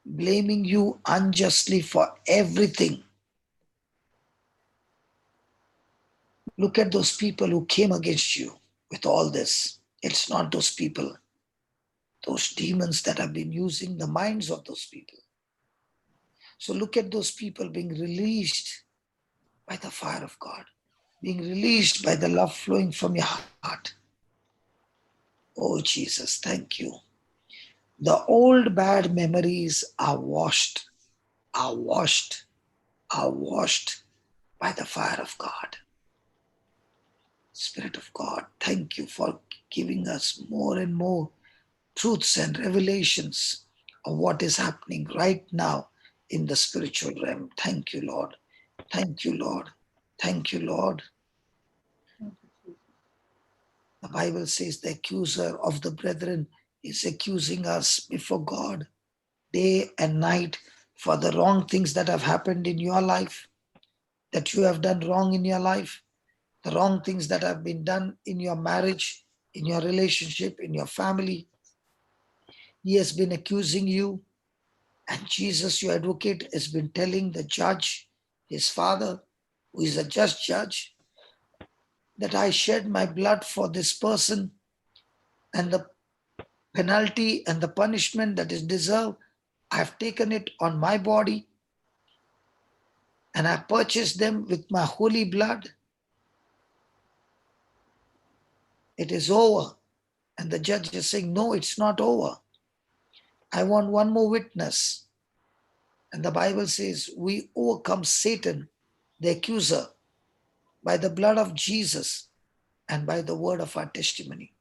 blaming you unjustly for everything. Look at those people who came against you with all this. It's not those people, those demons that have been using the minds of those people. So look at those people being released by the fire of God, being released by the love flowing from your heart. Oh, Jesus, thank you. The old bad memories are washed, are washed, are washed by the fire of God. Spirit of God, thank you for giving us more and more truths and revelations of what is happening right now in the spiritual realm. Thank you, Lord. Thank you, Lord. Thank you, Lord. The Bible says the accuser of the brethren is accusing us before God day and night for the wrong things that have happened in your life, that you have done wrong in your life, the wrong things that have been done in your marriage, in your relationship, in your family. He has been accusing you, and Jesus, your advocate, has been telling the judge, his father, who is a just judge, that I shed my blood for this person, and the penalty and the punishment that is deserved, I have taken it on my body, and I purchased them with my holy blood. It is over. And the judge is saying, no, it's not over. I want one more witness. And the Bible says, we overcome Satan, the accuser, by the blood of Jesus and by the word of our testimony.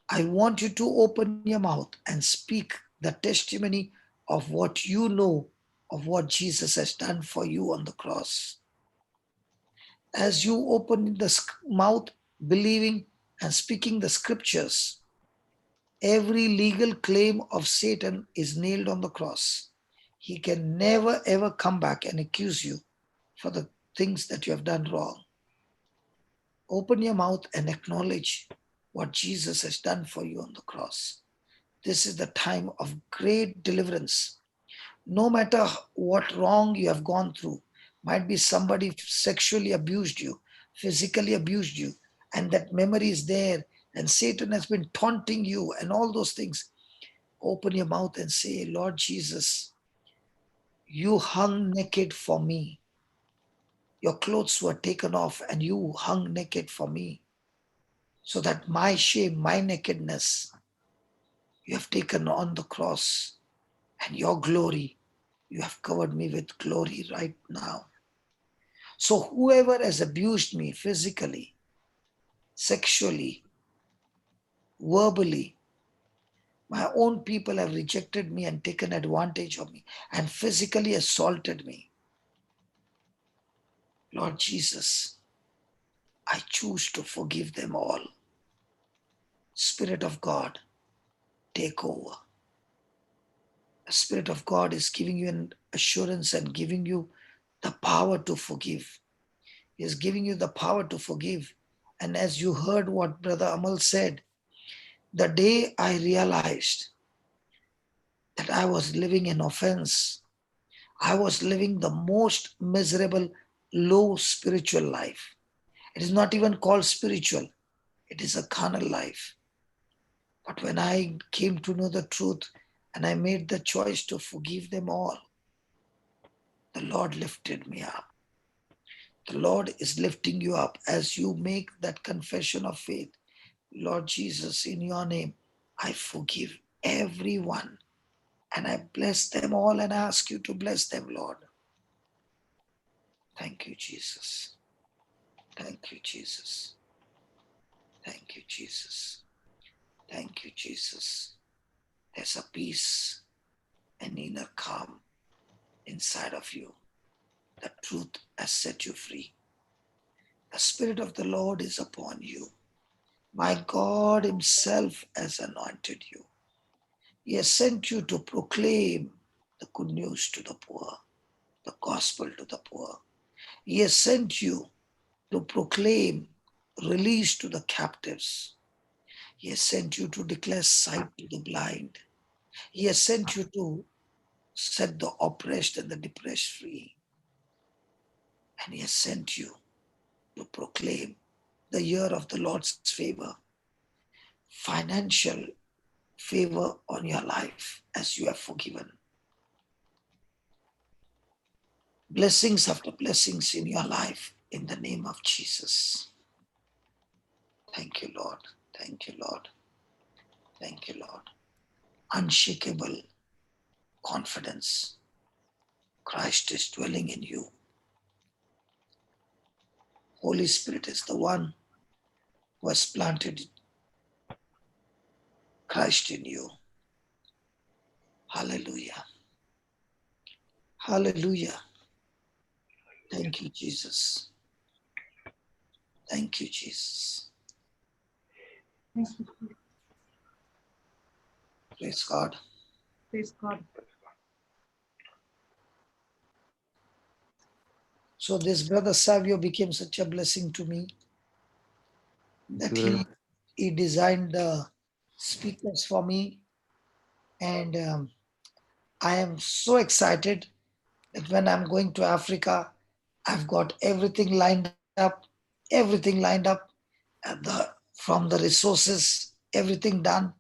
I want you to open your mouth and speak the testimony of what you know of what Jesus has done for you on the cross. As you open the mouth, believing and speaking the scriptures, every legal claim of Satan is nailed on the cross. He can never ever come back and accuse you for the things that you have done wrong. Open your mouth and acknowledge what Jesus has done for you on the cross. This is the time of great deliverance. No matter what wrong you have gone through, might be somebody sexually abused you, physically abused you, and that memory is there, and Satan has been taunting you and all those things. Open your mouth and say, Lord Jesus, you hung naked for me. Your clothes were taken off and you hung naked for me, so that my shame, my nakedness, you have taken on the cross, and your glory, you have covered me with glory right now. So whoever has abused me physically, sexually, verbally, my own people have rejected me and taken advantage of me and physically assaulted me. Lord Jesus, I choose to forgive them all. Spirit of God, take over. The Spirit of God is giving you an assurance and giving you the power to forgive. He is giving you the power to forgive. And as you heard what Brother Amal said, the day I realized that I was living in offense, I was living the most miserable, low spiritual life. It is not even called spiritual, it is a carnal life. But when I came to know the truth and I made the choice to forgive them all, the Lord lifted me up. The Lord is lifting you up as you make that confession of faith. Lord Jesus, in your name, I forgive everyone and I bless them all and ask you to bless them, Lord. Thank you, Jesus. Thank you, Jesus. Thank you, Jesus. Thank you, Jesus. There's a peace, an inner calm inside of you. The truth has set you free. The Spirit of the Lord is upon you. My God Himself has anointed you. He has sent you to proclaim the good news to the poor, the gospel to the poor. He has sent you to proclaim release to the captives. He has sent you to declare sight to the blind. He has sent you to set the oppressed and the depressed free. And He has sent you to proclaim the year of the Lord's favor, financial favor on your life as you have forgiven. Blessings after blessings in your life in the name of Jesus. Thank you, Lord. Thank you, Lord. Thank you, Lord. Unshakable confidence. Christ is dwelling in you. Holy Spirit is the one who has planted Christ in you. Hallelujah. Hallelujah. Thank you, Jesus. Thank you, Jesus. Thank you. Praise God. Praise God. So this brother Savio became such a blessing to me that he designed the speakers for me. And I am so excited that when I'm going to Africa, I've got everything lined up, from the resources, everything done.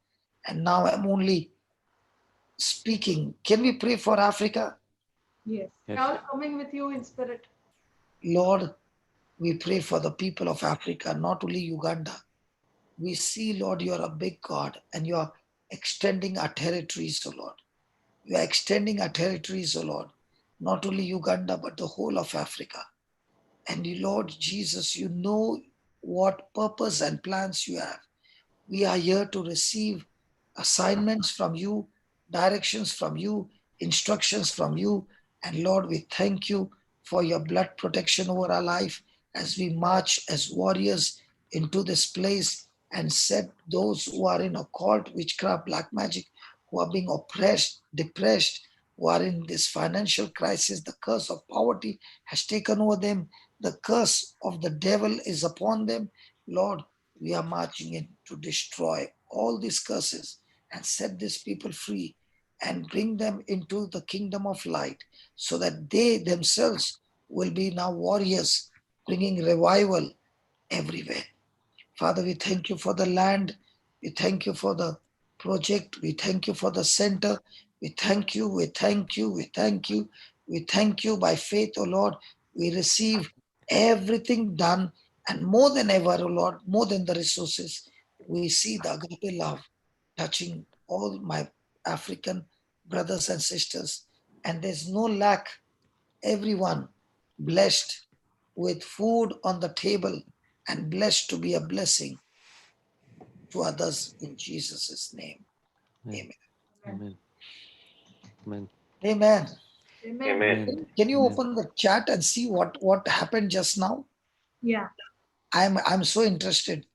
And now I'm only speaking. Can we pray for Africa? Yes. Yes. We're all coming with you in spirit. Lord, we pray for the people of Africa, not only Uganda. We see, Lord, you're a big God and you're extending our territories, O Lord. You are extending our territories, O Lord, not only Uganda, but the whole of Africa. And you, Lord Jesus, you know what purpose and plans you have. We are here to receive assignments from you, directions from you, instructions from you. And Lord, we thank you for your blood protection over our life as we march as warriors into this place and set those who are in occult, witchcraft, black magic, who are being oppressed, depressed, who are in this financial crisis. The curse of poverty has taken over them. The curse of the devil is upon them. Lord, we are marching in to destroy all these curses and set these people free and bring them into the kingdom of light so that they themselves will be now warriors bringing revival everywhere. Father, we thank you for the land. We thank you for the project. We thank you for the center. We thank you. We thank you. We thank you. We thank you by faith, O Lord. We receive everything done and more than ever, O Lord, more than the resources. We see the agape love touching all my African brothers and sisters. And there's no lack. Everyone blessed with food on the table and blessed to be a blessing to others in Jesus' name. Amen. Amen. Amen. Amen. Amen. Amen. Amen. Can you Amen. open the chat and see what happened just now? Yeah. I'm so interested.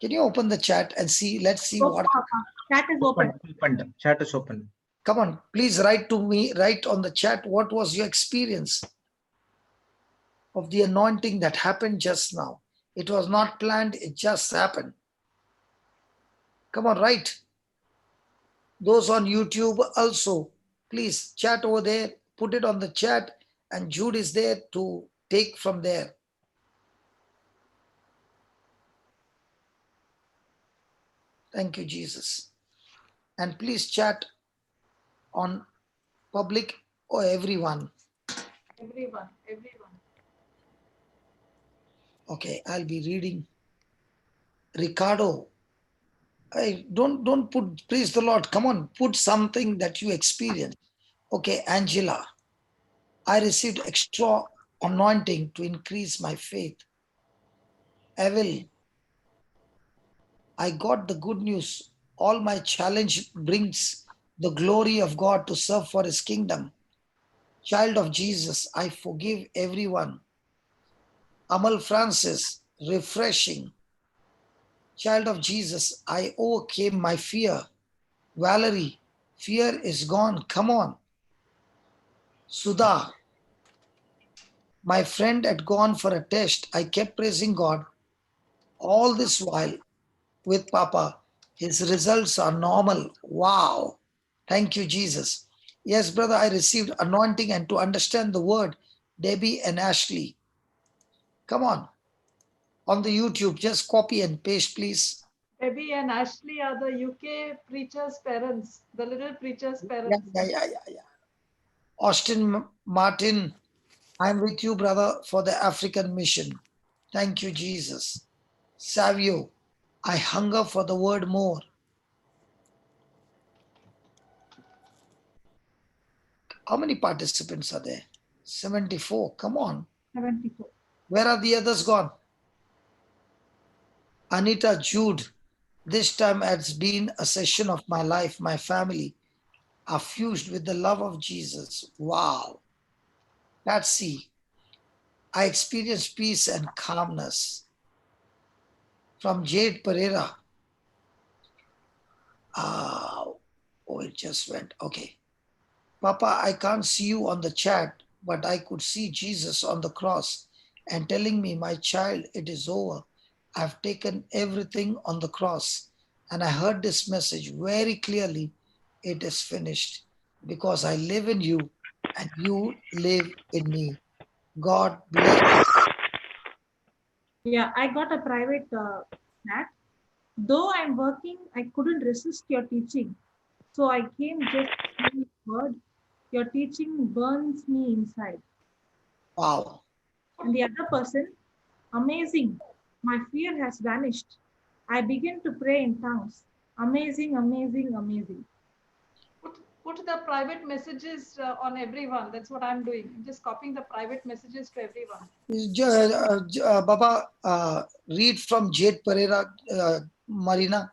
Can you open the chat and see? Let's see Open, what. Papa. Chat is open. Opened. Chat is open. Come on, please write to me. Write on the chat what was your experience of the anointing that happened just now. It was not planned. It just happened. Come on, write. Those on YouTube also, please chat over there. Put it on the chat, and Jude is there to take from there. Thank you, Jesus. And please chat on public or everyone. Everyone. Okay, I'll be reading. Ricardo, I don't put praise the Lord. Come on, put something that you experienced. Okay, Angela, I received extra anointing to increase my faith. Evel, I got the good news. All my challenge brings the glory of God to serve for his kingdom. Child of Jesus, I forgive everyone. Amal Francis, refreshing. Child of Jesus, I overcame my fear. Valerie, fear is gone. Come on. Sudha, my friend had gone for a test. I kept praising God all this while with Papa. His results are normal. Wow. Thank you, Jesus. Yes, brother, I received anointing and to understand the word. Debbie and Ashley. Come on the YouTube, just copy and paste, please. Debbie and Ashley are the UK preacher's parents, the little preacher's parents. Yeah. Austin Martin, I'm with you, brother, for the African mission. Thank you, Jesus. Savio, I hunger for the word more. How many participants are there? 74. Come on. 74. Where are the others gone? Anita, Jude, this time has been a session of my life. My family are fused with the love of Jesus. Wow. Patsy, I experienced peace and calmness. From Jade Pereira. Oh, it just went. Okay. Papa, I can't see you on the chat, but I could see Jesus on the cross and telling me, my child, it is over. I've taken everything on the cross. And I heard this message very clearly. It is finished because I live in you and you live in me. God bless. Yeah, I got a private chat. Though I'm working, I couldn't resist your teaching. So I came just to hear your word. Your teaching burns me inside. Wow. And the other person, amazing. My fear has vanished. I begin to pray in tongues. Amazing, amazing, amazing. Put the private messages on everyone. That's what I'm doing. I'm just copying the private messages to everyone. Baba, read from Jade Pereira, Marina.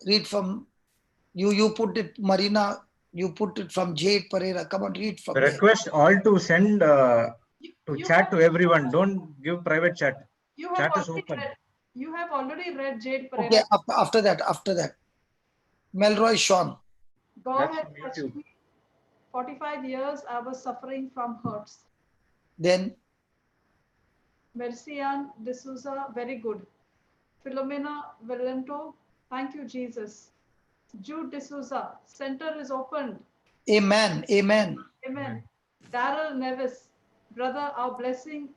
Read from you put it, Marina. You put it from Jade Pereira. Come on, read from there. Request all to send to You chat have- to everyone. Don't give private chat. You have Chat is already open. read. You have already read Jade Pereira. Okay, after that. Melroy Sean. God That's has on touched YouTube. me. 45 years I was suffering from hurts. Then Mercian D'Souza, very good. Philomena Valento, thank you, Jesus. Jude D'Souza, center is opened. Amen. Amen. Darrell Nevis, brother, our blessings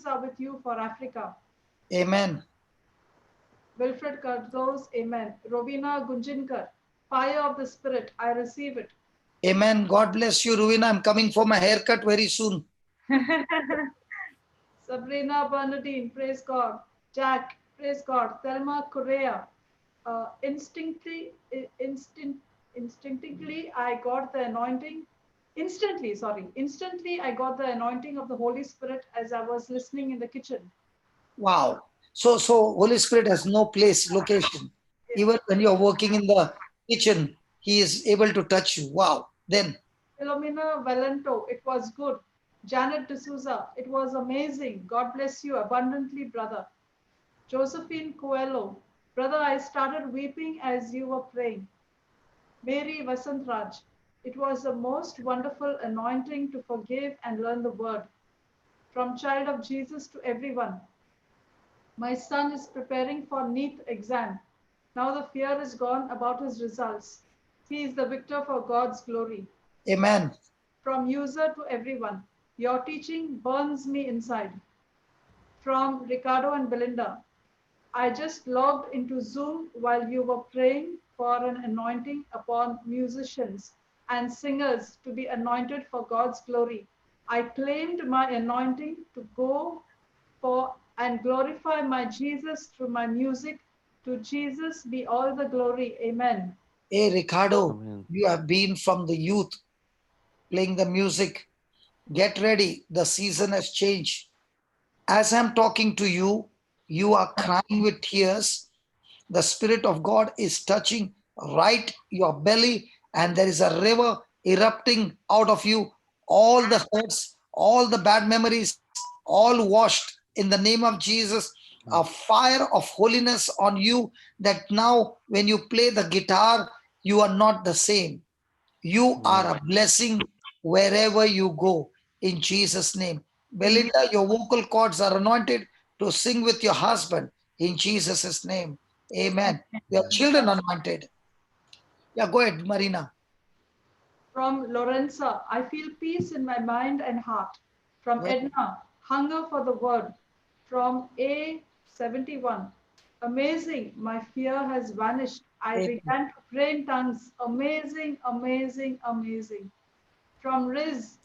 are with you for Africa. Amen. Wilfred Cardos, amen. Rovina Gunjinkar, fire of the Spirit, I receive it. Amen. God bless you, Ruina. I'm coming for my haircut very soon. Sabrina Bernadine, praise God. Jack, praise God. Thelma Correa, instinctively, I got the anointing. Instantly, I got the anointing of the Holy Spirit as I was listening in the kitchen. Wow. So Holy Spirit has no place, location. Yes. Even when you're working in the kitchen, He is able to touch you. Wow. Then. Philomena Valento, it was good. Janet D'Souza, it was amazing. God bless you abundantly, brother. Josephine Coelho, brother, I started weeping as you were praying. Mary Vasantraj, it was the most wonderful anointing to forgive and learn the word. From child of Jesus to everyone. My son is preparing for NEET exam. Now the fear is gone about his results. He is the victor for God's glory. Amen. From user to everyone, your teaching burns me inside. From Ricardo and Belinda, I just logged into Zoom while you were praying for an anointing upon musicians and singers to be anointed for God's glory. I claimed my anointing to go for and glorify my Jesus through my music. To Jesus be all the glory. Amen. Hey, Ricardo, Amen. you have been from the youth playing the music. Get ready. The season has changed. As I'm talking to you, you are crying with tears. The Spirit of God is touching right your belly, and there is a river erupting out of you. All the hurts, all the bad memories, all washed in the name of Jesus. A fire of holiness on you that now, when you play the guitar, you are not the same. You are a blessing wherever you go in Jesus' name. Belinda, your vocal cords are anointed to sing with your husband in Jesus' name. Amen. Your children anointed. Yeah, go ahead, Marina. From Lorenza, I feel peace in my mind and heart. From Yeah. Edna, hunger for the word. From A71, amazing, my fear has vanished. I Amen. began to pray in tongues. Amazing, amazing, amazing. From Riz,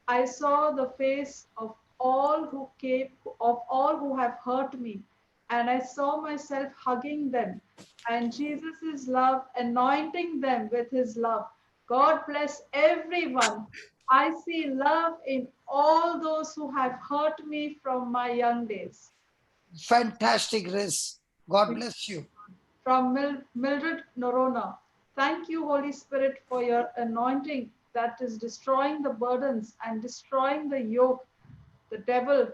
I saw the face of all who have hurt me, and I saw myself hugging them, and Jesus' love anointing them with his love. God bless everyone. I see love in all those who have hurt me from my young days. Fantastic, Riz. God bless you. From Mildred Norona. Thank you, Holy Spirit, for your anointing that is destroying the burdens and destroying the yoke. The devil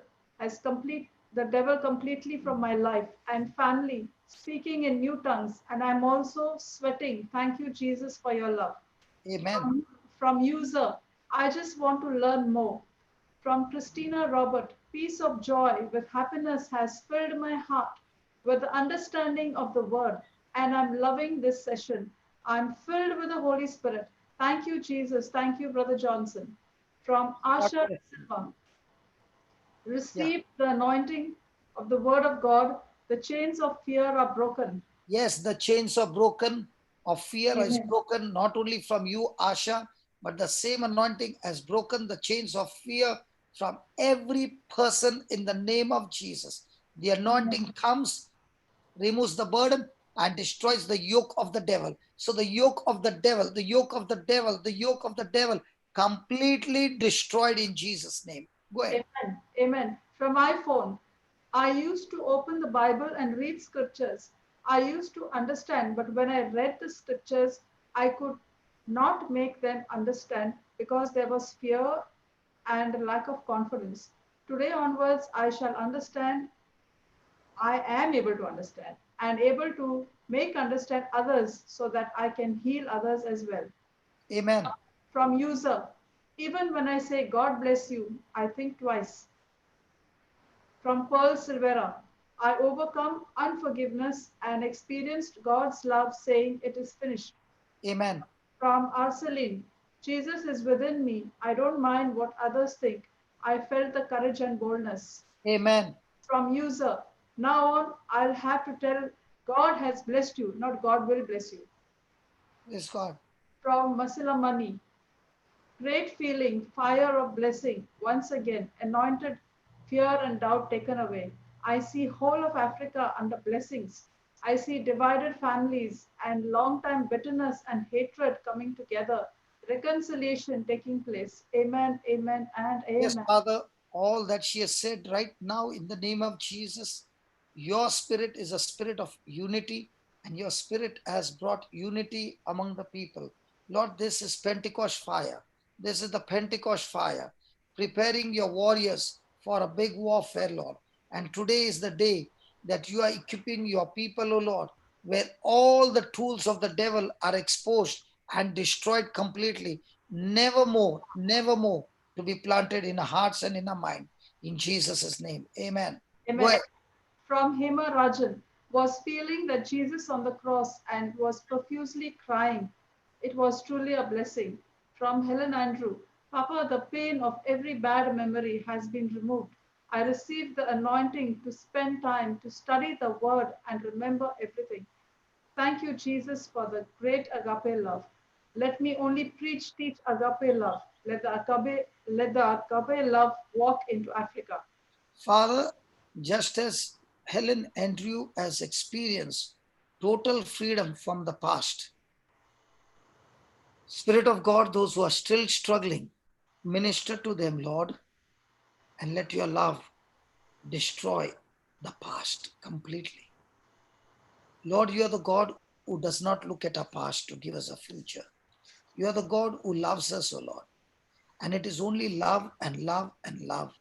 the devil completely from my life and family, speaking in new tongues, and I'm also sweating. Thank you, Jesus, for your love. Amen. From user, I just want to learn more. From Christina Robert, peace of joy with happiness has filled my heart with the understanding of the word, and I'm loving this session. I'm filled with the Holy Spirit. Thank you, Jesus. Thank you, Brother Johnson. From God Asha bless. Silva, Yeah. receive the anointing of the word of God. The chains of fear are broken. Yes, the chains are broken, of fear is Amen. broken, not only from you, Asha, but the same anointing has broken the chains of fear from every person in the name of Jesus. The anointing comes, removes the burden, and destroys the yoke of the devil. So the yoke of the devil, the yoke of the devil, the yoke of the devil completely destroyed in Jesus' name. Go ahead. Amen. Amen. From my phone, I used to open the Bible and read scriptures. I used to understand, but when I read the scriptures, I could not make them understand because there was fear and lack of confidence. Today onwards, I shall understand. I am able to understand and able to make understand others so that I can heal others as well. Amen. From user, even when I say God bless you, I think twice. From Pearl Silvera, I overcome unforgiveness and experienced God's love saying it is finished. Amen. From Arceline, Jesus is within me. I don't mind what others think. I felt the courage and boldness. Amen. From user, now on, I'll have to tell God has blessed you, not God will bless you. Praise God. From Masila Mani, great feeling, fire of blessing, once again, anointed, fear and doubt taken away. I see whole of Africa under blessings. I see divided families and long time bitterness and hatred coming together, reconciliation taking place. Amen, amen, and Yes, amen. Father, all that she has said right now in the name of Jesus, your spirit is a spirit of unity, and your spirit has brought unity among the people. Lord, this is Pentecost fire. This is the Pentecost fire, preparing your warriors for a big warfare, Lord. And today is the day that you are equipping your people, O Lord, where all the tools of the devil are exposed and destroyed completely. Never more to be planted in our hearts and in our mind. In Jesus' name, amen. Go Amen. ahead. From Hema Rajan was feeling that Jesus on the cross and was profusely crying. It was truly a blessing. From Helen Andrew, Papa, the pain of every bad memory has been removed. I received the anointing to spend time to study the word and remember everything. Thank you, Jesus, for the great agape love. Let me only preach, teach agape love. Let the agape love walk into Africa. Father, just as Helen Andrew has experienced total freedom from the past, Spirit of God, those who are still struggling, minister to them, Lord, and let your love destroy the past completely. Lord, you are the God who does not look at our past to give us a future. You are the God who loves us, O Lord. And it is only love and love and love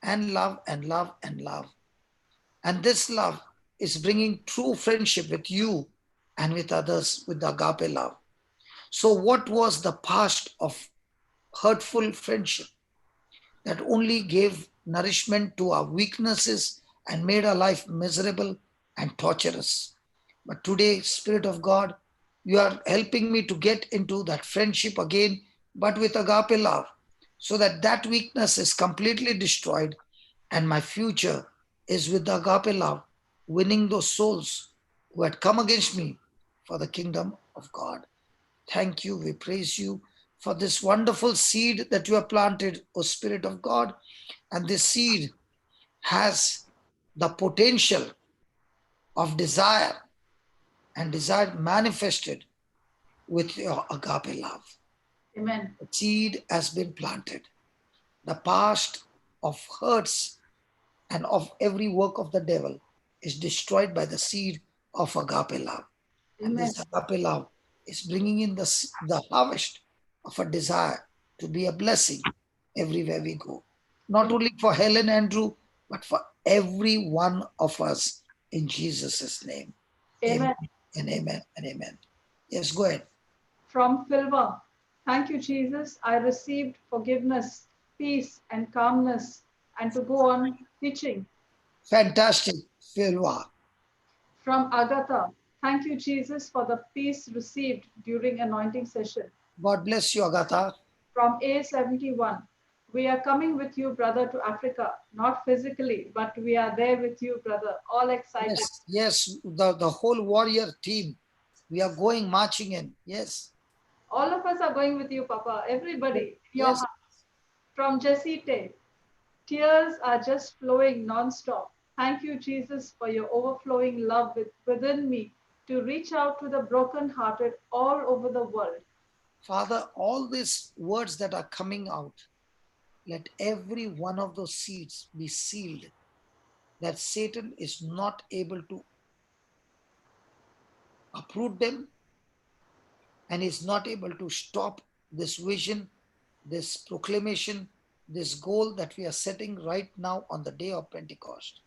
and love and love and love. And this love is bringing true friendship with you and with others with the agape love. So, what was the past of hurtful friendship that only gave nourishment to our weaknesses and made our life miserable and torturous? But today, Spirit of God, you are helping me to get into that friendship again, but with agape love, so that that weakness is completely destroyed and my future is with the agape love, winning those souls who had come against me for the kingdom of God. Thank you. We praise you for this wonderful seed that you have planted, O Spirit of God. And this seed has the potential of desire and desire manifested with your agape love. Amen. The seed has been planted. The past of hurts and of every work of the devil is destroyed by the seed of agape love. And Amen. this agape love is bringing in the harvest of a desire to be a blessing everywhere we go. Not only for Helen Andrew, but for every one of us in Jesus' name. Amen. Amen and amen and amen. Yes, go ahead. From Philva, thank you, Jesus. I received forgiveness, peace, and calmness, and to go on teaching. Fantastic, Philwa. From Agatha, thank you, Jesus, for the peace received during anointing session. God bless you, Agatha. From A71, we are coming with you, brother, to Africa, not physically, but we are there with you, brother, all excited. Yes, the whole warrior team. We are going marching in. Yes. All of us are going with you, Papa. Everybody, in your Yes. heart. From Jessie Tay, tears are just flowing non-stop. Thank you, Jesus, for your overflowing love within me to reach out to the brokenhearted all over the world. Father, all these words that are coming out, let every one of those seeds be sealed, that Satan is not able to uproot them and is not able to stop this vision, this proclamation, this goal that we are setting right now on the day of Pentecost.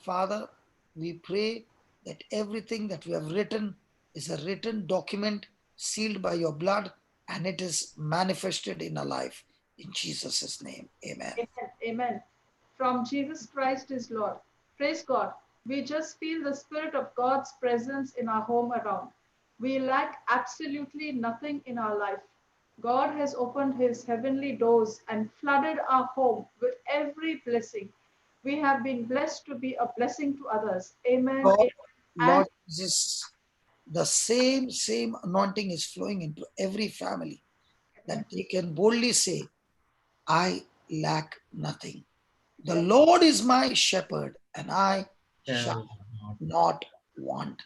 Father, we pray that everything that we have written is a written document sealed by your blood and it is manifested in our life. In Jesus' name, amen. Amen. Amen. From Jesus Christ is Lord. Praise God. We just feel the Spirit of God's presence in our home around. We lack absolutely nothing in our life. God has opened his heavenly doors and flooded our home with every blessing. We have been blessed to be a blessing to others. Amen. Lord, Amen. Lord Jesus, the same anointing is flowing into every family that they can boldly say, I lack nothing. The Lord is my shepherd and I shall not want.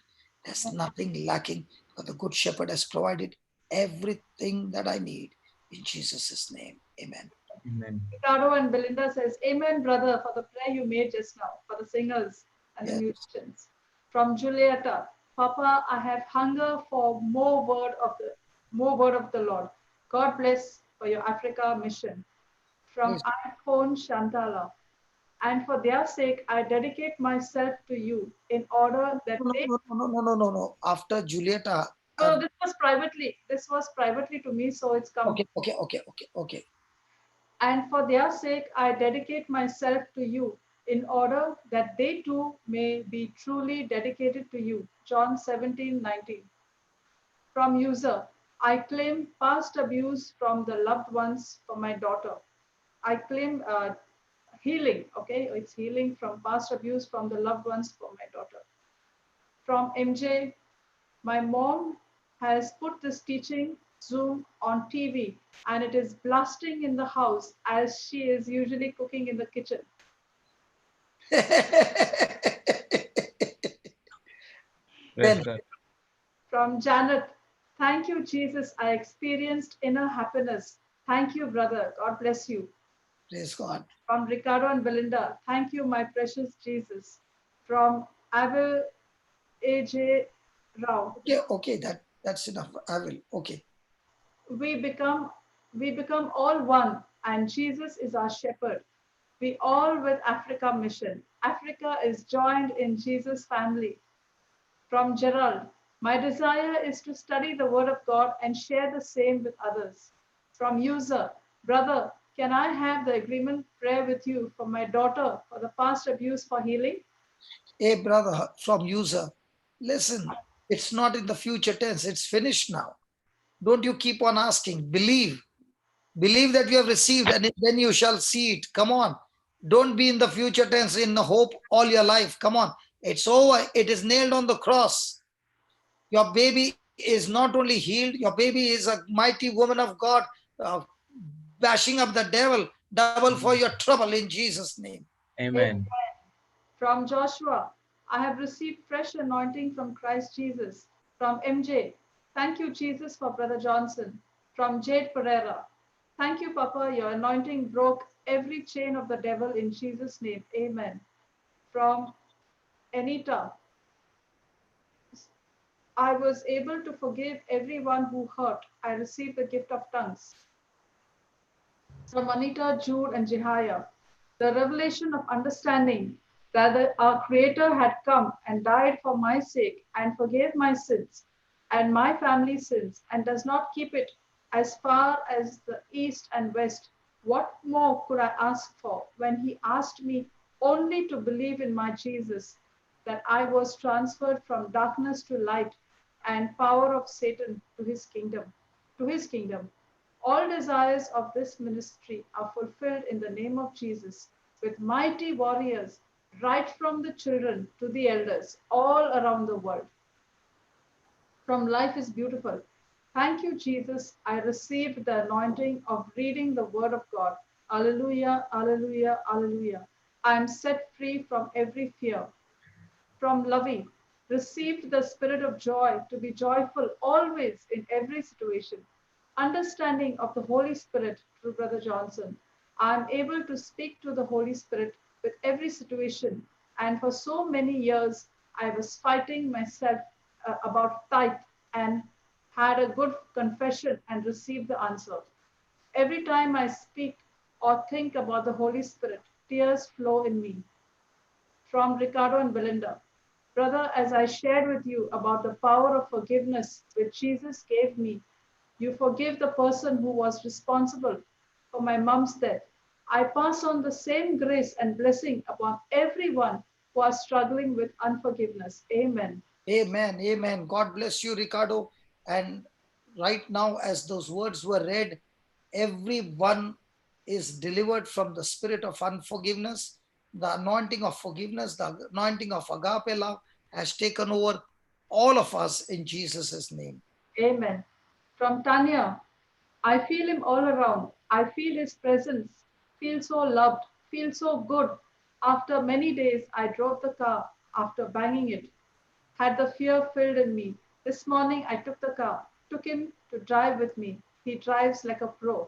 There's nothing lacking, but the good shepherd has provided everything that I need in Jesus' name. Amen. Amen. Ricardo and Belinda says, Amen, brother, for the prayer you made just now, for the singers and the Yes. musicians. From Julieta, Papa, I have hunger for more word of the Lord. God bless for your Africa mission. From Yes. iPhone Shantala. And for their sake, I dedicate myself to you in order that No, they. no, no, no, no, no, no. After Julieta. No, this was privately. This was privately to me, so it's come. Okay. And for their sake, I dedicate myself to you in order that they too may be truly dedicated to you. John 17:19. From user, I claim past abuse from the loved ones for my daughter. I claim healing, okay? It's healing from past abuse from the loved ones for my daughter. From MJ, my mom has put this teaching Zoom on TV and it is blasting in the house as she is usually cooking in the kitchen. Praise Then- God. From Janet, thank you, Jesus. I experienced inner happiness. Thank you, brother. God bless you. Praise God. From Ricardo and Belinda, thank you, my precious Jesus. From Abel AJ Rao, Okay, that's enough. I will. Okay. we become all one, and Jesus is our shepherd. We all with Africa mission. Africa is joined in Jesus' family. From Gerald, my desire is to study the Word of God and share the same with others. From user, brother, can I have the agreement prayer with you for my daughter for the past abuse for healing? Hey, brother, from user, listen, it's not in the future tense, it's finished now. Don't you keep on asking. Believe that you have received, and then you shall see it. Come on. Don't be in the future tense in the hope all your life. Come on. It's over. It is nailed on the cross. Your baby is not only healed, your baby is a mighty woman of God, bashing up the devil, double for your trouble in Jesus' name. Amen. From Joshua, I have received fresh anointing from Christ Jesus. From MJ, thank you, Jesus, for Brother Johnson. From Jade Pereira, thank you, Papa, your anointing broke every chain of the devil in Jesus' name. Amen. From Anita, I was able to forgive everyone who hurt. I received the gift of tongues. From Anita, Jude, and Jehiah, the revelation of understanding that our Creator had come and died for my sake and forgave my sins and my family's sins and does not keep it as far as the east and west. What more could I ask for when He asked me only to believe in my Jesus, that I was transferred from darkness to light and power of Satan to his kingdom, All desires of this ministry are fulfilled in the name of Jesus with mighty warriors, right from the children to the elders, all around the world. From Life is Beautiful, thank you, Jesus. I received the anointing of reading the Word of God. Alleluia, alleluia, alleluia. I am set free from every fear. From Lovey, received the spirit of joy to be joyful always in every situation. Understanding of the Holy Spirit through Brother Johnson. I am able to speak to the Holy Spirit with every situation. And for so many years, I was fighting myself about tithe and had a good confession and received the answer. Every time I speak or think about the Holy Spirit, tears flow in me. From Ricardo and Belinda. Brother, as I shared with you about the power of forgiveness which Jesus gave me, you forgive the person who was responsible for my mom's death. I pass on the same grace and blessing upon everyone who are struggling with unforgiveness. Amen. Amen. Amen. God bless you, Ricardo. And right now, as those words were read, everyone is delivered from the spirit of unforgiveness. The anointing of forgiveness, the anointing of agape love has taken over all of us in Jesus' name. Amen. From Tanya, I feel Him all around. I feel His presence, feel so loved, feel so good. After many days, I drove the car after banging it. Had the fear filled in me. This morning, I took the car, took him to drive with me. He drives like a pro.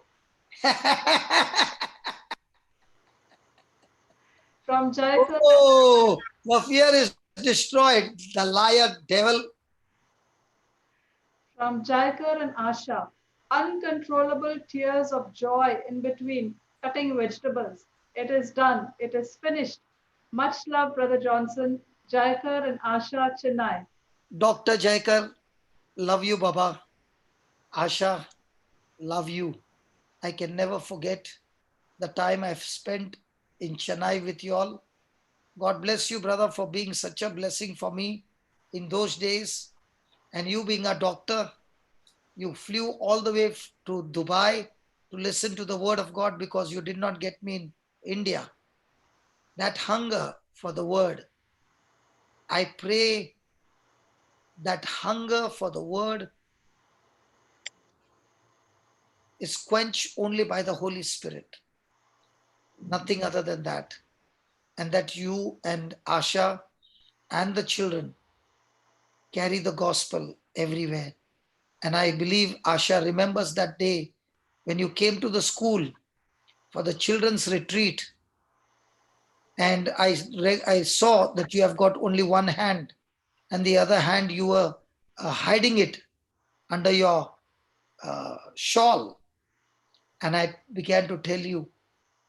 From Jaikar, Oh, the fear is destroyed. The liar, devil. from Jaikar and Asha, uncontrollable tears of joy in between cutting vegetables. It is done. It is finished. Much love, Brother Johnson, Jaikar and Asha, Chennai. Dr. Jaikar, love you, Baba. Asha, love you. I can never forget the time I've spent in Chennai with you all. God bless you, brother, for being such a blessing for me in those days. And you being a doctor, you flew all the way to Dubai to listen to the word of God because you did not get me in India. That hunger for the word, I pray that hunger for the word is quenched only by the Holy Spirit. Nothing other than that. And that you and Asha and the children carry the gospel everywhere. And I believe Asha remembers that day when you came to the school for the children's retreat. And I saw that you have got only one hand, and the other hand you were hiding it under your shawl. And I began to tell you,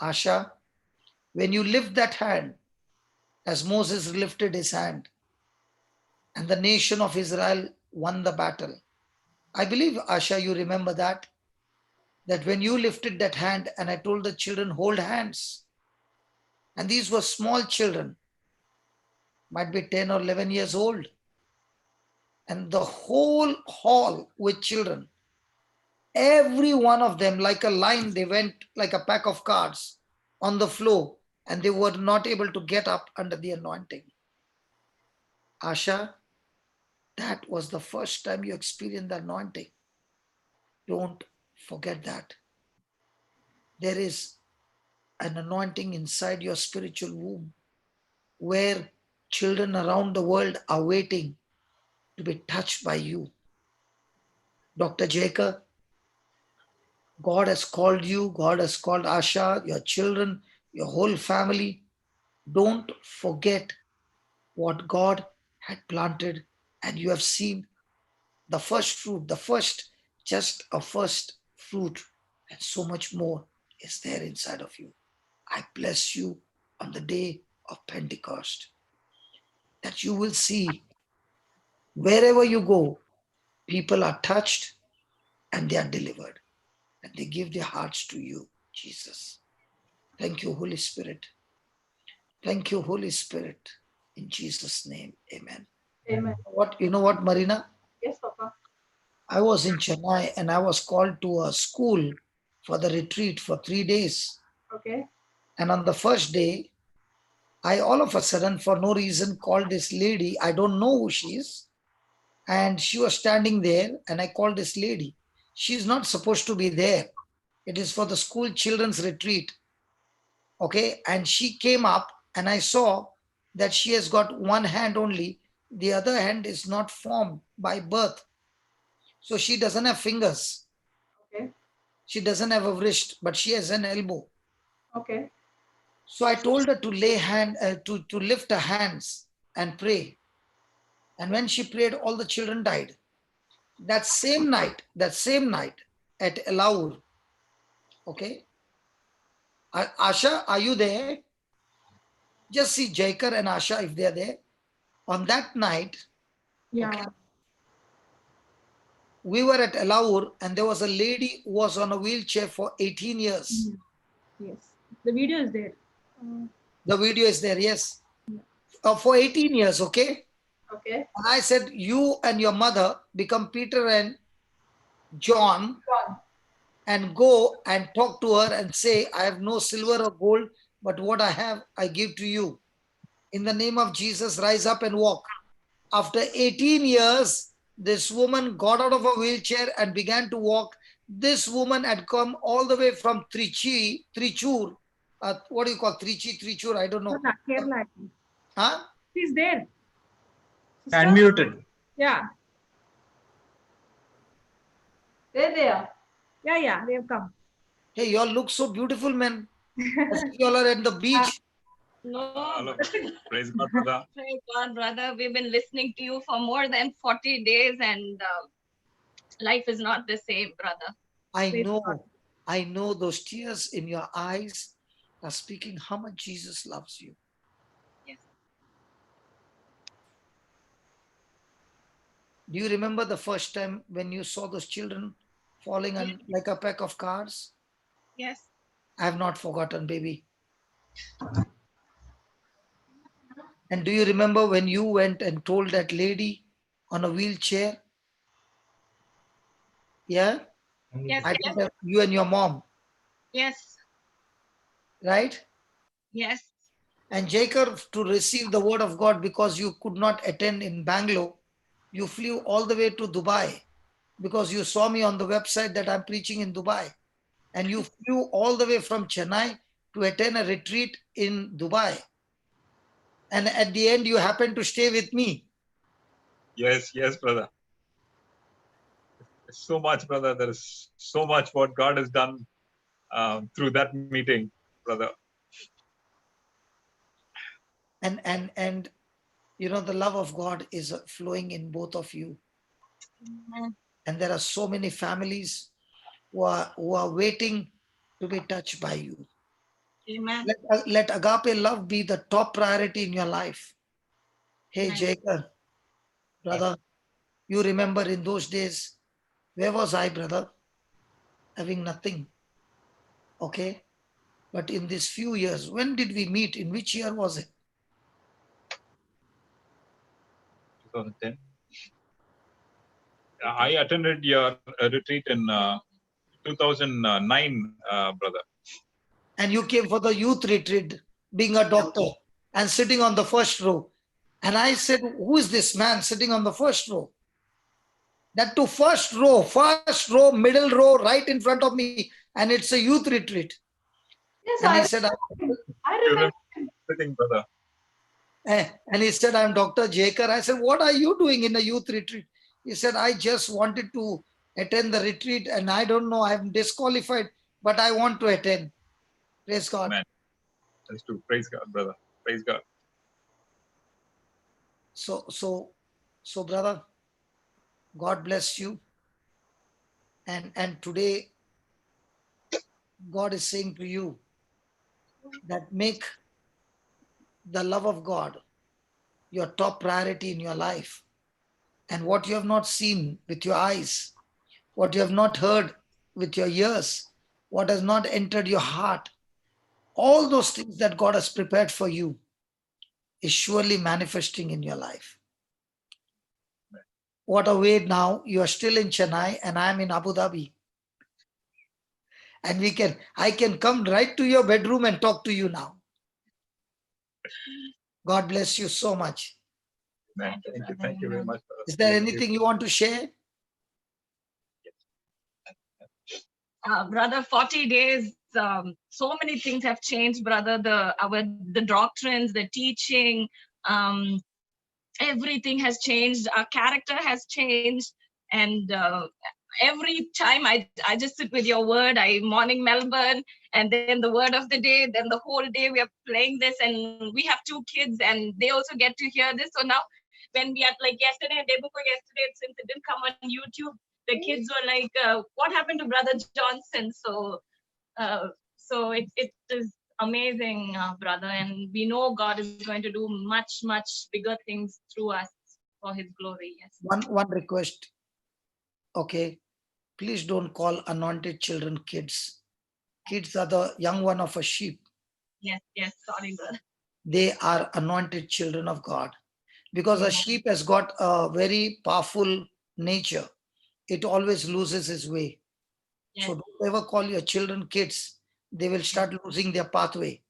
Asha, when you lift that hand, as Moses lifted his hand, and the nation of Israel won the battle. I believe, Asha, you remember that when you lifted that hand and I told the children, hold hands. And these were small children, might be 10 or 11 years old. And the whole hall with children, every one of them, like a line, they went like a pack of cards on the floor, and they were not able to get up under the anointing. Asha, that was the first time you experienced the anointing. Don't forget that. There is an anointing inside your spiritual womb where children around the world are waiting to be touched by you. Dr. Jacob, God has called you, God has called Asha, your children, your whole family. Don't forget what God had planted, and you have seen the first fruit, just a first fruit, and so much more is there inside of you. I bless you on the day of Pentecost, that you will see wherever you go, people are touched and they are delivered, and they give their hearts to you, Jesus. Thank you, Holy Spirit. Thank you, Holy Spirit. In Jesus' name, amen. Amen. You know what, Marina? Yes, Papa. I was in Chennai and I was called to a school for the retreat for 3 days. Okay. And on the first day, I all of a sudden, for no reason, called this lady. I don't know who she is. And she was standing there, and I called this lady. She's not supposed to be there. It is for the school children's retreat. Okay. And she came up, and I saw that she has got one hand only. The other hand is not formed by birth. So she doesn't have fingers. Okay. She doesn't have a wrist, but she has an elbow. Okay. So I told her to to lift her hands and pray. And when she prayed, all the children died. That same night at Elaur. Okay. Asha, are you there? Just see Jaikar and Asha if they're there. On that night, Yeah. okay, we were at Elaur, and there was a lady who was on a wheelchair for 18 years. Yes. The video is there. The video is there, yes. For 18 years, okay? Okay. And I said, you and your mother become Peter and John and go and talk to her and say, I have no silver or gold, but what I have, I give to you. In the name of Jesus, rise up and walk. After 18 years, this woman got out of a wheelchair and began to walk. This woman had come all the way from Trichur. What do you call Trichur? I don't know. Kerala. Huh? She's there. Sister? Unmuted. Yeah. There they are. Yeah. They have come. Hey, y'all look so beautiful, man. As if y'all are at the beach. No, praise God, brother. Praise God, brother. We've been listening to you for more than 40 days, and life is not the same, brother. I Praise God. know those tears in your eyes are speaking how much Jesus loves you. Yes. Do you remember the first time when you saw those children falling on like a pack of cards? Yes. I have not forgotten, baby. And do you remember when you went and told that lady on a wheelchair? Yeah? Yes. I Yes. think that you and your mom, Yes. right? Yes. And Jacob, to receive the word of God, because you could not attend in Bangalore, you flew all the way to Dubai because you saw me on the website that I'm preaching in Dubai. And you flew all the way from Chennai to attend a retreat in Dubai. And at the end, you happened to stay with me. Yes, yes, brother. So much, brother. There is so much what God has done through that meeting, brother. And you know, the love of God is flowing in both of you. Amen. And there are so many families who are waiting to be touched by you. Amen. Let agape love be the top priority in your life. Hey, Amen. Jacob, brother, you remember in those days, where was I, brother? Having nothing. Okay. But in these few years, when did we meet? In which year was it? 2010. I attended your retreat in 2009, brother. And you came for the youth retreat, being a doctor and sitting on the first row. And I said, who is this man sitting on the first row? That to first row, middle row, right in front of me. And it's a youth retreat. Yes, And I he said, I remember. Everything, brother. and he said, I'm Dr. Jaker. I said, what are you doing in a youth retreat? He said, I just wanted to attend the retreat and I don't know, I'm disqualified, but I want to attend. Praise God. Amen. That's true. Praise God, brother. Praise God. So brother, God bless you. And today, God is saying to you that make the love of God your top priority in your life. And what you have not seen with your eyes, what you have not heard with your ears, what has not entered your heart, all those things that God has prepared for you is surely manifesting in your life. What a way now, you are still in Chennai and I am in Abu Dhabi. And I can come right to your bedroom and talk to you now. God bless you so much. Amen. Thank you very much, brother. Is there anything you want to share? Brother, 40 days, so many things have changed, brother. The doctrines, the teaching, everything has changed. Our character has changed. And every time I just sit with your word, morning Melbourne, and then the word of the day, then the whole day we are playing this, and we have 2 kids and they also get to hear this. So now when we are like yesterday and day before yesterday, since it didn't come on YouTube, the kids were like, what happened to Brother Johnson? So it is amazing, brother. And we know God is going to do much, much bigger things through us for his glory. Yes. One request. Okay. Please don't call anointed children kids. Kids are the young one of a sheep. Yes, sorry, brother. They are anointed children of God. Because a sheep has got a very powerful nature. It always loses its way. Yes. So don't ever call your children kids. They will start losing their pathway.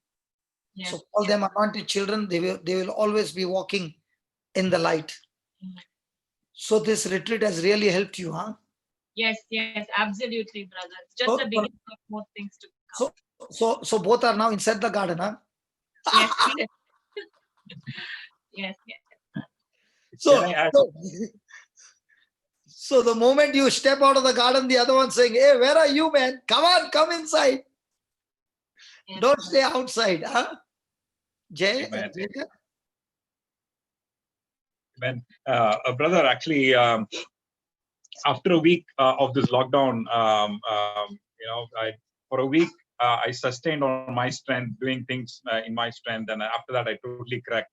Yes. So call them anointed children. They will always be walking in the light. So this retreat has really helped you, huh? Yes, absolutely, brother. It's just the beginning of more things to come. So both are now inside the garden, huh? Yes. Yes. So the moment you step out of the garden, the other one's saying, hey, where are you, man? Come on, come inside. Yes, don't stay outside, huh? Jay? Amen. Amen. Brother, actually, after a week of this lockdown, for a week I sustained on my strength, doing things in my strength, and after that I totally cracked,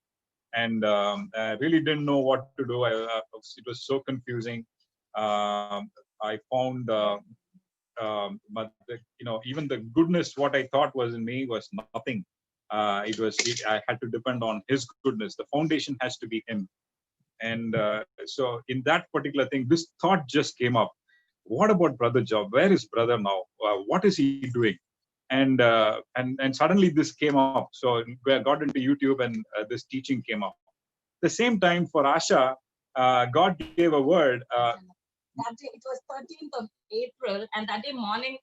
and I really didn't know what to do. It was so confusing. I found, even the goodness what I thought was in me was nothing. I had to depend on His goodness. The foundation has to be Him. And so in that particular thing, this thought just came up. What about Brother Job? Where is brother now? What is he doing? And suddenly this came up. So I got into YouTube, and this teaching came up. The same time for Asha, God gave a word. That day, it was 13th of April, and that day morning,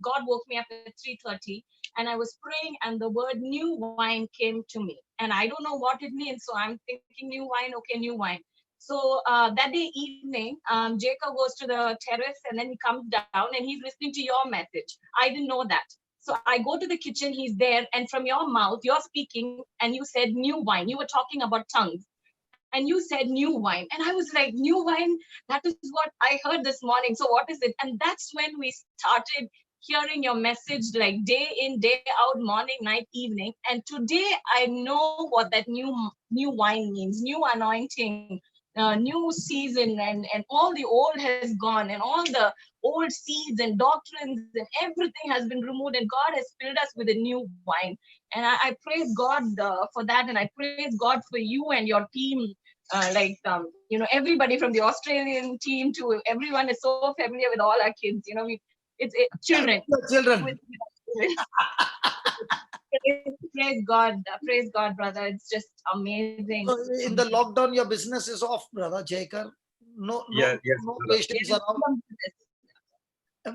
God woke me up at 3:30, and I was praying, and the word new wine came to me. And I don't know what it means, so I'm thinking new wine, okay, new wine. So that day evening, Jacob goes to the terrace, and then he comes down, and he's listening to your message. I didn't know that. So I go to the kitchen, he's there, and from your mouth, you're speaking, and you said new wine. You were talking about tongues. And you said new wine. And I was like, new wine? That is what I heard this morning. So what is it? And that's when we started hearing your message like day in, day out, morning, night, evening. And today I know what that new wine means, new anointing, new season, and all the old has gone, and all the old seeds and doctrines and everything has been removed, and God has filled us with a new wine. And I praise God for that, and I praise God for you and your team. Everybody from the Australian team to everyone is so familiar with all our kids. It's children. Children. Praise God, brother. It's just amazing. So in the lockdown, your business is off, brother Jacob. No patients around.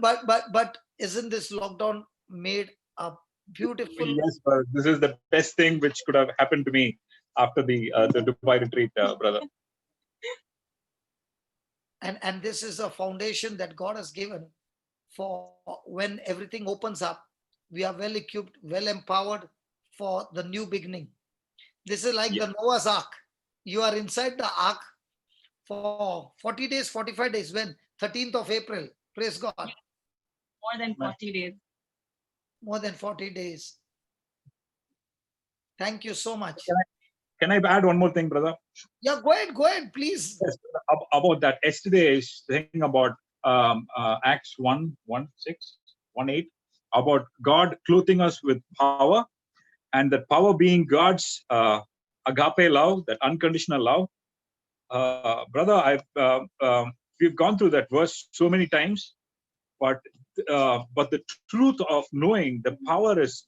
But isn't this lockdown made a beautiful? Yes, brother. This is the best thing which could have happened to me after the Dubai retreat, brother. And this is a foundation that God has given for when everything opens up. We are well equipped, well empowered for the new beginning. This is like the Noah's Ark. You are inside the Ark for 40 days, 45 days. When? 13th of April. Praise God. More than 40 days. More than 40 days. Thank you so much. Can I add one more thing, brother? Yeah, go ahead, please. Yes, about that. Yesterday is thinking about Acts 1:6, about God clothing us with power, and that power being God's agape love, that unconditional love. Brother, we've gone through that verse so many times, but the truth of knowing the power is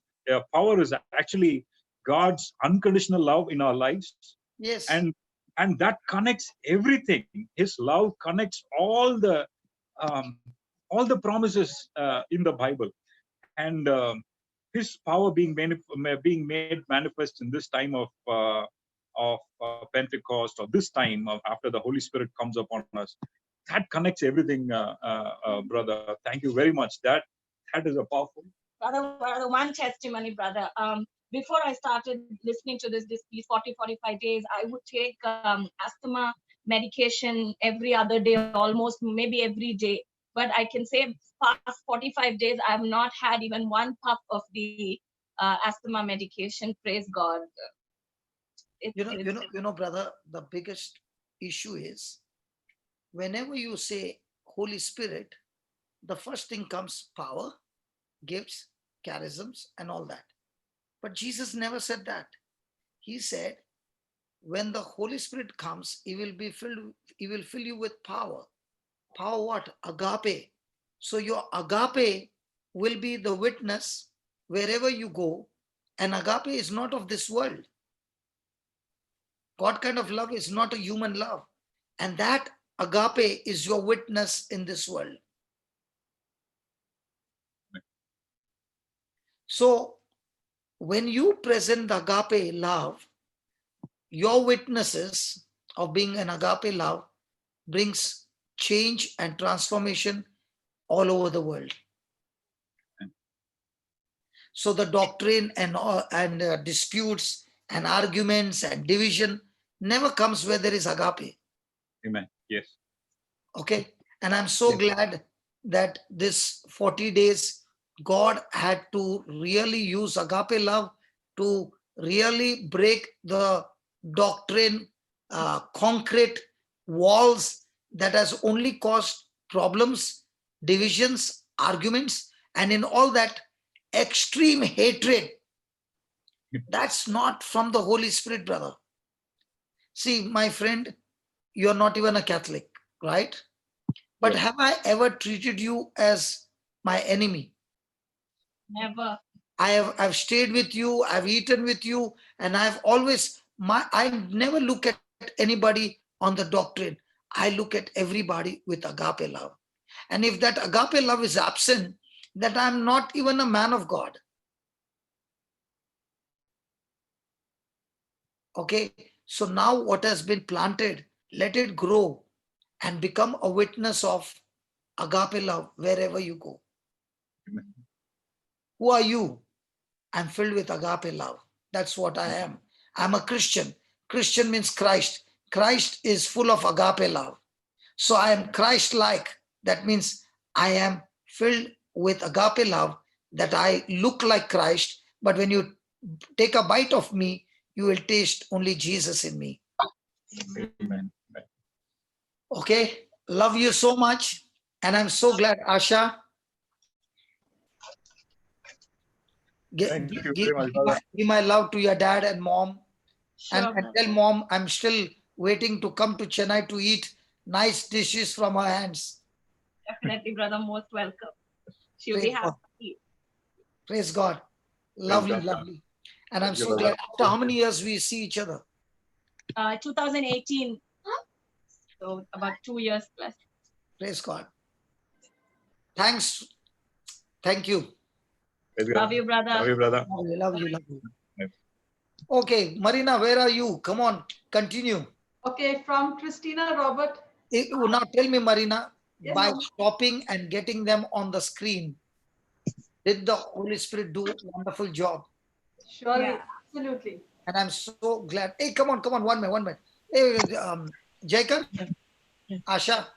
actually God's unconditional love in our lives. Yes. And that connects everything. His love connects all the promises in the Bible, and His power being made manifest in this time of Pentecost, or this time after the Holy Spirit comes upon us. That connects everything, brother. Thank you very much. That is a powerful. Brother, one testimony, brother. Before I started listening to these 40-45 days, I would take asthma medication every other day, almost maybe every day. But I can say past 45 days, I have not had even one puff of the asthma medication. Praise God. You know, brother, the biggest issue is whenever you say Holy Spirit, the first thing comes power, gifts, charisms, and all that. But Jesus never said that. He said, when the Holy Spirit comes, He will fill you with power. Power what? Agape. So your agape will be the witness wherever you go. And agape is not of this world. God kind of love is not a human love. And that agape is your witness in this world. So when you present the agape love, your witnesses of being an agape love brings change and transformation all over the world. So the doctrine and disputes and arguments and division never comes where there is agape. Amen. Yes. Okay. And I'm so Yes. glad that this 40 days, God had to really use agape love to really break the doctrine, concrete walls that has only caused problems, divisions, arguments, and in all that extreme hatred. That's not from the Holy Spirit, brother. See, my friend, you're not even a Catholic, right? But Yes. have I ever treated you as my enemy? Never. I've stayed with you, I've eaten with you, and I've always I never look at anybody on the doctrine. I look at everybody with agape love. And if that agape love is absent, that I'm not even a man of God. Okay, so now what has been planted, let it grow and become a witness of agape love wherever you go. Amen. Who are you? I'm filled with agape love. That's what I am. I'm a Christian. Christian means Christ. Christ is full of agape love. So I am Christ-like. That means I am filled with agape love, that I look like Christ. But when you take a bite of me, you will taste only Jesus in me. Amen. Okay? Love you so much. And I'm so glad, Asha. Thank you very much, brother. Give my love to your dad and mom. Sure, And brother. tell mom I'm still waiting to come to Chennai to eat nice dishes from her hands. Definitely, brother. Most welcome. She'll Praise be God. happy. Praise God. Lovely, God. lovely. And I'm Thank you, so brother. glad. After how many years we see each other? 2018. So about 2 years plus. Praise God. Thanks. Thank you. Praise God. Love you, brother. Love you, brother. Love you, love you, love you. Yes. Okay, Marina, where are you? Come on, continue. Okay, from Christina Robert. Now tell me, Marina, Yes, by ma'am. stopping and getting them on the screen, did the Holy Spirit do a wonderful job? Surely, Yeah. absolutely. And I'm so glad. Hey, come on, 1 minute. Hey, Jacob, Yeah. Asha,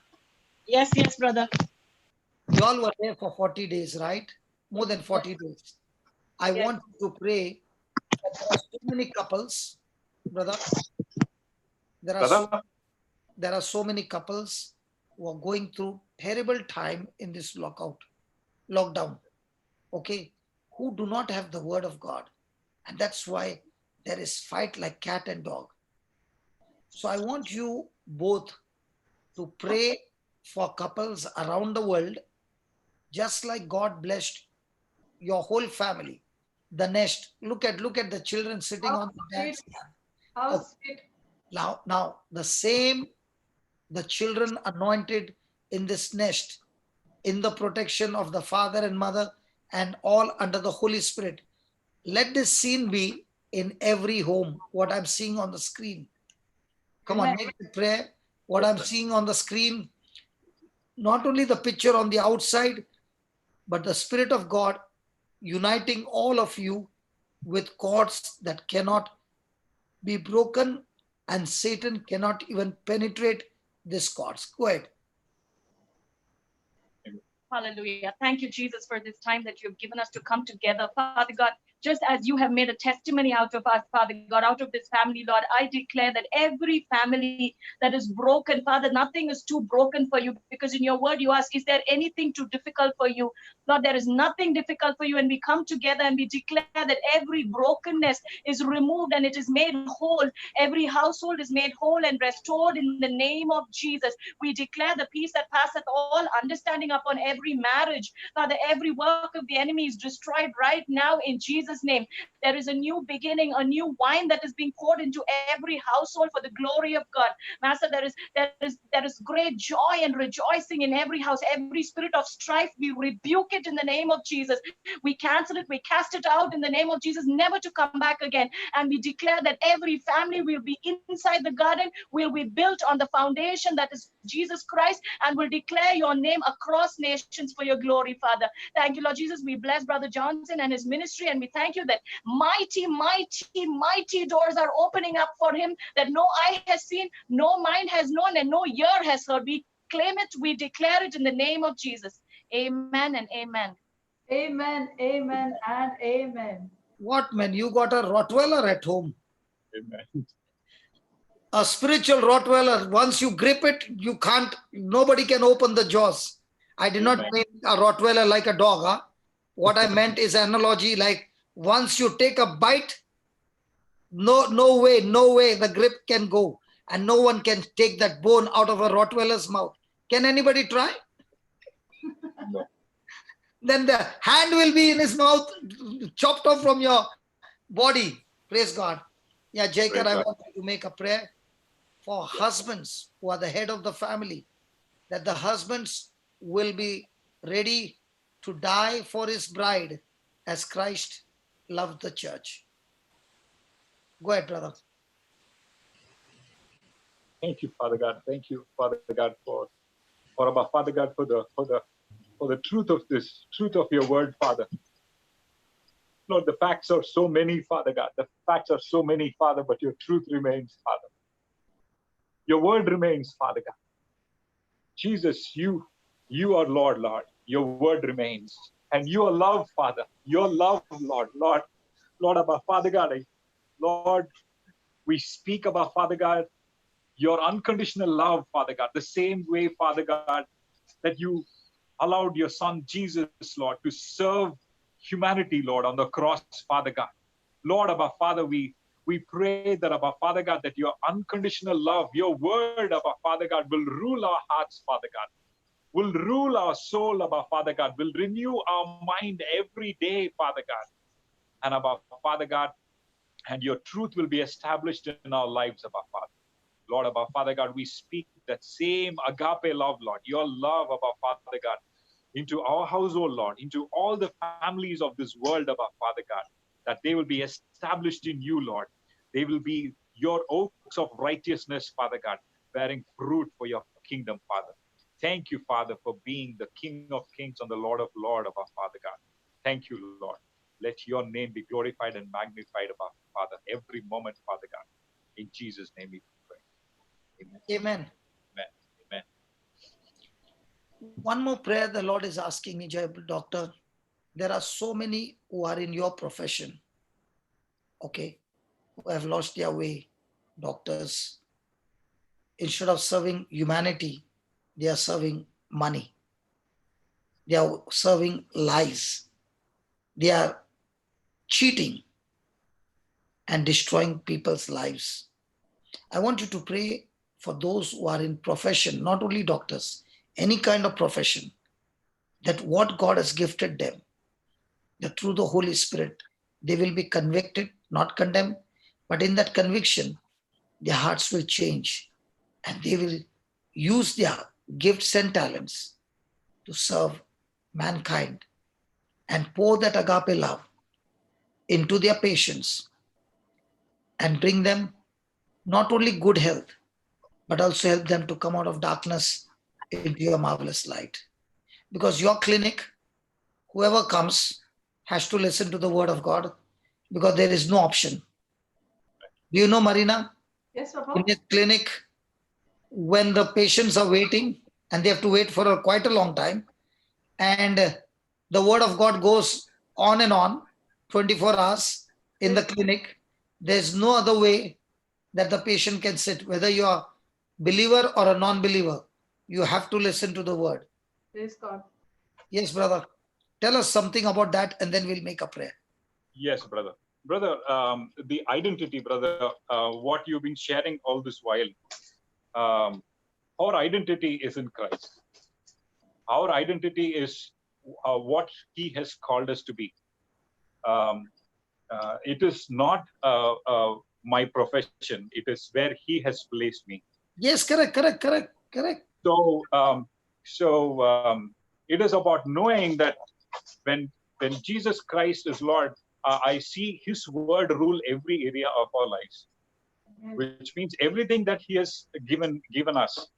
Yes, brother. you all were there for 40 days, right? More than 40 days. I Yes. want you to pray that there are so many couples, brother. There are so many couples who are going through terrible time in this lockdown. Okay, who do not have the word of God, and that's why there is fight like cat and dog. So I want you both to pray for couples around the world, just like God blessed your whole family. The nest. Look at the children sitting How on the sweet. dad's lap. How Okay. sweet. Now the children anointed in this nest, in the protection of the father and mother, and all under the Holy Spirit. Let this scene be in every home, what I'm seeing on the screen. Come on, Amen. make the prayer. What I'm seeing on the screen, not only the picture on the outside, but the Spirit of God uniting all of you with cords that cannot be broken, and Satan cannot even penetrate these cords. Go ahead. Hallelujah. Thank you, Jesus, for this time that you've given us to come together. Father God, just as you have made a testimony out of us, Father God, out of this family, Lord, I declare that every family that is broken, Father, nothing is too broken for you, because in your word you ask, is there anything too difficult for you? Lord, there is nothing difficult for you. And we come together and we declare that every brokenness is removed and it is made whole. Every household is made whole and restored in the name of Jesus. We declare the peace that passeth all understanding upon every marriage. Father, every work of the enemy is destroyed right now in Jesus' name. There is a new beginning, a new wine that is being poured into every household for the glory of God. Master, there is great joy and rejoicing in every house. Every spirit of strife, we rebuke it in the name of Jesus. We cancel it, we cast it out in the name of Jesus, never to come back again. And we declare that every family will be inside the garden, will be built on the foundation that is Jesus Christ, and will declare your name across nations for your glory, Father. Thank you, Lord Jesus. We bless Brother Johnson and his ministry, and we thank you that mighty doors are opening up for him that no eye has seen, no mind has known, and no ear has heard. We claim it, we declare it in the name of Jesus. Amen and amen. Amen, amen, and amen. What, man? You got a Rottweiler at home? Amen. A spiritual Rottweiler. Once you grip it, you can't, nobody can open the jaws. I did not Amen. mean a Rottweiler like a dog. Huh? What I meant is analogy like once you take a bite, no way the grip can go. And no one can take that bone out of a Rottweiler's mouth. Can anybody try? No. Then the hand will be in his mouth, chopped off from your body. Praise God. Yeah, Jacob, Praise I God. want you to make a prayer for husbands who are the head of the family, that the husbands will be ready to die for his bride as Christ loved the church. Go ahead, brother. Thank you, Father God. Thank you, Father God, for about Father God for the truth of your word, Father. Lord, the facts are so many, Father God. The facts are so many, Father, but your truth remains, Father. Your word remains, Father God. Jesus, you are Lord. Your word remains. And your love, Father, your love, Lord, about Father God, Lord, we speak about, Father God, your unconditional love, Father God, the same way, Father God, that you allowed your son Jesus, Lord, to serve humanity, Lord, on the cross, Father God. Lord, Abba Father, we pray that, Abba Father God, that your unconditional love, your word, Abba Father God, will rule our hearts, Father God, will rule our soul, Abba Father God, will renew our mind every day, Father God. And Abba Father God, and your truth will be established in our lives, Abba Father. Lord, Abba Father God, we speak that same agape love, Lord, your love, Abba Father God, into our household, Lord, into all the families of this world, Abba Father God, that they will be established in you, Lord. They will be your oaks of righteousness, Father God, bearing fruit for your kingdom, Father. Thank you, Father, for being the King of Kings and the Lord of Lords, Abba Father God. Thank you, Lord. Let your name be glorified and magnified, Abba Father, every moment, Father God. In Jesus' name we pray. Amen. Amen. Amen. Amen. One more prayer the Lord is asking me, Doctor. There are so many who are in your profession, okay, who have lost their way, doctors. Instead of serving humanity, they are serving money. They are serving lies. They are cheating and destroying people's lives. I want you to pray for those who are in profession, not only doctors, any kind of profession, that what God has gifted them, that through the Holy Spirit, they will be convicted, not condemned, but in that conviction, their hearts will change and they will use their gifts and talents to serve mankind and pour that agape love into their patients and bring them not only good health, but also help them to come out of darkness into your marvelous light. Because your clinic, whoever comes, has to listen to the word of God, because there is no option. Do you know, Marina? Yes, Papa. In a clinic, when the patients are waiting and they have to wait for quite a long time, and the word of God goes on and on 24 hours in the clinic, there's no other way that the patient can sit. Whether you are believer or a non-believer, you have to listen to the word. Praise God. Yes, brother. Tell us something about that and then we'll make a prayer. Yes, brother. Brother, the identity, brother, what you've been sharing all this while, our identity is in Christ. Our identity is what he has called us to be. It is not my profession. It is where he has placed me. Yes, correct. So it is about knowing that when Jesus Christ is Lord, I see his word rule every area of our lives, which means everything that he has given us,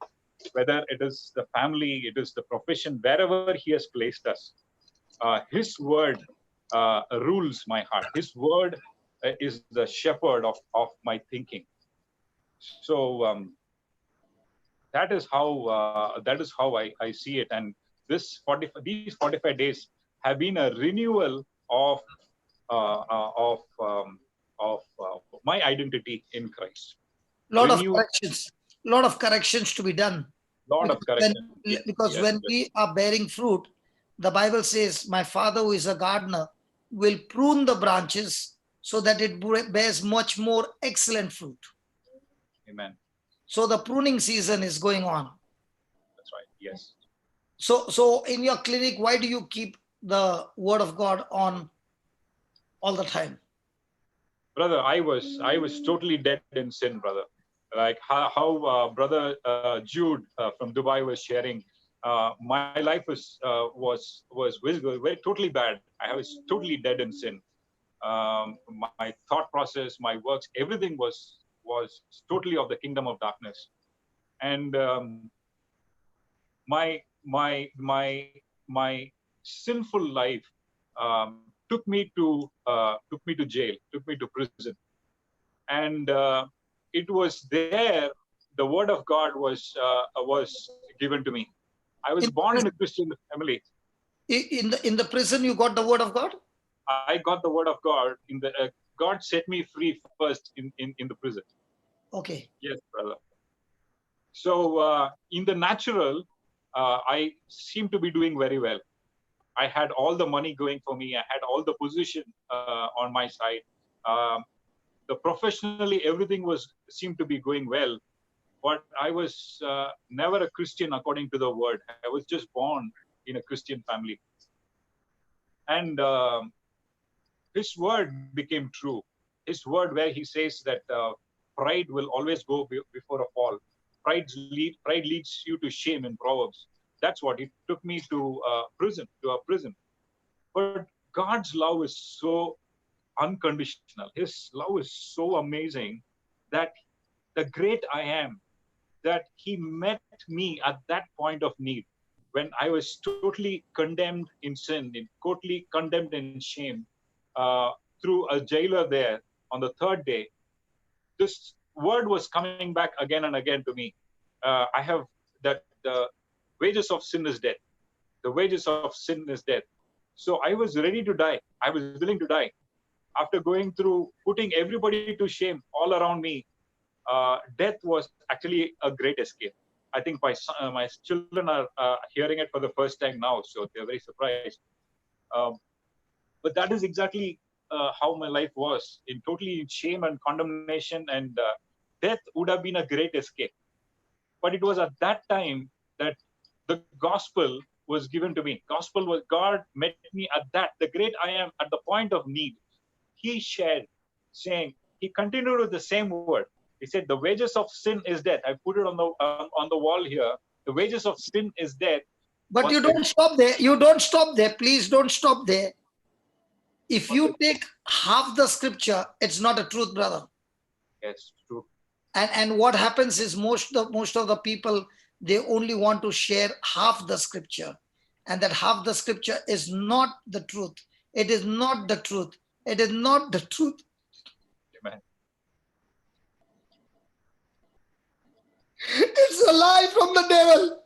whether it is the family, it is the profession, wherever he has placed us, his word rules my heart. His word is the shepherd of my thinking. So that is how I see it. And these 45 days have been a renewal of uh, uh, of um, my identity in Christ. Lot of Renewed, corrections, lot of corrections to be done. lot of Because when, correction. Yes, because yes, when yes. we are bearing fruit, the Bible says, my Father who is a gardener will prune the branches so that it bears much more excellent fruit. Amen. So the pruning season is going on. That's right. Yes. So in your clinic, why do you keep the word of God on all the time? Brother, I was totally dead in sin, brother. Like how brother Jude from Dubai was sharing, my life was very totally bad. I was totally dead in sin. My thought process, my works, everything was totally of the kingdom of darkness. And my sinful life took me to jail, took me to prison. And it was there the word of God was given to me. I was born in a Christian family. In the prison, you got the word of God? I got the word of God in the God set me free first in the prison. Okay. Yes, brother. So in the natural, I seem to be doing very well. I had all the money going for me. I had all the position on my side. The professionally, everything seemed to be going well. But I was never a Christian according to the word. I was just born in a Christian family. And his word became true. His word where he says that pride will always go before a fall. Pride leads you to shame in Proverbs. That's what it took me to prison. But God's love is so unconditional. His love is so amazing that the great I am, that he met me at that point of need when I was totally condemned in sin, totally condemned in shame, through a jailer there on the third day. This word was coming back again and again to me. I have that the wages of sin is death. The wages of sin is death. So I was ready to die. I was willing to die. After going through putting everybody to shame all around me, death was actually a great escape. I think my children are hearing it for the first time now, so they're very surprised. But that is exactly how my life was, in totally shame and condemnation, and death would have been a great escape. But it was at that time that the gospel was given to me. Gospel was God met me at the great I am, at the point of need. He shared, saying, he continued with the same word. He said, the wages of sin is death. I put it on the wall here. The wages of sin is death. But you don't stop there. You don't stop there. Please don't stop there. If you take half the scripture, it's not a truth, brother. Yes, true. And what happens is most of the people, they only want to share half the scripture. And that half the scripture is not the truth. It is not the truth. It is not the truth. Amen. It's a lie from the devil.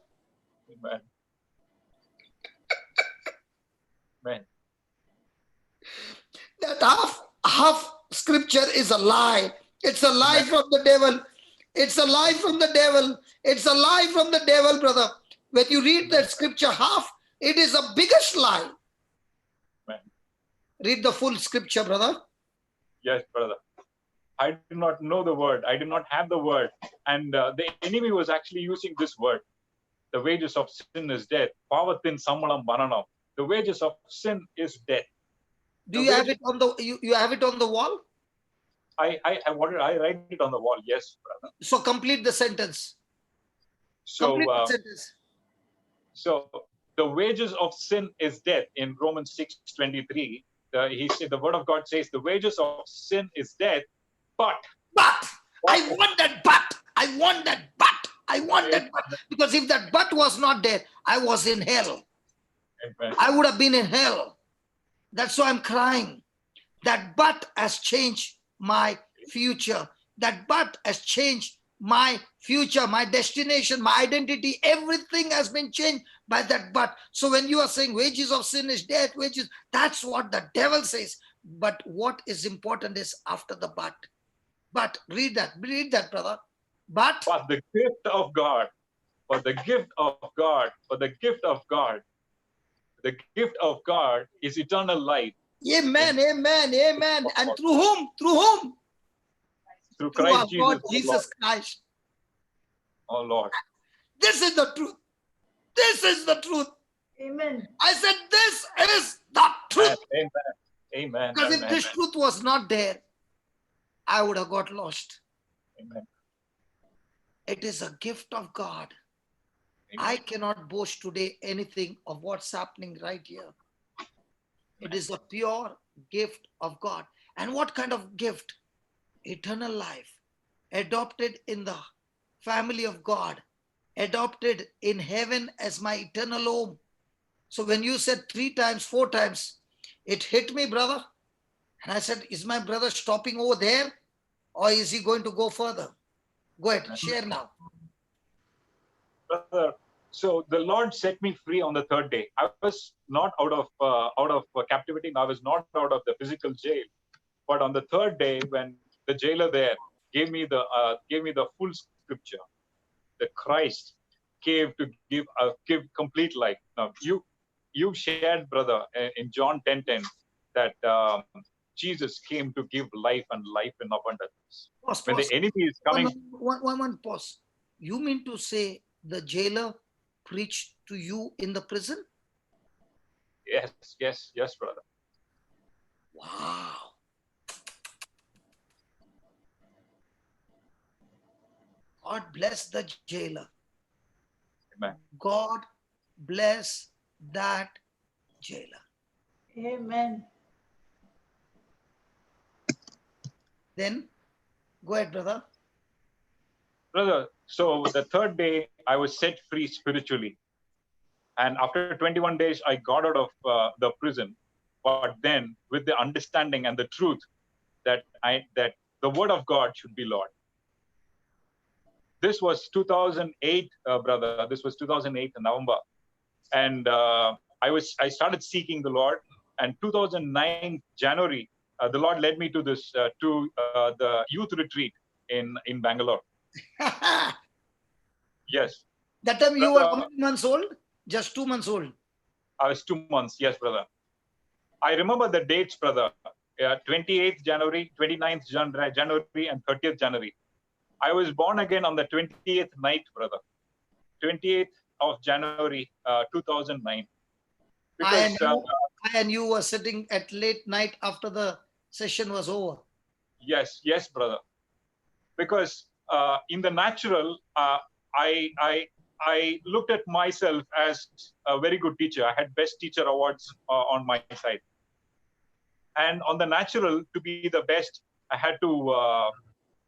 Amen. Amen. That half scripture is a lie. It's a lie from the devil. It's a lie from the devil. It's a lie from the devil, brother. When you read that scripture half, it is a biggest lie. Amen. Read the full scripture, brother. Yes, brother. I did not know the word. I did not have the word. And the enemy was actually using this word. The wages of sin is death. Pavathin samalam bananam. The wages of sin is death. Do you have it on the you have it on the wall? I write it on the wall. Yes, brother. So complete the sentence. Complete the sentence. So the wages of sin is death in Romans 6:23. He said, the word of God says the wages of sin is death, but I want that but. Because if that but was not there, I was in hell. Amen. I would have been in hell. That's why I'm crying. That but has changed my future. That but has changed my future, my destination, my identity, everything has been changed by that but. So when you are saying wages of sin is death, wages, that's what the devil says. But what is important is after the but. But read that, brother. But For the gift of God, for the gift of God, for the gift of God, the gift of God is eternal life. amen, amen, amen. And through whom? Through whom? Through Through our Christ Jesus, God, our Lord. Jesus Christ. Oh Lord. This is the truth. This is the truth. Amen. I said, this is the truth. Amen. Amen. Because if Amen. this truth was not there, I would have got lost. Amen. It is a gift of God. Amen. I cannot boast today anything of what's happening right here. It is a pure gift of God. And what kind of gift? Eternal life. Adopted in the family of God. Adopted in heaven as my eternal home. So when you said 3 times, 4 times, it hit me, brother. And I said, is my brother stopping over there? Or is he going to go further? Go ahead, share now. Brother, so the Lord set me free on the third day. I was not out of captivity. I was not out of the physical jail. But on the third day, when the jailer there gave me the full scripture, the Christ came to give complete life. Now you shared, brother, in John 10:10 that Jesus came to give life and life in abundance. Pause, When pause. the enemy is coming, One pause. You mean to say the jailer preached to you in the prison? yes, brother. Wow. God bless the jailer. Amen. God bless that jailer. Amen. Then, go ahead, brother. Brother, so the third day I was set free spiritually. And after 21 days, I got out of the prison. But then with the understanding and the truth that the word of God should be Lord. This was 2008, brother. This was 2008 in November. And I started seeking the Lord. And 2009 January, the Lord led me to the youth retreat in Bangalore. Yes. That time you were how many months old? Just 2 months old. I was 2 months. Yes, brother. I remember the dates, brother. 28th January, 29th January, and 30th January. I was born again on the 28th night, brother. 28th of January, 2009. Because I and you were sitting at late night after the session was over. Yes, brother. Because in the natural, I looked at myself as a very good teacher. I had best teacher awards on my side. And on the natural, to be the best, I had to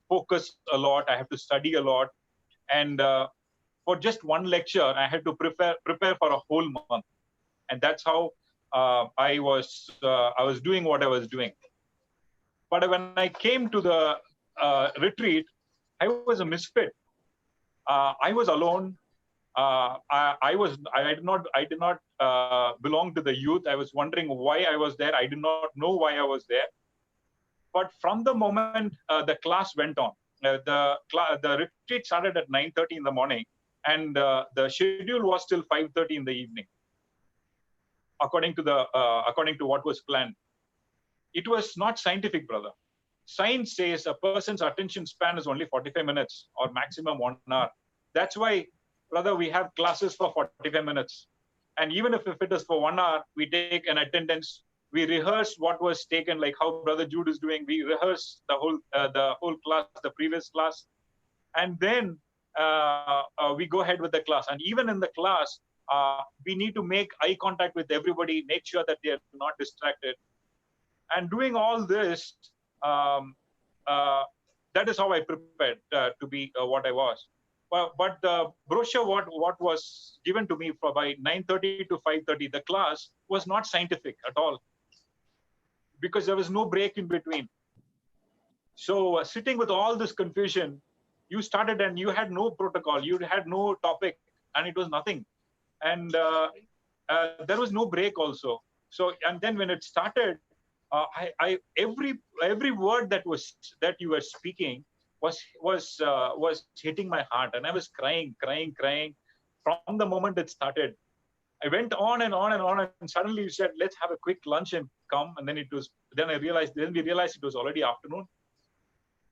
focus a lot. I had to study a lot. And for just one lecture, I had to prepare for a whole month. And that's how I was doing what I was doing. But when I came to the retreat, I was a misfit. I was alone. I did not belong to the youth. I was wondering why I was there. I did not know why I was there. But from the moment the class went on, the retreat started at 9:30 in the morning, and the schedule was till 5:30 in the evening, according to what was planned. It was not scientific, brother. Science says a person's attention span is only 45 minutes or maximum 1 hour. That's why, brother, we have classes for 45 minutes. And even if it is for 1 hour, we take an attendance. We rehearse what was taken, like how Brother Jude is doing. We rehearse the whole class, the previous class. And then we go ahead with the class. And even in the class, we need to make eye contact with everybody, make sure that they are not distracted. And doing all this, that is how I prepared to be what I was. But the brochure, what was given to me by 9:30 to 5:30, the class was not scientific at all, because there was no break in between. So sitting with all this confusion, You started and you had no protocol, you had no topic, and it was nothing. And there was no break also. So, and then when it started, every word that you were speaking was hitting my heart, and I was crying from the moment it started. I went on and on and on, and suddenly you said, "Let's have a quick lunch and come." And then then we realized it was already afternoon.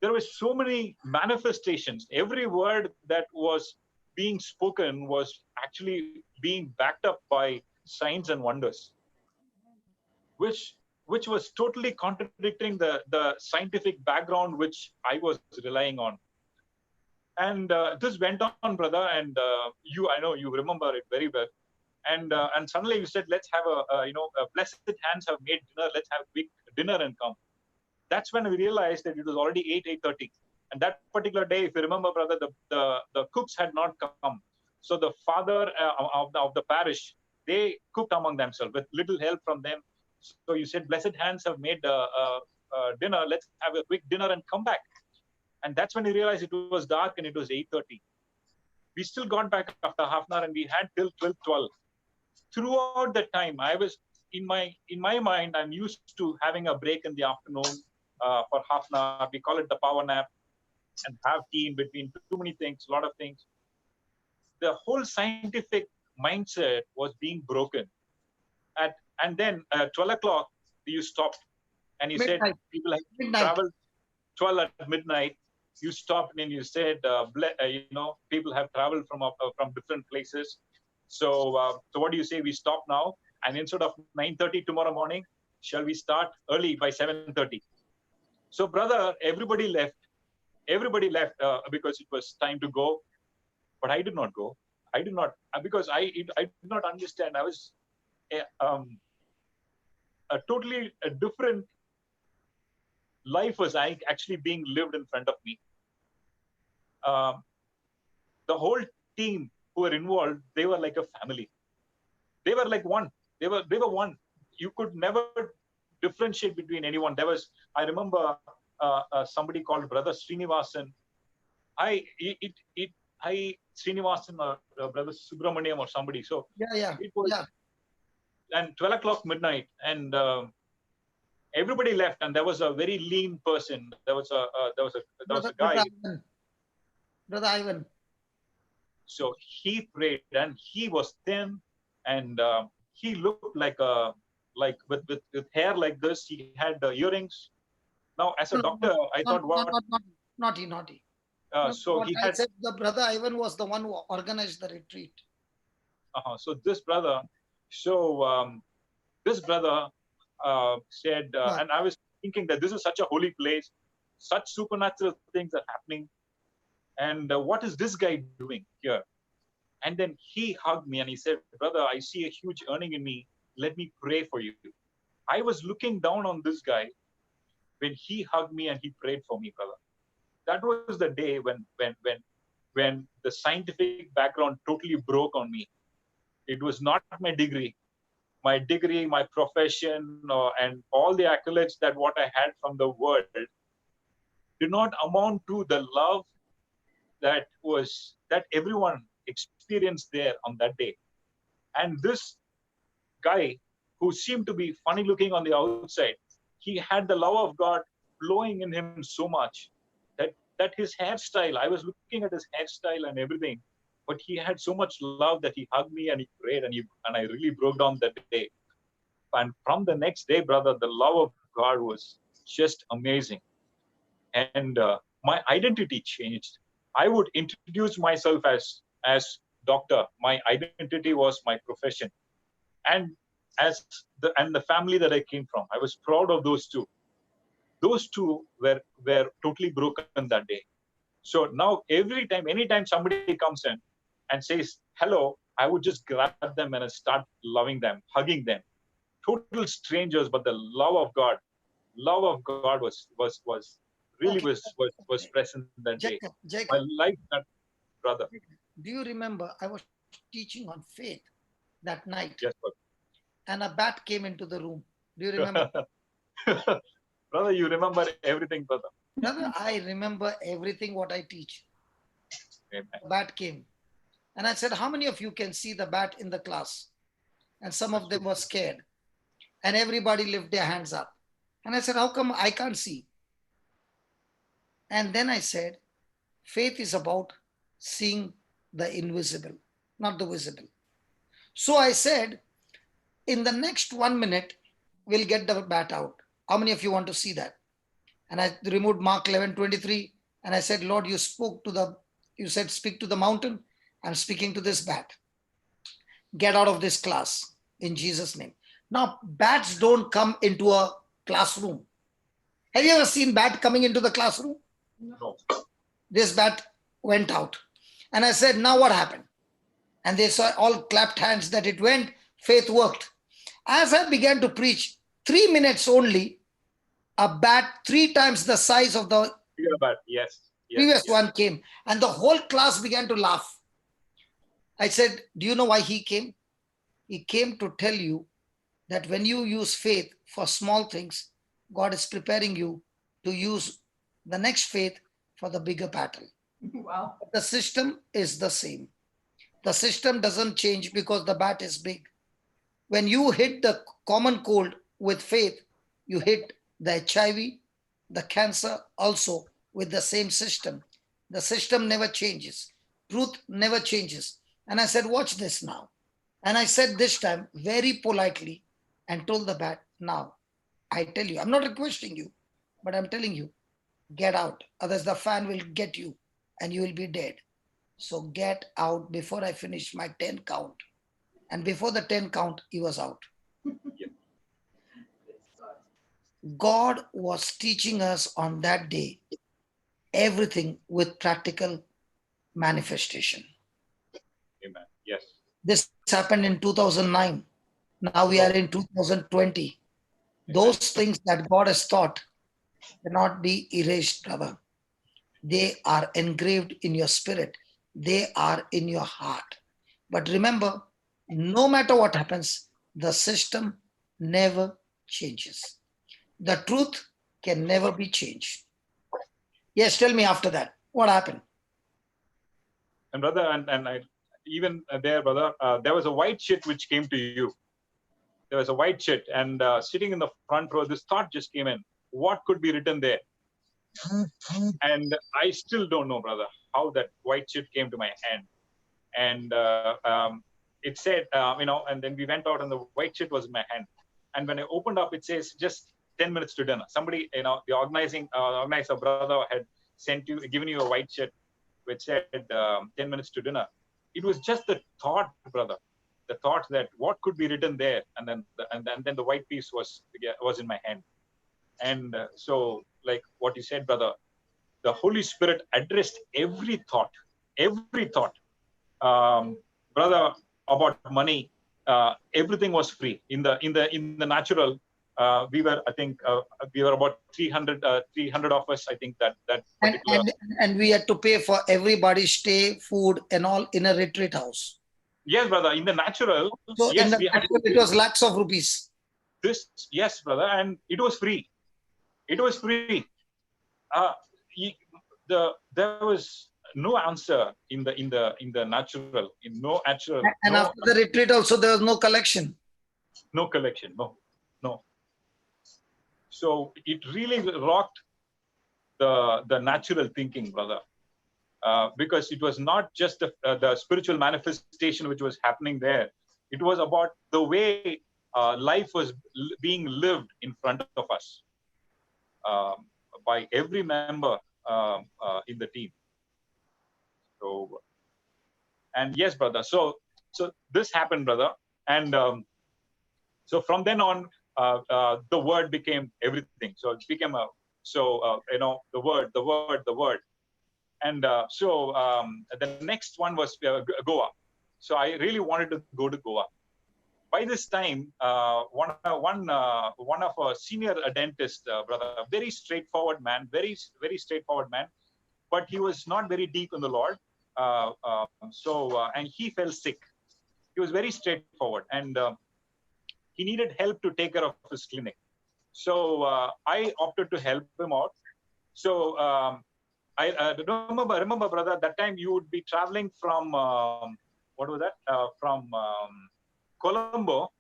There were so many manifestations. Every word that was being spoken was actually being backed up by signs and wonders, which was totally contradicting the scientific background which I was relying on. And this went on, brother, and I know you remember it very well. And suddenly you said, "Let's have a blessed hands have made dinner. Let's have a quick dinner and come." That's when we realized that it was already 8:30. And that particular day, if you remember, brother, the cooks had not come. So the father of the parish, they cooked among themselves with little help from them. So you said, "Blessed hands have made dinner. Let's have a quick dinner and come back." And that's when we realized it was dark and it was 8:30. We still got back after half an hour, and we had till 12. Throughout the time, I was in my mind, I'm used to having a break in the afternoon for half an hour. We call it the power nap, and have tea in between. Too many things, a lot of things. The whole scientific mindset was being broken. And then 12 o'clock, you stopped, and you said people have traveled 12 at midnight. You stopped and you said, people have traveled from different places. So what do you say? We stop now, and instead of 9:30 tomorrow morning, shall we start early by 7:30? So, brother, everybody left. Everybody left because it was time to go, but I did not go. I did not, because I did not understand. I was a totally different life was actually being lived in front of me. The whole team who were involved, they were like a family. They were like one. They were one. You could never differentiate between anyone. I remember somebody called Brother Srinivasan. Srinivasan or Brother Subramaniam or somebody. So it was, and 12 o'clock midnight, and everybody left, and there was a very lean person. There was a guy. Brother Ivan. So he prayed, and he was thin, and he looked like with hair like this. He had earrings. Now, as a doctor, I thought, naughty. So he had said the Brother Ivan was the one who organized the retreat. So this brother, said, and I was thinking that this is such a holy place, such supernatural things are happening, and what is this guy doing here? And then he hugged me and he said, "Brother, I see a huge earning in me. Let me pray for you." I was looking down on this guy when he hugged me and he prayed for me, brother. That was the day when the scientific background totally broke on me. It was not my degree, my profession, and all the accolades that what I had from the world did not amount to the love that everyone experienced there on that day. And this guy, who seemed to be funny looking on the outside, he had the love of God flowing in him so much that his hairstyle, I was looking at his hairstyle and everything, but he had so much love that he hugged me and he prayed, and I really broke down that day. And from the next day, brother, the love of God was just amazing. And my identity changed. I would introduce myself as doctor. My identity was my profession, and the family that I came from. I was proud of those two. Those two were totally broken that day. So now anytime somebody comes in and says hello, I would just grab them and start loving them, hugging them. Total strangers, but the love of God was present that day. Jacob, I like that, brother. Do you remember I was teaching on faith that night? Yes, brother. And a bat came into the room. Do you remember? Brother, you remember everything, brother. Brother, I remember everything what I teach. Amen. The bat came. And I said, how many of you can see the bat in the class? And some of them were scared. And everybody lifted their hands up. And I said, how come I can't see? And then I said, faith is about seeing the invisible, not the visible. So I said, in the next 1 minute, we'll get the bat out. How many of you want to see that? And I removed Mark 11:23. And I said, Lord, you said, speak to the mountain. I'm speaking to this bat. Get out of this class in Jesus' name. Now, bats don't come into a classroom. Have you ever seen bat coming into the classroom? No. This bat went out. And I said, now what happened? And they saw, all clapped hands that it went. Faith worked. As I began to preach, 3 minutes only, a bat 3 times the size of the Bat. Yes. previous one came. And the whole class began to laugh. I said, do you know why he came? He came to tell you that when you use faith for small things, God is preparing you to use the next faith for the bigger battle. Wow. The system is the same. The system doesn't change because the bat is big. When you hit the common cold with faith, you hit the HIV, the cancer also with the same system. The system never changes. Truth never changes. And I said, watch this now. And I said this time very politely and told the bat, now, I tell you, I'm not requesting you, but I'm telling you, get out. Otherwise the fan will get you and you will be dead. So get out before I finish my 10 count. And before the 10 count, he was out. God was teaching us on that day everything with practical manifestation. Amen. Yes. This happened in 2009. Now we are in 2020. Those things that God has taught cannot be erased, brother. They are engraved in your spirit. They are in your heart. But remember, no matter what happens, the system never changes. The truth can never be changed. Yes, tell me after that, what happened? And brother, and I, even there, brother, there was a white sheet which came to you. There was a white sheet, and sitting in the front row, this thought just came in. What could be written there? And I still don't know, brother, how that white sheet came to my hand. And it said, and then we went out and the white sheet was in my hand. And when I opened up, it says just 10 minutes to dinner. Somebody, the organizer brother had given you a white sheet which said 10 minutes to dinner. It was just the thought, brother, the thought that what could be written there. And then the white piece was in my hand. And so like what you said, brother, the Holy Spirit addressed every thought, brother, about money. Everything was free in the natural. We were about 300 of us. I think that and we had to pay for everybody's stay, food, and all in a retreat house. Yes, brother. In the natural, so yes, it was lakhs of rupees. Yes, brother, and it was free. It was free. There was no answer in the natural, no natural. And after the retreat also, there was no collection. No collection, no. So it really rocked the natural thinking, brother, because it was not just the spiritual manifestation which was happening there. It was about the way life was being lived in front of us by every member in the team. So, and yes, brother. So this happened, brother, and so from then on, the word became everything. So it became the word. And so the next one was Goa. So I really wanted to go to Goa. By this time, one of our senior dentist, brother, very straightforward man, but he was not very deep in the Lord. And he fell sick. He was very straightforward, and he needed help to take care of his clinic. So I opted to help him out. So I remember, brother, that time you would be traveling from, what was that? From Colombo,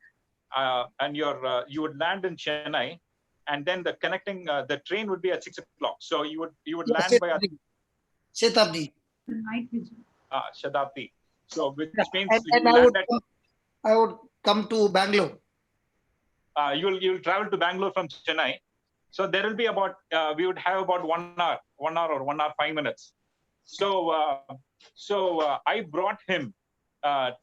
and you would land in Chennai, and then the train would be at 6 o'clock. So you would Yes, land by Shatabdi. The night vision. Shatabdi. So which Yeah. means And you land at, I would come to Bangalore. you'll travel to Bangalore from Chennai. So there will be about we would have about 1 hour or 1 hour 5 minutes. So I brought him to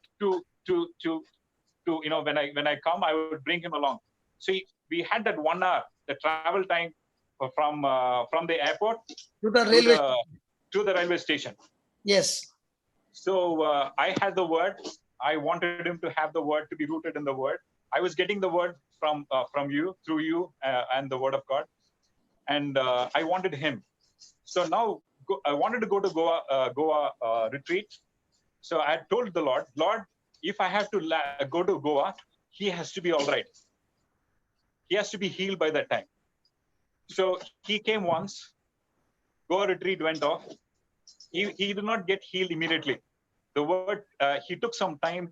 when I come, I would bring him along. So we had that 1 hour, the travel time from the airport To the railway. to the railway station. Yes. So I had the word. I wanted him to have the word, to be rooted in the word. I was getting the word from you, through you, and the word of God. And I wanted him. So now I wanted to go to Goa retreat. So I told the Lord, if I have to go to Goa, he has to be all right. He has to be healed by that time. So he came once. Goa retreat went off. He did not get healed immediately. The word, he took some time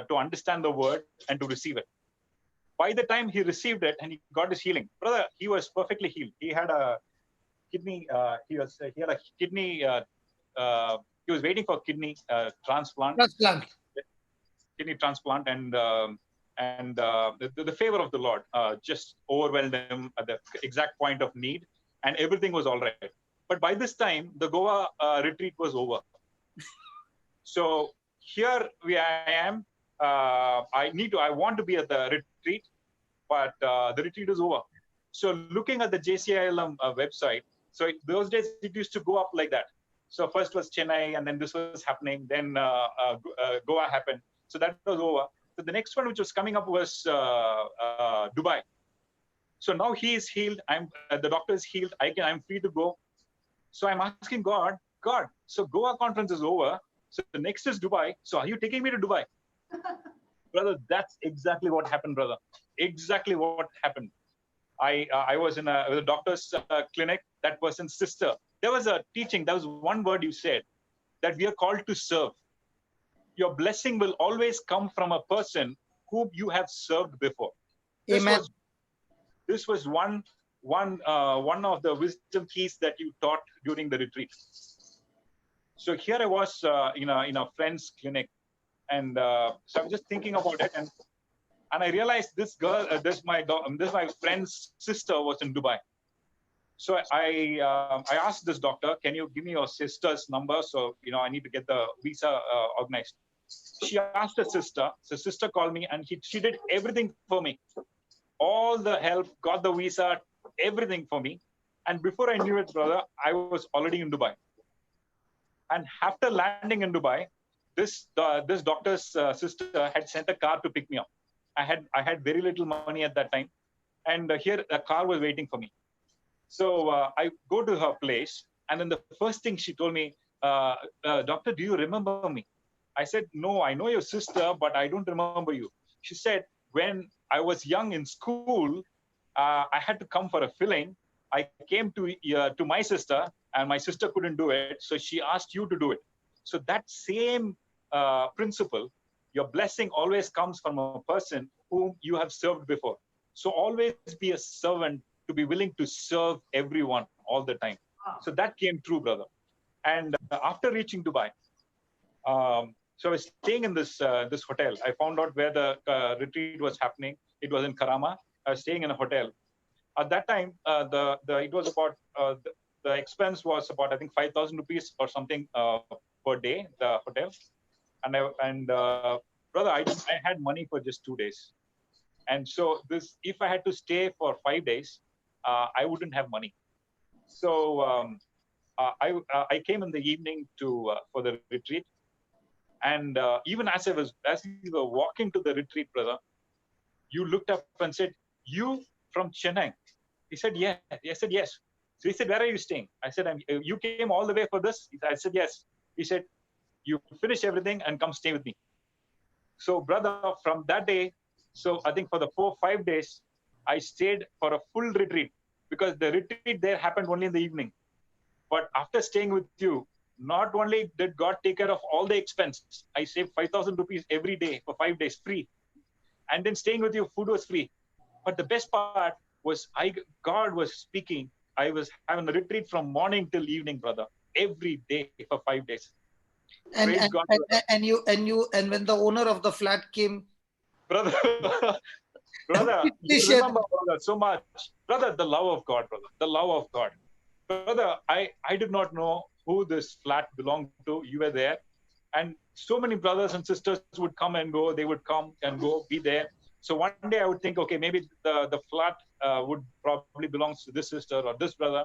to understand the word and to receive it. By the time he received it and he got his healing, brother, he was perfectly healed. He had a kidney. He was waiting for kidney transplant. Kidney transplant, and the favor of the Lord just overwhelmed him at the exact point of need, and everything was all right. But by this time, the Goa retreat was over. So here I am. I want to be at the retreat, but the retreat is over. So looking at the JCILM website, so those days it used to go up like that. So first was Chennai, and then this was happening. Then Goa happened. So that was over. So the next one which was coming up was Dubai. So now he is healed. The doctor is healed. I'm free to go. So I'm asking God, so Goa conference is over. So the next is Dubai. So are you taking me to Dubai? Brother, that's exactly what happened, brother. Exactly what happened. I was in a doctor's clinic. That person's sister. There was a teaching. There was one word you said, that we are called to serve. Your blessing will always come from a person whom you have served before. Amen. This was one of the wisdom keys that you taught during the retreat. So here I was in a friend's clinic, and so I was just thinking about it, and I realized this girl, my friend's sister was in Dubai. So I asked this doctor, can you give me your sister's number? So I need to get the visa organized. She asked her sister. So sister called me, and she did everything for me. All the help, got the visa, everything for me. And before I knew it, brother, I was already in Dubai. And after landing in Dubai, this doctor's sister had sent a car to pick me up. I had very little money at that time, and here a car was waiting for me. So I go to her place, and then the first thing she told me, doctor, do you remember me? I said, no, I know your sister, but I don't remember you. She said, when I was young in school, I had to come for a filling. I came to my sister, and my sister couldn't do it, so she asked you to do it. So that same principle, your blessing always comes from a person whom you have served before. So always be a servant, to be willing to serve everyone all the time. So that came true, brother. And after reaching Dubai, so I was staying in this hotel. I found out where the retreat was happening. It was in Karama. I was staying in a hotel. At that time, it was about the expense was about, I think, 5,000 rupees or something per day, the hotel. And brother, I had money for just 2 days. And so if I had to stay for 5 days, I wouldn't have money. So I came in the evening for the retreat. And even as we were walking to the retreat, brother, you looked up and said, you from Chennai? He said, yeah. I said, yes. So he said, where are you staying? I said, you came all the way for this? I said, yes. He said, you finish everything and come stay with me. So brother, from that day, so I think for the 4-5 days, I stayed for a full retreat, because the retreat there happened only in the evening. But after staying with you, not only did God take care of all the expenses, I saved 5,000 rupees every day for 5 days free. And then staying with you, food was free. But the best part was God was speaking. I was having a retreat from morning till evening, brother, every day for 5 days. And Praise and, God, and when the owner of the flat came, brother. Brother, Please you share remember, brother, so much. Brother, the love of God, brother, the love of God. Brother, I did not know who this flat belonged to. You were there. And so many brothers and sisters would come and go. They would come and go, be there. So one day I would think, okay, maybe the flat would probably belongs to this sister or this brother.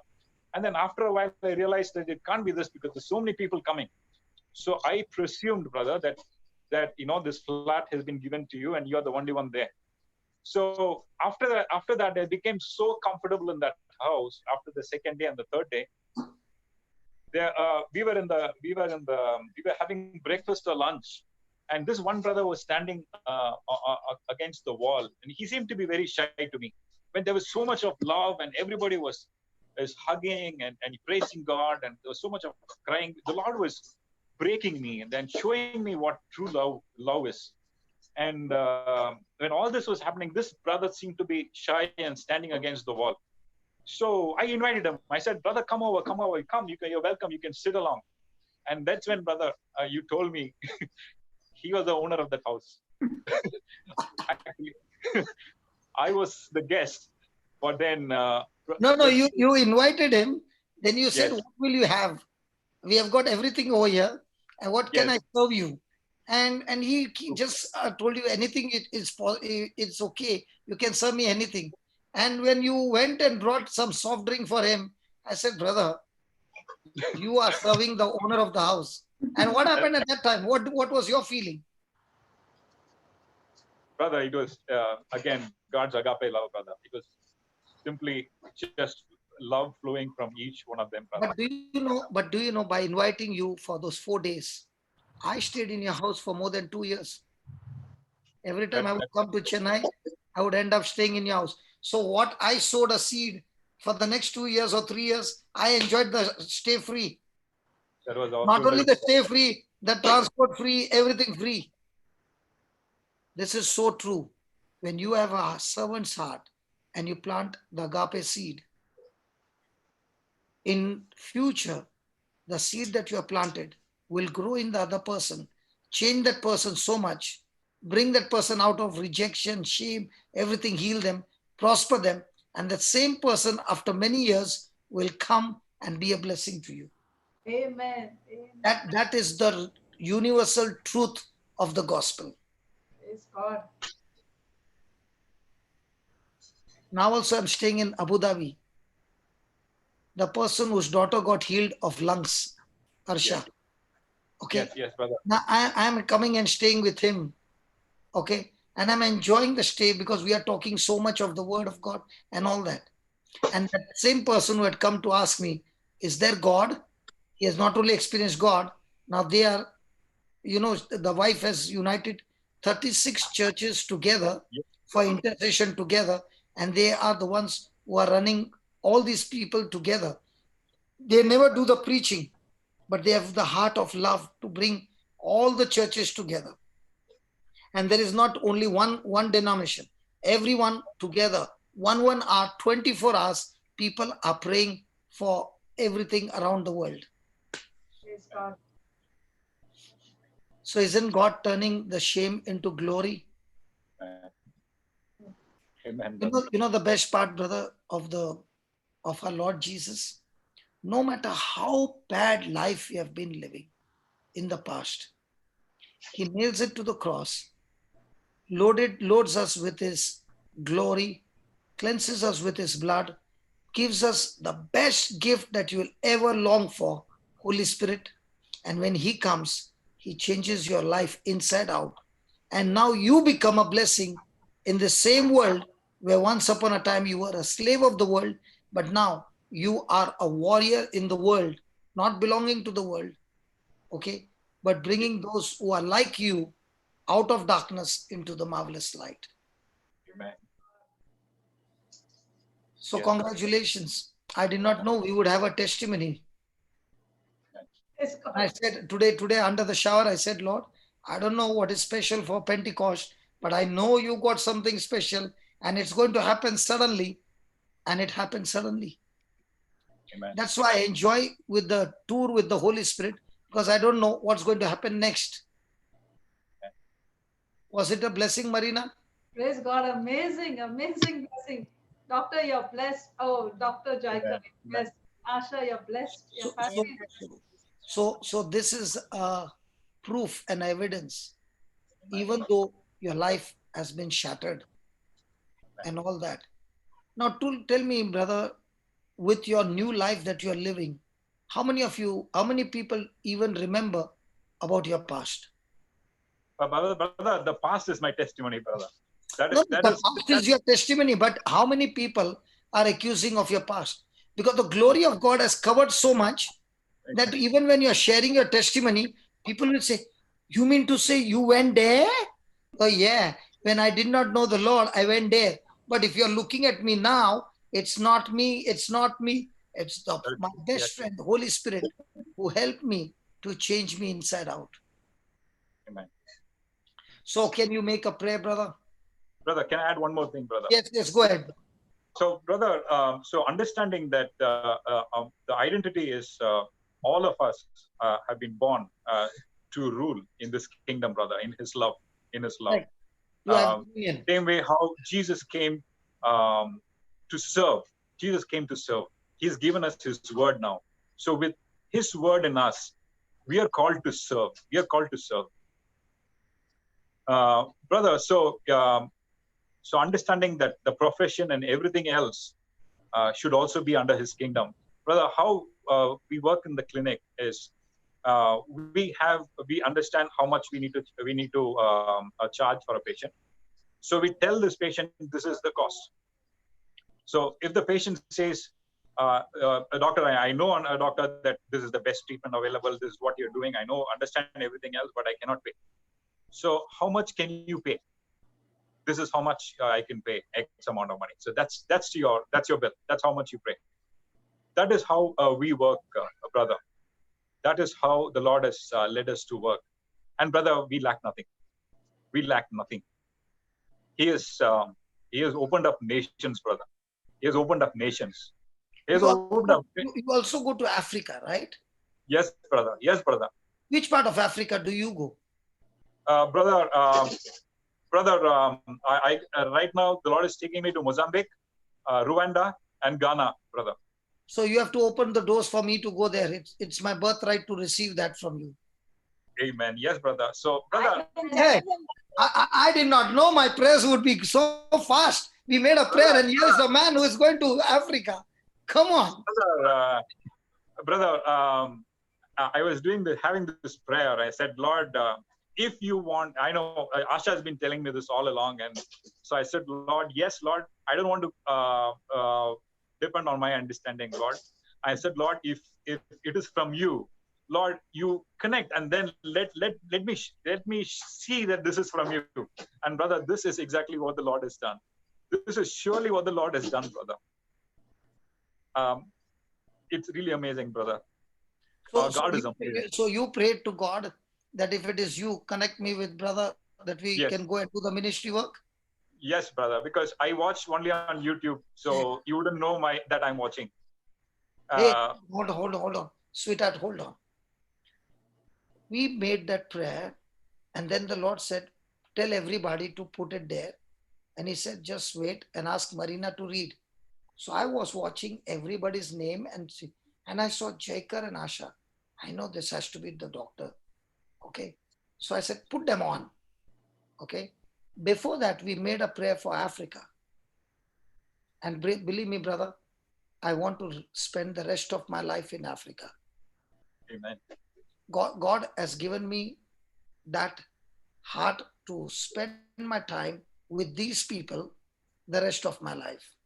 And then after a while, I realized that it can't be this because there's so many people coming. So I presumed, brother, that this flat has been given to you and you're the only one there. So after that, I became so comfortable in that house. After the second day and the third day, we were having breakfast or lunch, and this one brother was standing against the wall, and he seemed to be very shy to me. When there was so much of love, and everybody was hugging and praising God, and there was so much of crying, the Lord was breaking me and then showing me what true love is. And when all this was happening, this brother seemed to be shy and standing against the wall. So I invited him. I said, brother, come over, come. You're welcome. You can sit along. And that's when, brother, you told me he was the owner of that house. Actually, I was the guest. But then... no, you invited him. Then you said, Yes. what will you have? We have got everything over here. And what can I serve you? And he just told you anything. It's okay. You can serve me anything. And when you went and brought some soft drink for him, I said, brother, you are serving the owner of the house. And what happened at that time? What was your feeling? Brother, it was, again, God's agape love, brother. It was simply just love flowing from each one of them, brother. But do you know, by inviting you for those 4 days, I stayed in your house for more than 2 years. Every time I would come to Chennai, I would end up staying in your house. So what I sowed a seed for the next 2 years or 3 years, I enjoyed the stay free. That was also Not only the stay free, the transport free, everything free. This is so true. When you have a servant's heart and you plant the agape seed, in future, the seed that you have planted will grow in the other person, change that person so much, bring that person out of rejection, shame, everything, heal them, prosper them. And that same person, after many years, will come and be a blessing to you. Amen. That is the universal truth of the gospel. Praise God. Now also I'm staying in Abu Dhabi. The person whose daughter got healed of lungs, Arsha. Yes. Okay. Yes, brother. Now I am coming and staying with him. Okay. And I'm enjoying the stay because we are talking so much of the word of God and all that. And that same person who had come to ask me, is there God? He has not only experienced God, now they are, the wife has united 36 churches together for intercession together. And they are the ones who are running all these people together. They never do the preaching, but they have the heart of love to bring all the churches together. And there is not only one denomination. Everyone together, 1 hour, 24 hours, people are praying for everything around the world. Praise God. So isn't God turning the shame into glory? Amen. You know the best part, brother, of our Lord Jesus? No matter how bad life we have been living in the past, he nails it to the cross, loads us with his glory, cleanses us with his blood, gives us the best gift that you will ever long for, Holy Spirit. And when he comes, he changes your life inside out. And now you become a blessing in the same world where once upon a time you were a slave of the world, but now you are a warrior in the world, not belonging to the world, okay, but bringing those who are like you out of darkness into the marvelous light. Amen. So congratulations. I did not know we would have a testimony. Praise God. I said today under the shower, I said, Lord, I don't know what is special for Pentecost, but I know you got something special and it's going to happen suddenly. And it happened suddenly. Amen. That's why I enjoy with the tour with the Holy Spirit, because I don't know what's going to happen next. Was it a blessing, Marina? Praise God. Amazing, amazing blessing. Doctor, you're blessed. Oh, Dr. Jaika, Amen. yes. Asha, you're blessed. Your family is blessed. So this is proof and evidence, even though your life has been shattered and all that. Now, tell me, brother, with your new life that you are living, how many people even remember about your past? Brother, the past is my testimony, brother. The past is your testimony, but how many people are accusing of your past? Because the glory of God has covered so much that even when you're sharing your testimony, people will say, you mean to say you went there? Oh yeah, when I did not know the Lord, I went there. But if you're looking at me now, it's not me, it's my best friend, the Holy Spirit, who helped me to change me inside out. Amen. So can you make a prayer, brother? Brother, can I add one more thing, brother? Yes, go ahead. So, brother, so understanding that the identity is all of us have been born to rule in this kingdom, brother, in His love, Right. Same way how Jesus came to serve. Jesus came to serve. He's given us His word now. So with His word in us, we are called to serve. We are called to serve. Brother, so understanding that the profession and everything else should also be under His kingdom. Brother, how we work in the clinic is we understand how much we need to charge for a patient. So we tell this patient this is the cost. So if the patient says, doctor, I know a doctor that this is the best treatment available, this is what you're doing, understand everything else, but I cannot pay. So how much can you pay? This is how much I can pay, X amount of money. So that's your bill. That's how much you pay. That is how we work, brother. That is how the Lord has led us to work. And brother, we lack nothing. We lack nothing. He has opened up nations, brother. He has opened up nations. You also go to Africa, right? Yes, brother. Yes, brother. Which part of Africa do you go? Brother, right now the Lord is taking me to Mozambique, Rwanda, and Ghana, brother. So you have to open the doors for me to go there. It's my birthright to receive that from you. Amen. Yes, brother. So, brother. Hey, I did not know my prayers would be so fast. We made a prayer and here's a man who is going to Africa. Come on. Brother, I was having this prayer. I said, Lord, if you want, I know Asha has been telling me this all along. And so I said, Lord, yes, Lord, I don't want to depend on my understanding, Lord. I said, Lord, if it is from you, Lord, you connect and then let me see that this is from you. And brother, this is exactly what the Lord has done. This is surely what the Lord has done, brother. It's really amazing, brother. God is amazing. So you prayed to God that if it is you, connect me with brother, that we can go and do the ministry work? Yes, brother, because I watched only on YouTube, so you wouldn't know that I'm watching. Hey, hold on. Sweetheart, hold on. We made that prayer, and then the Lord said, tell everybody to put it there. And He said, just wait and ask Marina to read. So I was watching everybody's name and I saw Jaikar and Asha. I know this has to be the doctor. Okay. So I said, put them on. Okay. Before that, we made a prayer for Africa. And believe me, brother, I want to spend the rest of my life in Africa. Amen. God has given me that heart to spend my time with these people the rest of my life.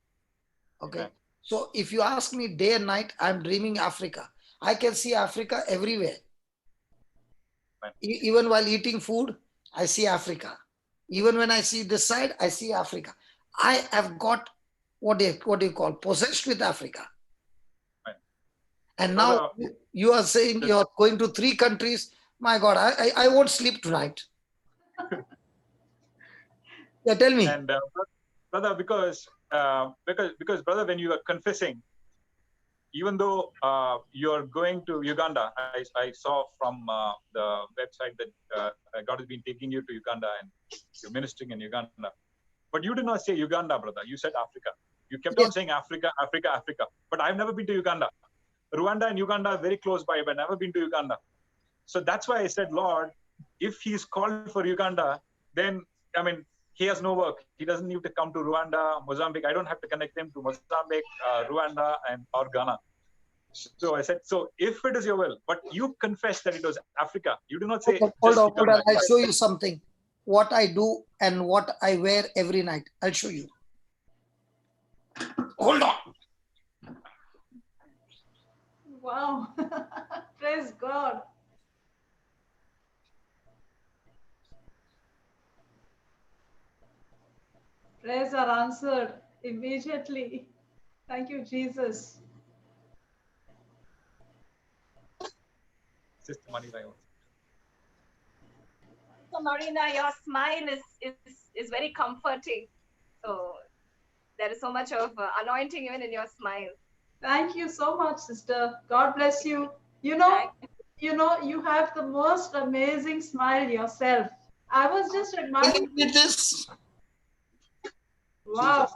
Okay. Amen. So if you ask me day and night, I'm dreaming Africa. I can see Africa everywhere. Even while eating food, I see Africa. Even when I see this side, I see Africa. I have got what do you call possessed with Africa. Right. And now Brother, you are saying you're going to 3 countries. My God, I won't sleep tonight. Yeah, tell me. and brother, because brother, when you are confessing, even though you're going to Uganda, I saw from the website that God has been taking you to Uganda and you're ministering in Uganda. But you did not say Uganda, brother. You said Africa. You kept on saying Africa, Africa, Africa. But I've never been to Uganda. Rwanda and Uganda are very close by, but I've never been to Uganda. So that's why I said, Lord, if he's called for Uganda, then, I mean, he has no work. He doesn't need to come to Rwanda, Mozambique. I don't have to connect him to Mozambique, Rwanda, or Ghana. So I said, so if it is your will, but you confess that it was Africa. You do not say Hold on. Uganda. I'll show you something. What I do and what I wear every night. I'll show you. Hold on. Wow. Praise God. Prayers are answered immediately. Thank you, Jesus. Sister Manila. So Marina, your smile is very comforting. So there is so much of anointing even in your smile. Thank you so much, sister. God bless you. You know, you have the most amazing smile yourself. I was just admiring. Can you read this? Wow.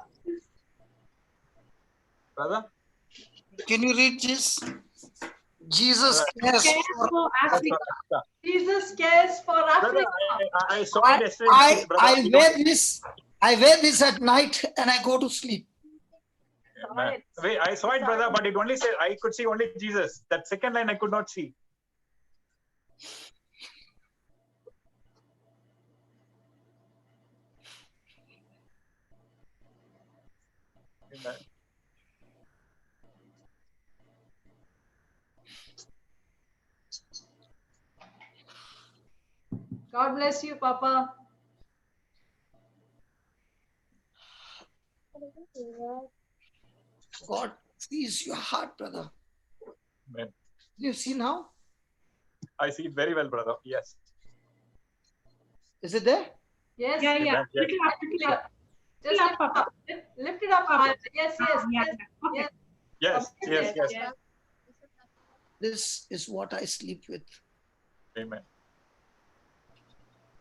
Brother? Can you read this? Jesus cares for Africa. Jesus cares for Africa. I saw it yesterday. I wear this at night and I go to sleep. Wait, I saw it, brother, but it only said I could see only Jesus. That second line I could not see. Amen. God bless you, Papa. God sees your heart, brother. Amen. You see now? I see it very well, brother. Yes. Is it there? Yes. Yeah. Amen. Yes. Lift it up. Just lift it up. Lift it up. Yes. Yes. This is what I sleep with. Amen.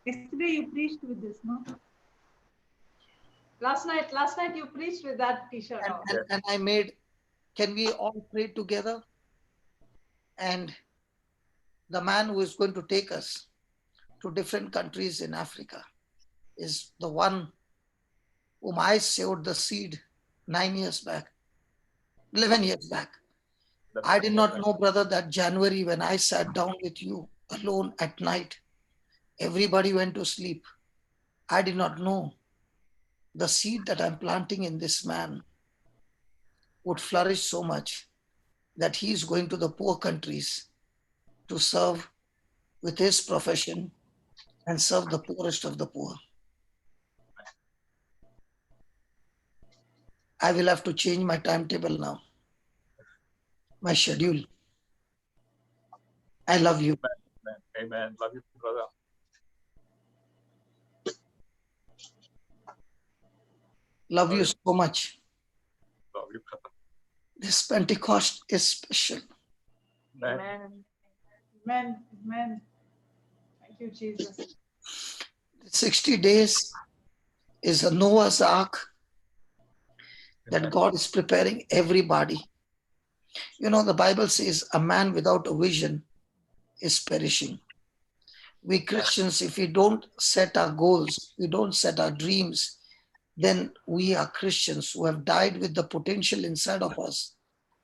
Yesterday you preached with this, no? Last night you preached with that t-shirt on. And I made, can we all pray together? And the man who is going to take us to different countries in Africa is the one whom I sowed the seed 9 years back, 11 years back. I did not know, brother, that January when I sat down with you alone at night, everybody went to sleep. I did not know the seed that I'm planting in this man would flourish so much that he is going to the poor countries to serve with his profession and serve the poorest of the poor. I will have to change my timetable now, my schedule. I love you. Amen. Love you, brother. Love you so much. Love you, brother. This Pentecost is special. Amen. Thank you, Jesus. 60 days is a Noah's Ark that God is preparing everybody. You know, the Bible says a man without a vision is perishing. We Christians, if we don't set our goals, we don't set our dreams, then we are Christians who have died with the potential inside of us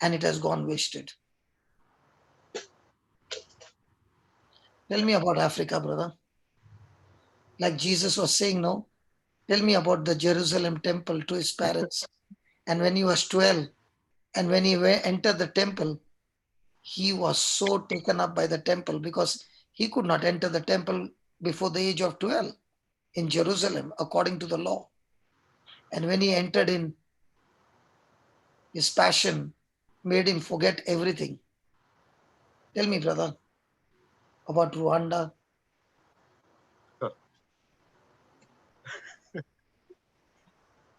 and it has gone wasted. Tell me about Africa, brother. Like Jesus was saying, no? Tell me about the Jerusalem temple to his parents. And when he was 12, and when he entered the temple, he was so taken up by the temple because he could not enter the temple before the age of 12 in Jerusalem, according to the law. And when he entered in, his passion made him forget everything. Tell me, brother, about Rwanda.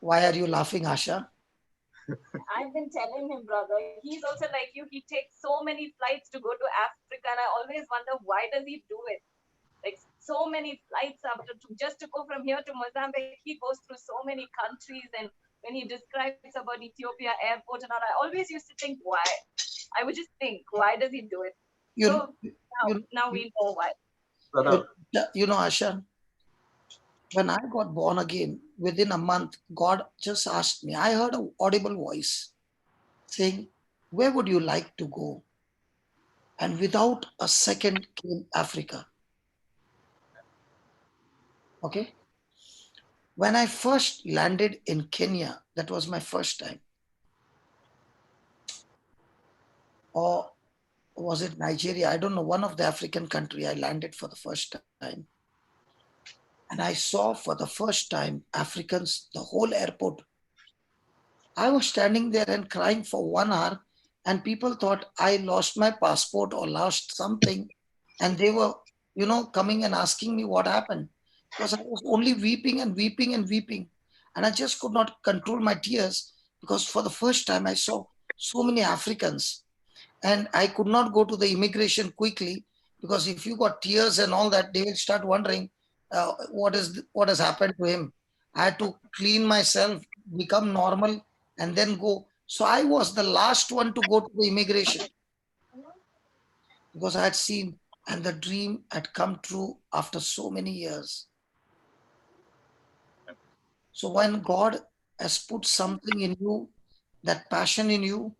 Why are you laughing, Asha? I've been telling him, brother, he's also like you. He takes so many flights to go to Africa, and I always wonder why does he do it? Like so many flights after just to go from here to Mozambique, he goes through so many countries. And when he describes about Ethiopia airport and all, I always used to think why. I would just think why does he do it? So now we know why. Asha, when I got born again, within a month, God just asked me. I heard an audible voice saying, "Where would you like to go?" And without a second came Africa. Okay. When I first landed in Kenya, that was my first time. Or was it Nigeria? I don't know. One of the African country I landed for the first time. And I saw for the first time Africans, the whole airport. I was standing there and crying for 1 hour, and people thought I lost my passport or lost something. And they were, coming and asking me what happened, because I was only weeping and weeping and weeping. And I just could not control my tears, because for the first time I saw so many Africans. And I could not go to the immigration quickly, because if you got tears and all that, they will start wondering what has happened to him. I had to clean myself, become normal, and then go. So I was the last one to go to the immigration, because I had seen, and the dream had come true after so many years. So when God has put something in you, that passion in you,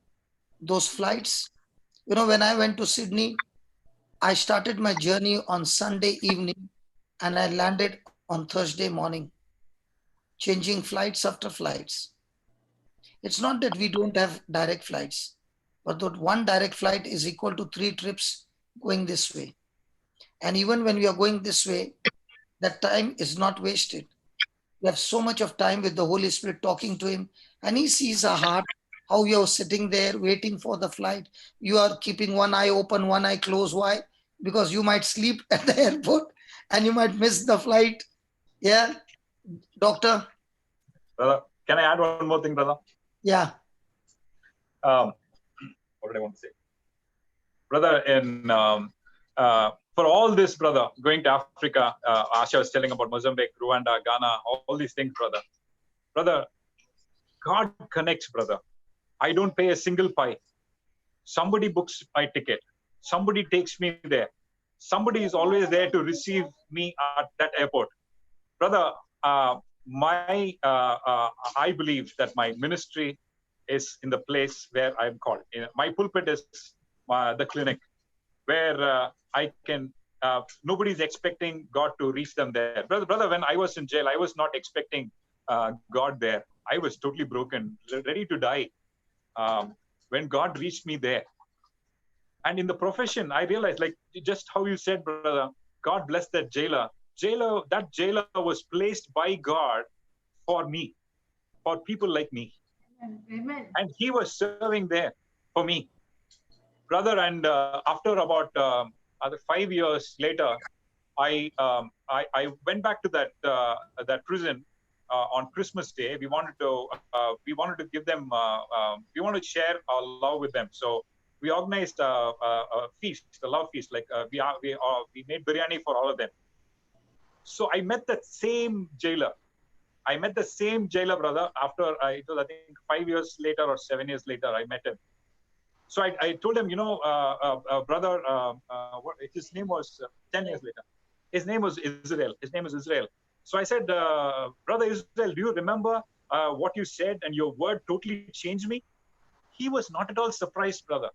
those flights, when I went to Sydney, I started my journey on Sunday evening and I landed on Thursday morning, changing flights after flights. It's not that we don't have direct flights, but that one direct flight is equal to 3 trips going this way. And even when we are going this way, that time is not wasted. We have so much of time with the Holy Spirit talking to Him, and He sees our heart, how you are sitting there waiting for the flight. You are keeping one eye open, one eye closed. Why? Because you might sleep at the airport and you might miss the flight. Yeah, doctor? Brother, can I add one more thing, brother? Yeah. What did I want to say? Brother, for all this, brother, going to Africa, Asha was telling about Mozambique, Rwanda, Ghana, all these things, brother. Brother, God connects, brother. I don't pay a single pie. Somebody books my ticket. Somebody takes me there. Somebody is always there to receive me at that airport. Brother, I believe that my ministry is in the place where I'm called. My pulpit is the clinic, where I can, nobody's expecting God to reach them there. Brother, when I was in jail, I was not expecting God there. I was totally broken, ready to die. When God reached me there. And in the profession, I realized, like just how you said, brother, God bless that jailer. That jailer was placed by God for me, for people like me. Amen. And he was serving there for me. Brother, and after about 5 years later, I went back to that prison on Christmas Day. We wanted to give them, we wanted to share our love with them. So we organized a feast, a love feast. Like we made biryani for all of them. So I met that same jailer. Brother. After it was, I think, 5 years later or 7 years later, I met him. So I told him, brother, his name was 10 years later. His name was Israel. So I said, brother Israel, do you remember what you said? And your word totally changed me. He was not at all surprised, brother.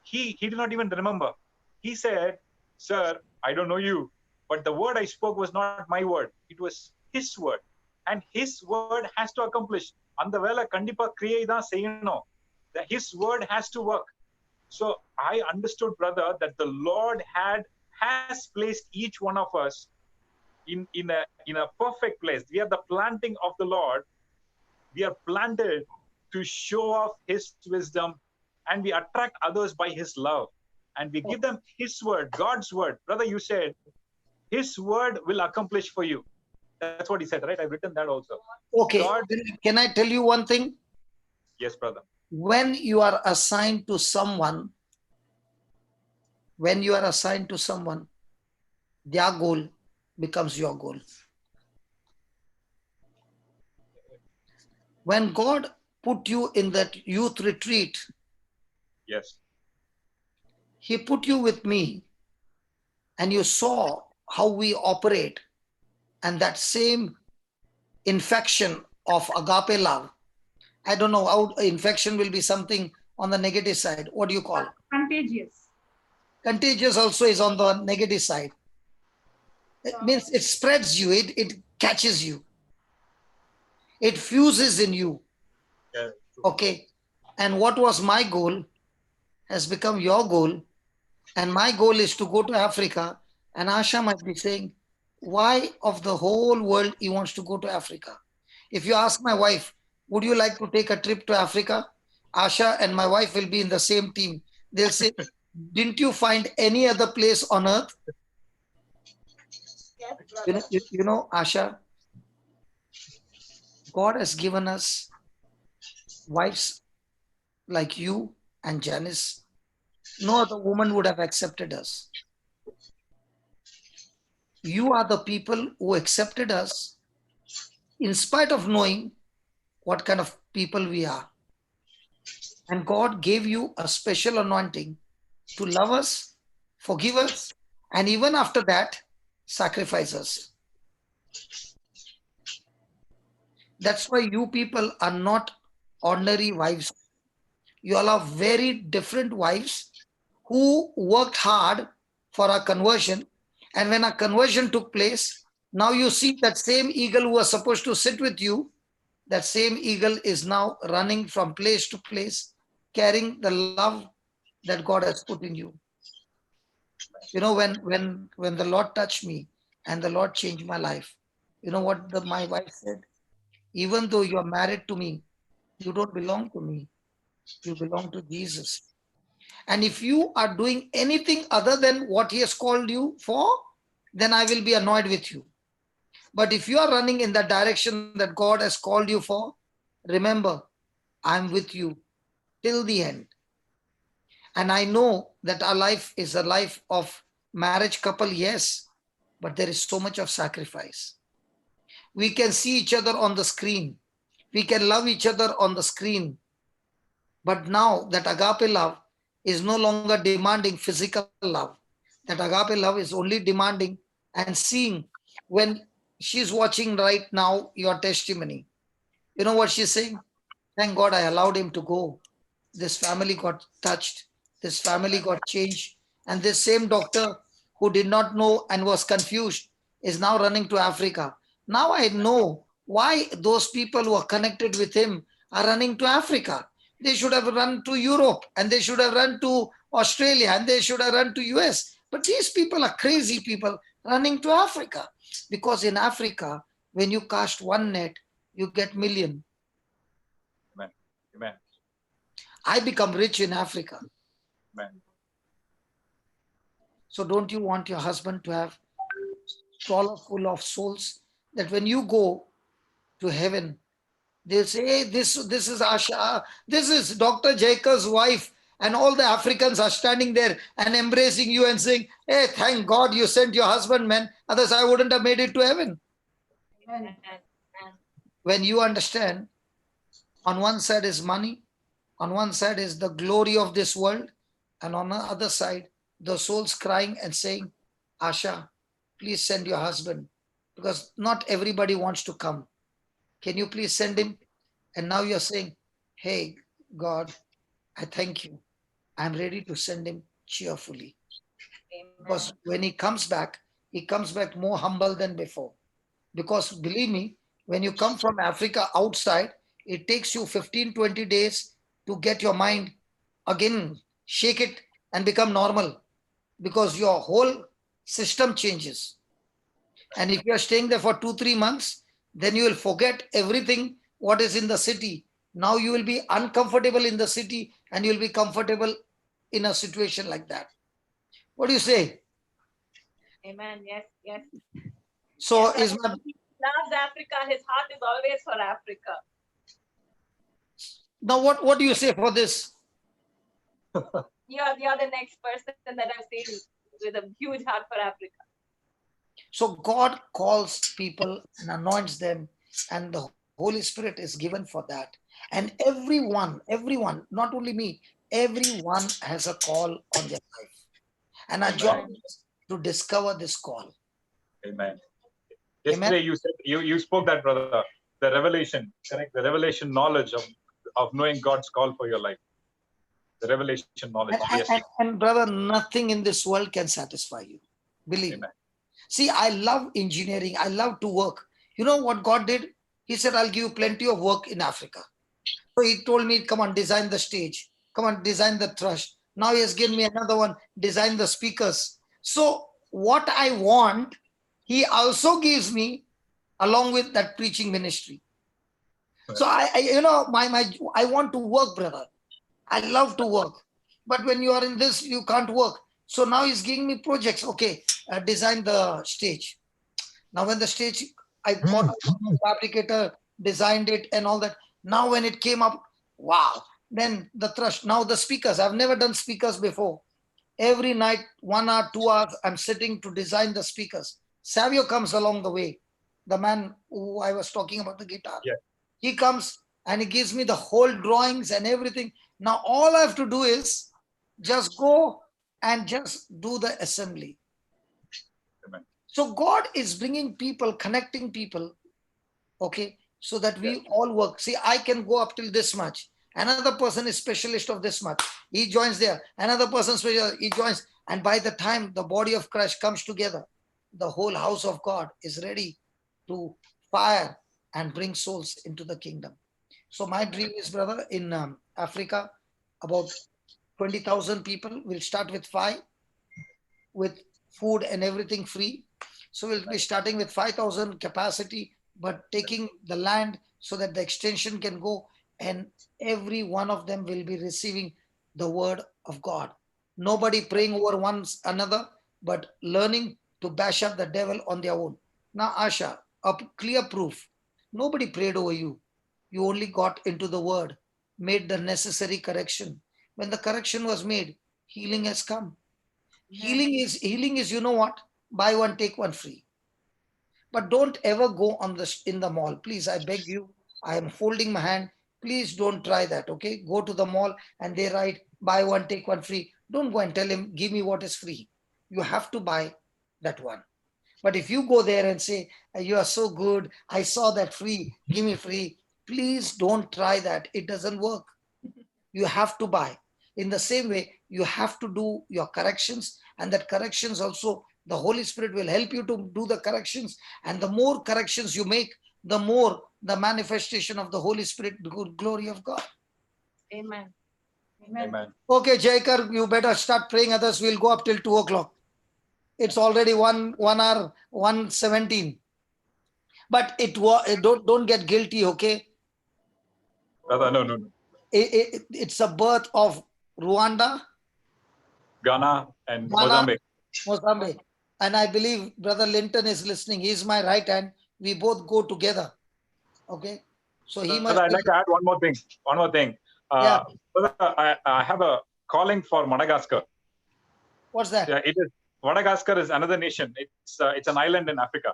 He did not even remember. He said, sir, I don't know you, but the word I spoke was not my word. It was his word. And his word has to accomplish. அந்த வேலை கண்டிப்பா கிரியை தான் செய்யணும். That his word has to work. So I understood, brother, that the Lord has placed each one of us in a perfect place. We are the planting of the Lord. We are planted to show off His wisdom, and we attract others by His love. and we give them His word, God's word. Brother, you said, His word will accomplish for you. That's what he said, right? I've written that also. Okay. God, Can I tell you one thing? yes, brother. When you are assigned to someone, their goal becomes your goal. When God put you in that youth retreat, Yes. He put you with me, and you saw how we operate, and that same infection of agape love. I don't know how infection will be something on the negative side. What do you call it? Contagious. Contagious also is on the negative side. It means it spreads you, it catches you, it fuses in you. Yeah. Okay. And what was my goal has become your goal. And my goal is to go to Africa. And Asha might be saying, why of the whole world he wants to go to Africa? If you ask my wife, would you like to take a trip to Africa? Asha and my wife will be in the same team. They'll say, didn't you find any other place on earth? You know, Asha, God has given us wives like you and Janice. No other woman would have accepted us. You are the people who accepted us in spite of knowing what kind of people we are. And God gave you a special anointing to love us, forgive us, and even after that, sacrifice us. That's why you people are not ordinary wives. You all are very different wives who worked hard for our conversion. And when our conversion took place, now you see that same eagle who was supposed to sit with you, that same eagle is now running from place to place, carrying the love that God has put in you. You know, when the Lord touched me and the Lord changed my life, you know what my wife said? Even though you are married to me, you don't belong to me. You belong to Jesus. And if you are doing anything other than what He has called you for, then I will be annoyed with you. But if you are running in the direction that God has called you for, remember, I'm with you till the end. And I know that our life is a life of marriage couple, yes, but there is so much of sacrifice. We can see each other on the screen. We can love each other on the screen. But now that agape love is no longer demanding physical love. That agape love is only demanding and seeing. When she's watching right now your testimony, you know what she's saying? Thank God I allowed him to go. This family got touched. This family got changed. And this same doctor who did not know and was confused is now running to Africa. Now I know why those people who are connected with him are running to Africa. They should have run to Europe, and they should have run to Australia, and they should have run to US. But these people are crazy people running to Africa. Because in Africa, when you cast one net, you get million. Amen. Amen. I become rich in Africa. Amen. So don't you want your husband to have stroller full of souls, that when you go to heaven, they'll say, hey, this is Asha, this is Dr. Jaikar's wife, and all the Africans are standing there and embracing you and saying, hey, thank God you sent your husband, man. Otherwise, I wouldn't have made it to heaven. Amen. When you understand, on one side is money, on one side is the glory of this world, and on the other side, the souls crying and saying, Asha, please send your husband, because not everybody wants to come. Can you please send him? And now you're saying, hey, God, I thank you. I'm ready to send him cheerfully. Because when he comes back more humble than before. Because believe me, when you come from Africa outside, it takes you 15, 20 days to get your mind again, shake it and become normal, because your whole system changes. And if you are staying there for 2-3 months, then you will forget everything what is in the city. Now you will be uncomfortable in the city and you will be comfortable in a situation like that. What do you say? Amen. Yes, yes. So Yes, is my he loves Africa. His heart is always for Africa. now what do you say for this? You're the next person that I've seen with a huge heart for Africa. So God calls people and anoints them, and the Holy Spirit is given for that. And everyone, not only me, everyone has a call on their life. And our job is to discover this call. Amen. Amen. Yesterday you said you spoke that, brother. The revelation, correct? The revelation knowledge of knowing God's call for your life. The revelation knowledge. Yes. And brother, nothing in this world can satisfy you. Believe me. Amen. See, I love engineering. I love to work. You know what God did? He said, I'll give you plenty of work in Africa. So he told me, come on, design the stage. Come on, design the thrust. Now he has given me another one, design the speakers. So what I want, he also gives me along with that preaching ministry. So I want to work, brother. I love to work. But when you are in this, you can't work. So now he's giving me projects. Okay, design the stage. Now when the stage, I bought a fabricator, designed it and all that. Now when it came up, wow. Then the thrust. Now the speakers. I've never done speakers before. Every night, 1 hour, 2 hours, I'm sitting to design the speakers. Savio comes along the way. The man who I was talking about the guitar. Yeah. He comes and he gives me the whole drawings and everything. Now all I have to do is just go and just do the assembly. Amen. So God is bringing people, connecting people, okay, so that we all work. See, I can go up till this much. Another person is specialist of this much. He joins there. Another person special, he joins. And by the time the body of Christ comes together, the whole house of God is ready to fire and bring souls into the kingdom. So my dream is, brother, in Africa, about 20,000 people. We'll start with 5, with food and everything free. So we'll be starting with 5,000 capacity, but taking the land so that the extension can go, and every one of them will be receiving the word of God. Nobody praying over one another, but learning to bash up the devil on their own. Now, Asha, a clear proof. Nobody prayed over you. You only got into the word, made the necessary correction. When the correction was made, healing has come. Healing is, you know what? Buy one, take one free. But don't ever go in the mall. Please, I beg you. I am holding my hand. Please don't try that. Okay. Go to the mall and they write buy one, take one free. Don't go and tell him, give me what is free. You have to buy that one. But if you go there and say, you are so good, I saw that free, give me free. Please don't try that. It doesn't work. You have to buy. In the same way, you have to do your corrections, and that corrections also, the Holy Spirit will help you to do the corrections. And the more corrections you make, the more the manifestation of the Holy Spirit, the good glory of God. Amen. Amen. Okay, Jaikar, you better start praying, others will go up till 2 o'clock. It's already 1 hour, 1:17. But don't get guilty, okay? Brother, no. It's a birth of Rwanda, Ghana and Ghana, Mozambique. and I believe Brother Linton is listening. He's my right hand. We both go together. Okay, so he must. I'd like to add one more thing. Yeah. Brother, I have a calling for Madagascar. What's that? Yeah, it is. Madagascar is another nation. It's an island in Africa.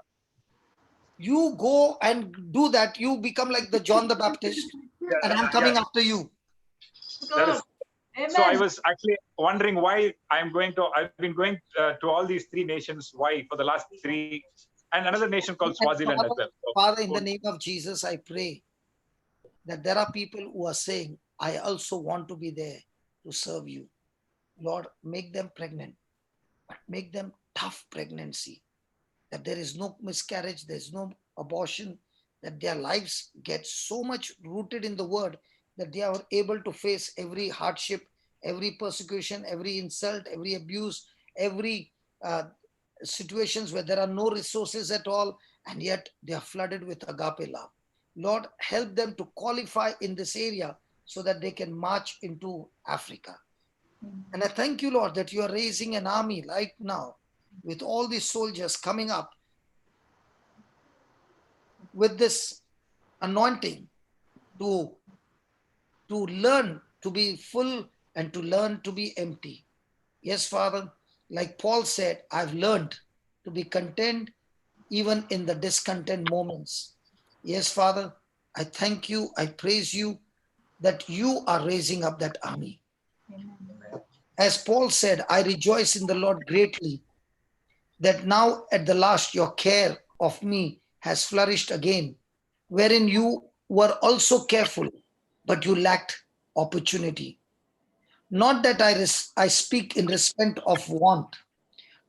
You go and do that. You become like the John the Baptist, and I'm coming after you. So I was actually wondering why I've been going to all these 3 nations. Why for the last 3, and another nation called Swaziland as well. So, Father, in the name of Jesus, I pray that there are people who are saying, I also want to be there to serve you. Lord, make them pregnant, but make them tough pregnancy, that there is no miscarriage, there's no abortion, that their lives get so much rooted in the word that they are able to face every hardship, every persecution, every insult, every abuse, every situations where there are no resources at all, and yet they are flooded with agape love. Lord, help them to qualify in this area so that they can march into Africa. And I thank you, Lord, that you are raising an army right now with all these soldiers coming up with this anointing to learn to be full and to learn to be empty. Yes, Father, like Paul said, I've learned to be content even in the discontent moments. Yes, Father, I thank you, I praise you that you are raising up that army. As Paul said, I rejoice in the Lord greatly that now at the last your care of me has flourished again, wherein you were also careful, but you lacked opportunity. Not that I speak in respect of want,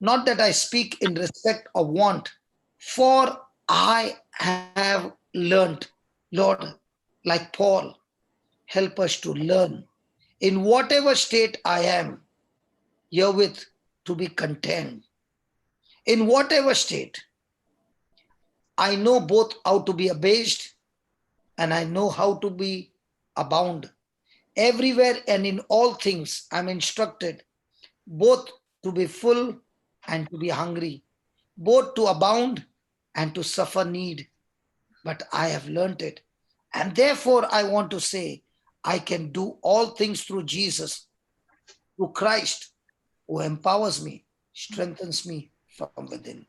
not that I speak in respect of want, for I have learned, Lord, like Paul, help us to learn in whatever state I am, herewith to be content. In whatever state, I know both how to be abased and I know how to be abound. Everywhere and in all things, I'm instructed both to be full and to be hungry, both to abound and to suffer need. But I have learnt it. And therefore, I want to say, I can do all things through Jesus, through Christ, who empowers me, strengthens me from within.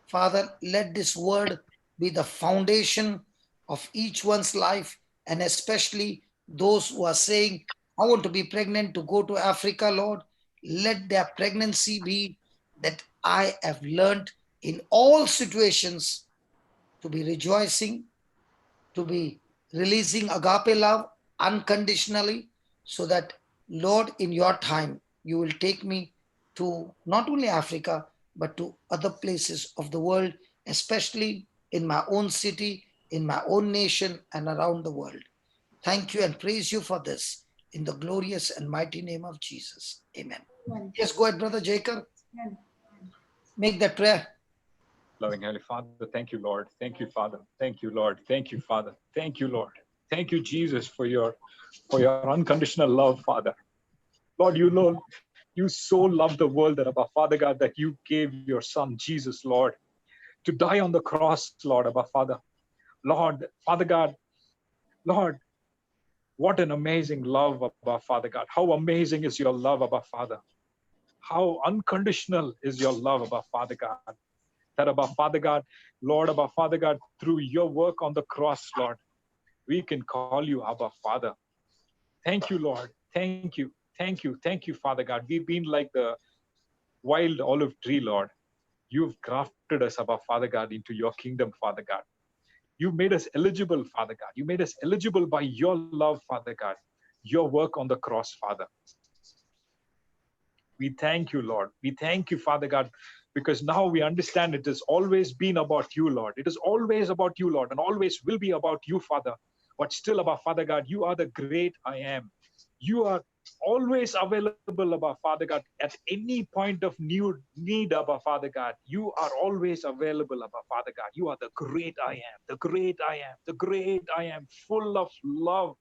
Father, let this word be the foundation of each one's life, and especially those who are saying, I want to be pregnant to go to Africa, Lord. Let their pregnancy be that I have learned in all situations to be rejoicing, to be releasing agape love unconditionally, so that, Lord, in your time, you will take me to not only Africa, but to other places of the world, especially in my own city, in my own nation, and around the world. Thank you and praise you for this in the glorious and mighty name of Jesus. Amen. Yes, go ahead, Brother Jacob. Make that prayer. Loving Heavenly Father, thank you, Lord. Thank you, Father. Thank you, Lord. Thank you, Father. Thank you, Lord. Thank you, Jesus, for your unconditional love, Father. Lord, you know, you so loved the world that, Abba Father God, that you gave your Son, Jesus, Lord, to die on the cross, Lord, Abba Father. Lord, Father God, Lord, what an amazing love, Abba Father God. How amazing is your love, Abba Father. How unconditional is your love, Abba Father God. That, Abba Father God, Lord, Abba Father God, through your work on the cross, Lord, we can call you Abba Father. Thank you, Lord. Thank you. Thank you. Thank you, Father God. We've been like the wild olive tree, Lord. You've grafted us, Abba Father God, into your kingdom, Father God. You made us eligible, Father God. You made us eligible by your love, Father God. Your work on the cross, Father. We thank you, Lord. We thank you, Father God, because now we understand it has always been about you, Lord. It is always about you, Lord, and always will be about you, Father. But still, about Father God, you are the great I am. You are always available, about Father God, at any point of need, about Father God. You are always available, about Father God. You are the great I am, the great I am, the great I am, full of love.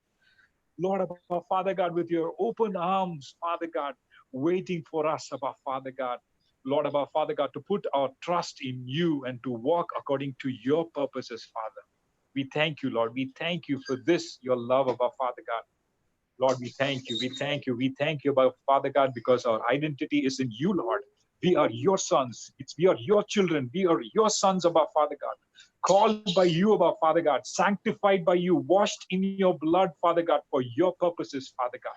Lord, about Father God, with your open arms, Father God, waiting for us, about Father God. Lord, about Father God, to put our trust in you and to walk according to your purposes, Father. We thank you, Lord. We thank you for this, your love, about Father God. Lord, we thank you. We thank you. We thank you, about Father God, because our identity is in you, Lord. We are your sons. We are your children. We are your sons, about Father God. Called by you, about Father God. Sanctified by you. Washed in your blood, Father God, for your purposes, Father God.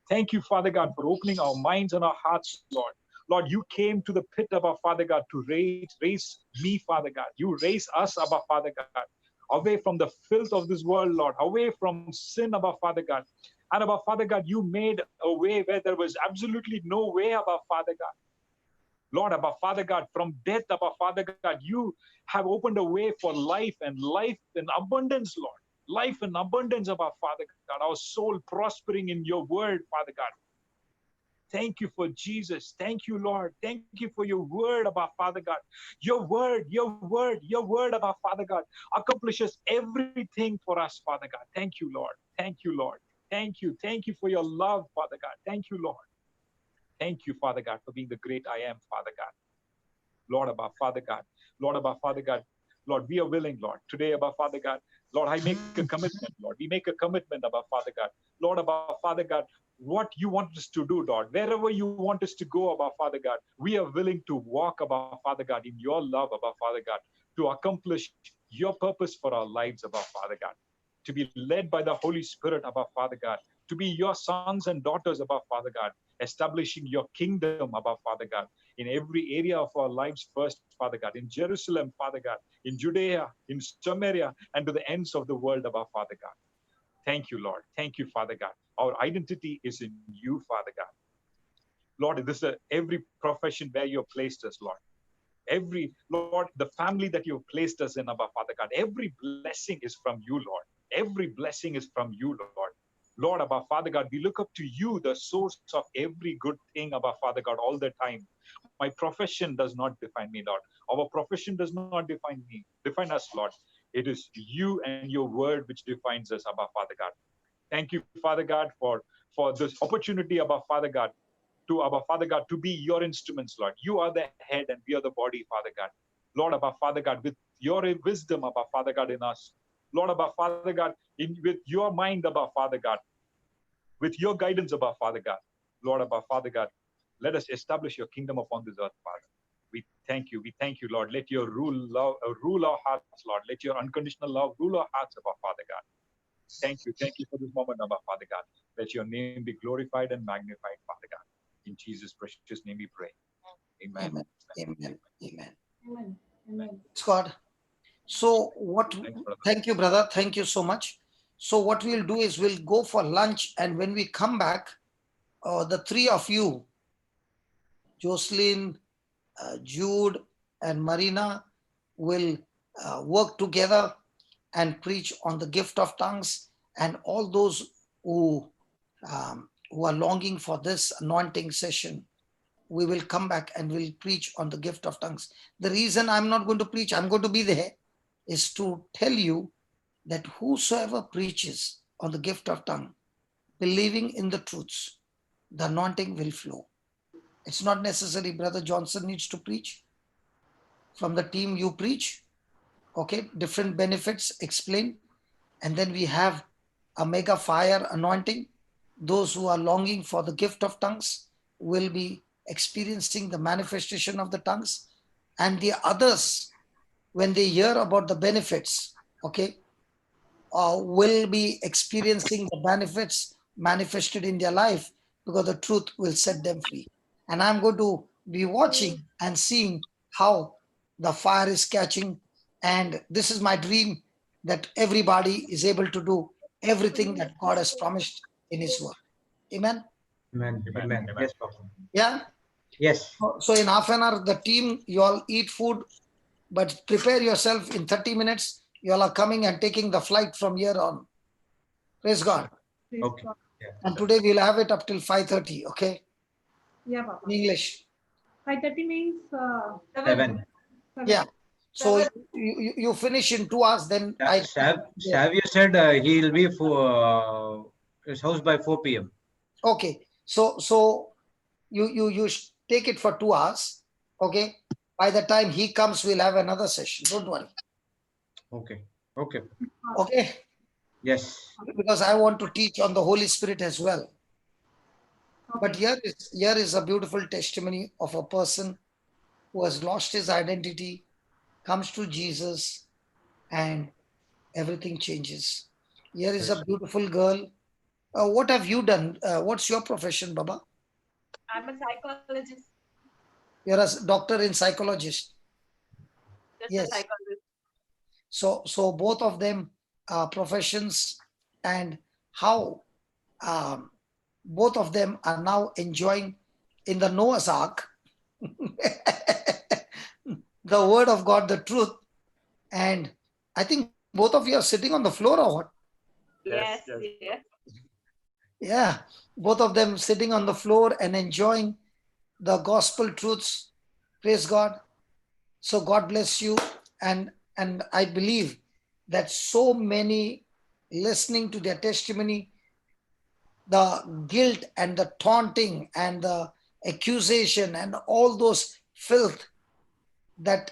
Thank you, Father God, for opening our minds and our hearts, Lord. Lord, you came to the pit of our Father God to raise me, Father God. You raise us, our Father God, away from the filth of this world, Lord, away from sin, our Father God. And our Father God, you made a way where there was absolutely no way, our Father God. Lord, our Father God, from death, our Father God, you have opened a way for life and life in abundance, Lord. Life in abundance of our Father God, our soul prospering in your word, Father God. Thank you for Jesus. Thank you, Lord. Thank you for your word about Father God. Your word, your word, your word about Father God accomplishes everything for us, Father God. Thank you, Lord. Thank you, Lord. Thank you. Thank you for your love, Father God. Thank you, Lord. Thank you, Father God, for being the great I am, Father God. Lord, above Father God. Lord, above Father God. Lord, we are willing, Lord. Today, above Father God. Lord, I make a commitment, Lord. We make a commitment, above Father God. Lord, above Father God, what you want us to do, Lord. Wherever you want us to go, above Father God, we are willing to walk, above Father God, in your love, above Father God, to accomplish your purpose for our lives, above Father God. To be led by the Holy Spirit, above Father God. To be your sons and daughters, above Father God. Establishing your kingdom, above Father God, in every area of our lives first, Father God, in Jerusalem, Father God, in Judea, in Samaria, and to the ends of the world, above Father God. Thank you, Lord. Thank you, Father God. Our identity is in you, Father God. Lord, this is every profession where you have placed us, Lord. Every, Lord, the family that you have placed us in, above Father God, every blessing is from you, Lord. Every blessing is from you, Lord. Lord, above Father God, we look up to you, the source of every good thing, above Father God, all the time. My profession does not define me, Lord. Our profession does not define us, Lord. It is you and your word which defines us, above Father God. Thank you, Father God, for this opportunity, above Father God, to our Father God, to be your instruments, Lord. You are the head and we are the body, Father God. Lord, above Father God, with your wisdom, above Father God, in us. Lord, above Father God, with your mind, above Father God, with your guidance, above Father God. Lord, above Father God, let us establish your kingdom upon this earth, Father. We thank you. We thank you, Lord. Let your rule our hearts, Lord. Let your unconditional love rule our hearts, above Father God. Thank you. Thank you for this moment, above Father God. Let your name be glorified and magnified, Father God. In Jesus' precious name we pray. Amen. Amen. Amen. Amen. Amen. Amen. Praise God. So what, Thanks, brother. thank you, brother. Thank you so much. So what we'll do is we'll go for lunch, and when we come back, the three of you, Jocelyn, Jude, and Marina, will work together and preach on the gift of tongues, and all those who are longing for this anointing session, we will come back and we'll preach on the gift of tongues. The reason I'm not going to preach, I'm going to be there, is to tell you that whosoever preaches on the gift of tongue, believing in the truths, the anointing will flow. It's not necessary Brother Johnson needs to preach. From the team, you preach, okay, different benefits explain, and then we have a mega fire anointing. Those who are longing for the gift of tongues will be experiencing the manifestation of the tongues, and the others, when they hear about the benefits, okay, will be experiencing the benefits manifested in their life, because the truth will set them free. And I'm going to be watching and seeing how the fire is catching. And this is my dream, that everybody is able to do everything that God has promised in His word. Amen. Amen. Amen. Amen. Amen. Yes, Papa. Yeah. Yes. So in half an hour, the team, you all eat food, but prepare yourself. In 30 minutes, you all are coming and taking the flight from here on. Praise God. Praise Okay. God. Yeah. And today we'll have it up till 5:30, okay? Yeah, Papa. In English. 5:30 means 7. Yeah. So Seven. you finish in 2 hours, then I. Savio said he'll be for his house by 4 p.m. Okay. So you take it for 2 hours, okay? By the time he comes, we'll have another session. Don't worry. Okay. Okay. Okay? Yes. Because I want to teach on the Holy Spirit as well. But here is a beautiful testimony of a person who has lost his identity, comes to Jesus, and everything changes. Here is a beautiful girl. What have you done? What's your profession, Baba? I'm a psychologist. You're a doctor in psychologist. Just Yes. a psychologist. So both of them are professions, and how both of them are now enjoying in the Noah's Ark the word of God, the truth. And I think both of you are sitting on the floor, or what? Yes, Yes. yes. Yeah, both of them sitting on the floor and enjoying the gospel truths. Praise God. So God bless you. And I believe that so many listening to their testimony the guilt and the taunting and the accusation and all those filth that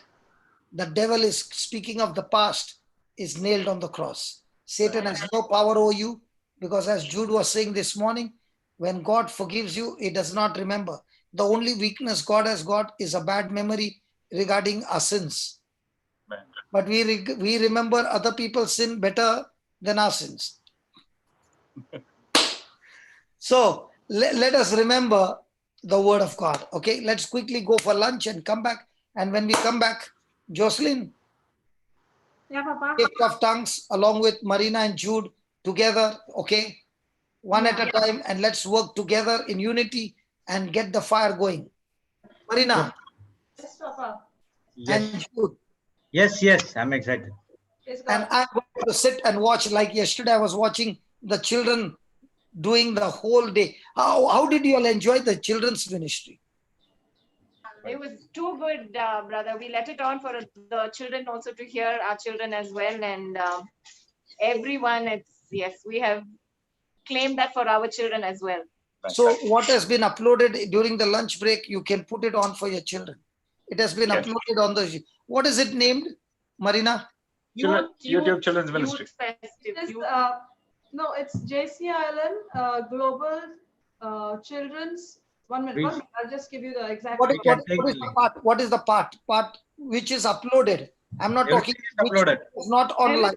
the devil is speaking of the past is nailed on the cross. Satan has no power over you because, as Jude was saying this morning, when God forgives you, he does not remember. The only weakness God has got is a bad memory regarding our sins. Amen. But we remember other people's sin better than our sins. So let us remember the word of God. Okay, let's quickly go for lunch and come back. And when we come back, Jocelyn, Yeah, Papa. gift of tongues along with Marina and Jude together, okay? One at a time, and let's work together in unity and get the fire going. Marina Yes, Papa. and Yes. Jude. Yes, I'm excited. Praise And God. I'm going to sit and watch, like yesterday I was watching the children doing the whole day. How did you all enjoy the children's ministry? It was too good, brother. We let it on for the children also to hear, our children as well, and everyone. Yes, we have claimed that for our children as well. So what has been uploaded during the lunch break, you can put it on for your children. It has been Yes. uploaded on the, what is it named, Marina? YouTube Children's Ministry. Youth Festive. It's, Youth- no, it's JC Island Global Children's. 1 minute. 1 minute. I'll just give you the exact. What is, We can what, take what is the the link. part? What is the part which is uploaded? I'm not talking Everything is which uploaded. is not online.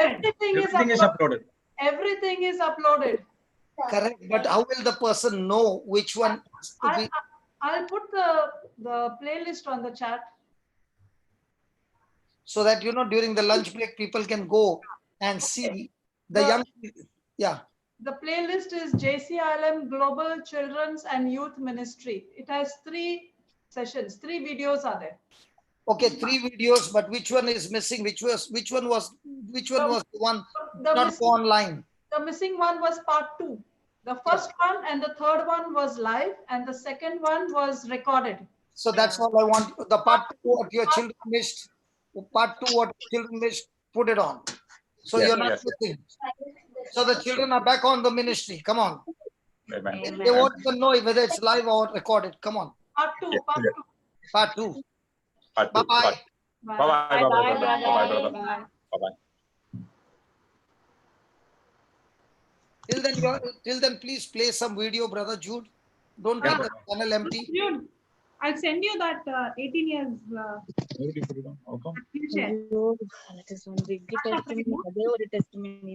Everything is uploaded. Everything is uploaded. Correct. But how will the person know which one has to be? I'll put the playlist on the chat. So that, during the lunch break, people can go and see the young, yeah. The playlist is JC Island Global Children's and Youth Ministry. It has 3 sessions, 3 videos are there. Okay, 3 videos, but which one is missing? Which was the one The not missing, online? the missing one was part 2. The first one and the third one was live, and the second one was recorded. So that's all I want. The part 2 what your children missed, part 2 what children missed, put it on. So Yes, you're not yes, yes. missing. So the children are back on the ministry. Come on. Amen. They won't even know whether it's live or recorded. Come on. Part 2. Yes, Part yes. 2. Part 2. Part Bye two. bye. Bye bye. Bye bye, brother. Bye bye, brother. Bye. Bye bye. Till then, please play some video, brother Jude. Don't Yeah, leave the channel empty. Dude, I'll send you that 18 years. Where did you put it on? How come? Screen share. അയ്യോ, that is one big testimony. അതേ ഒരു testimony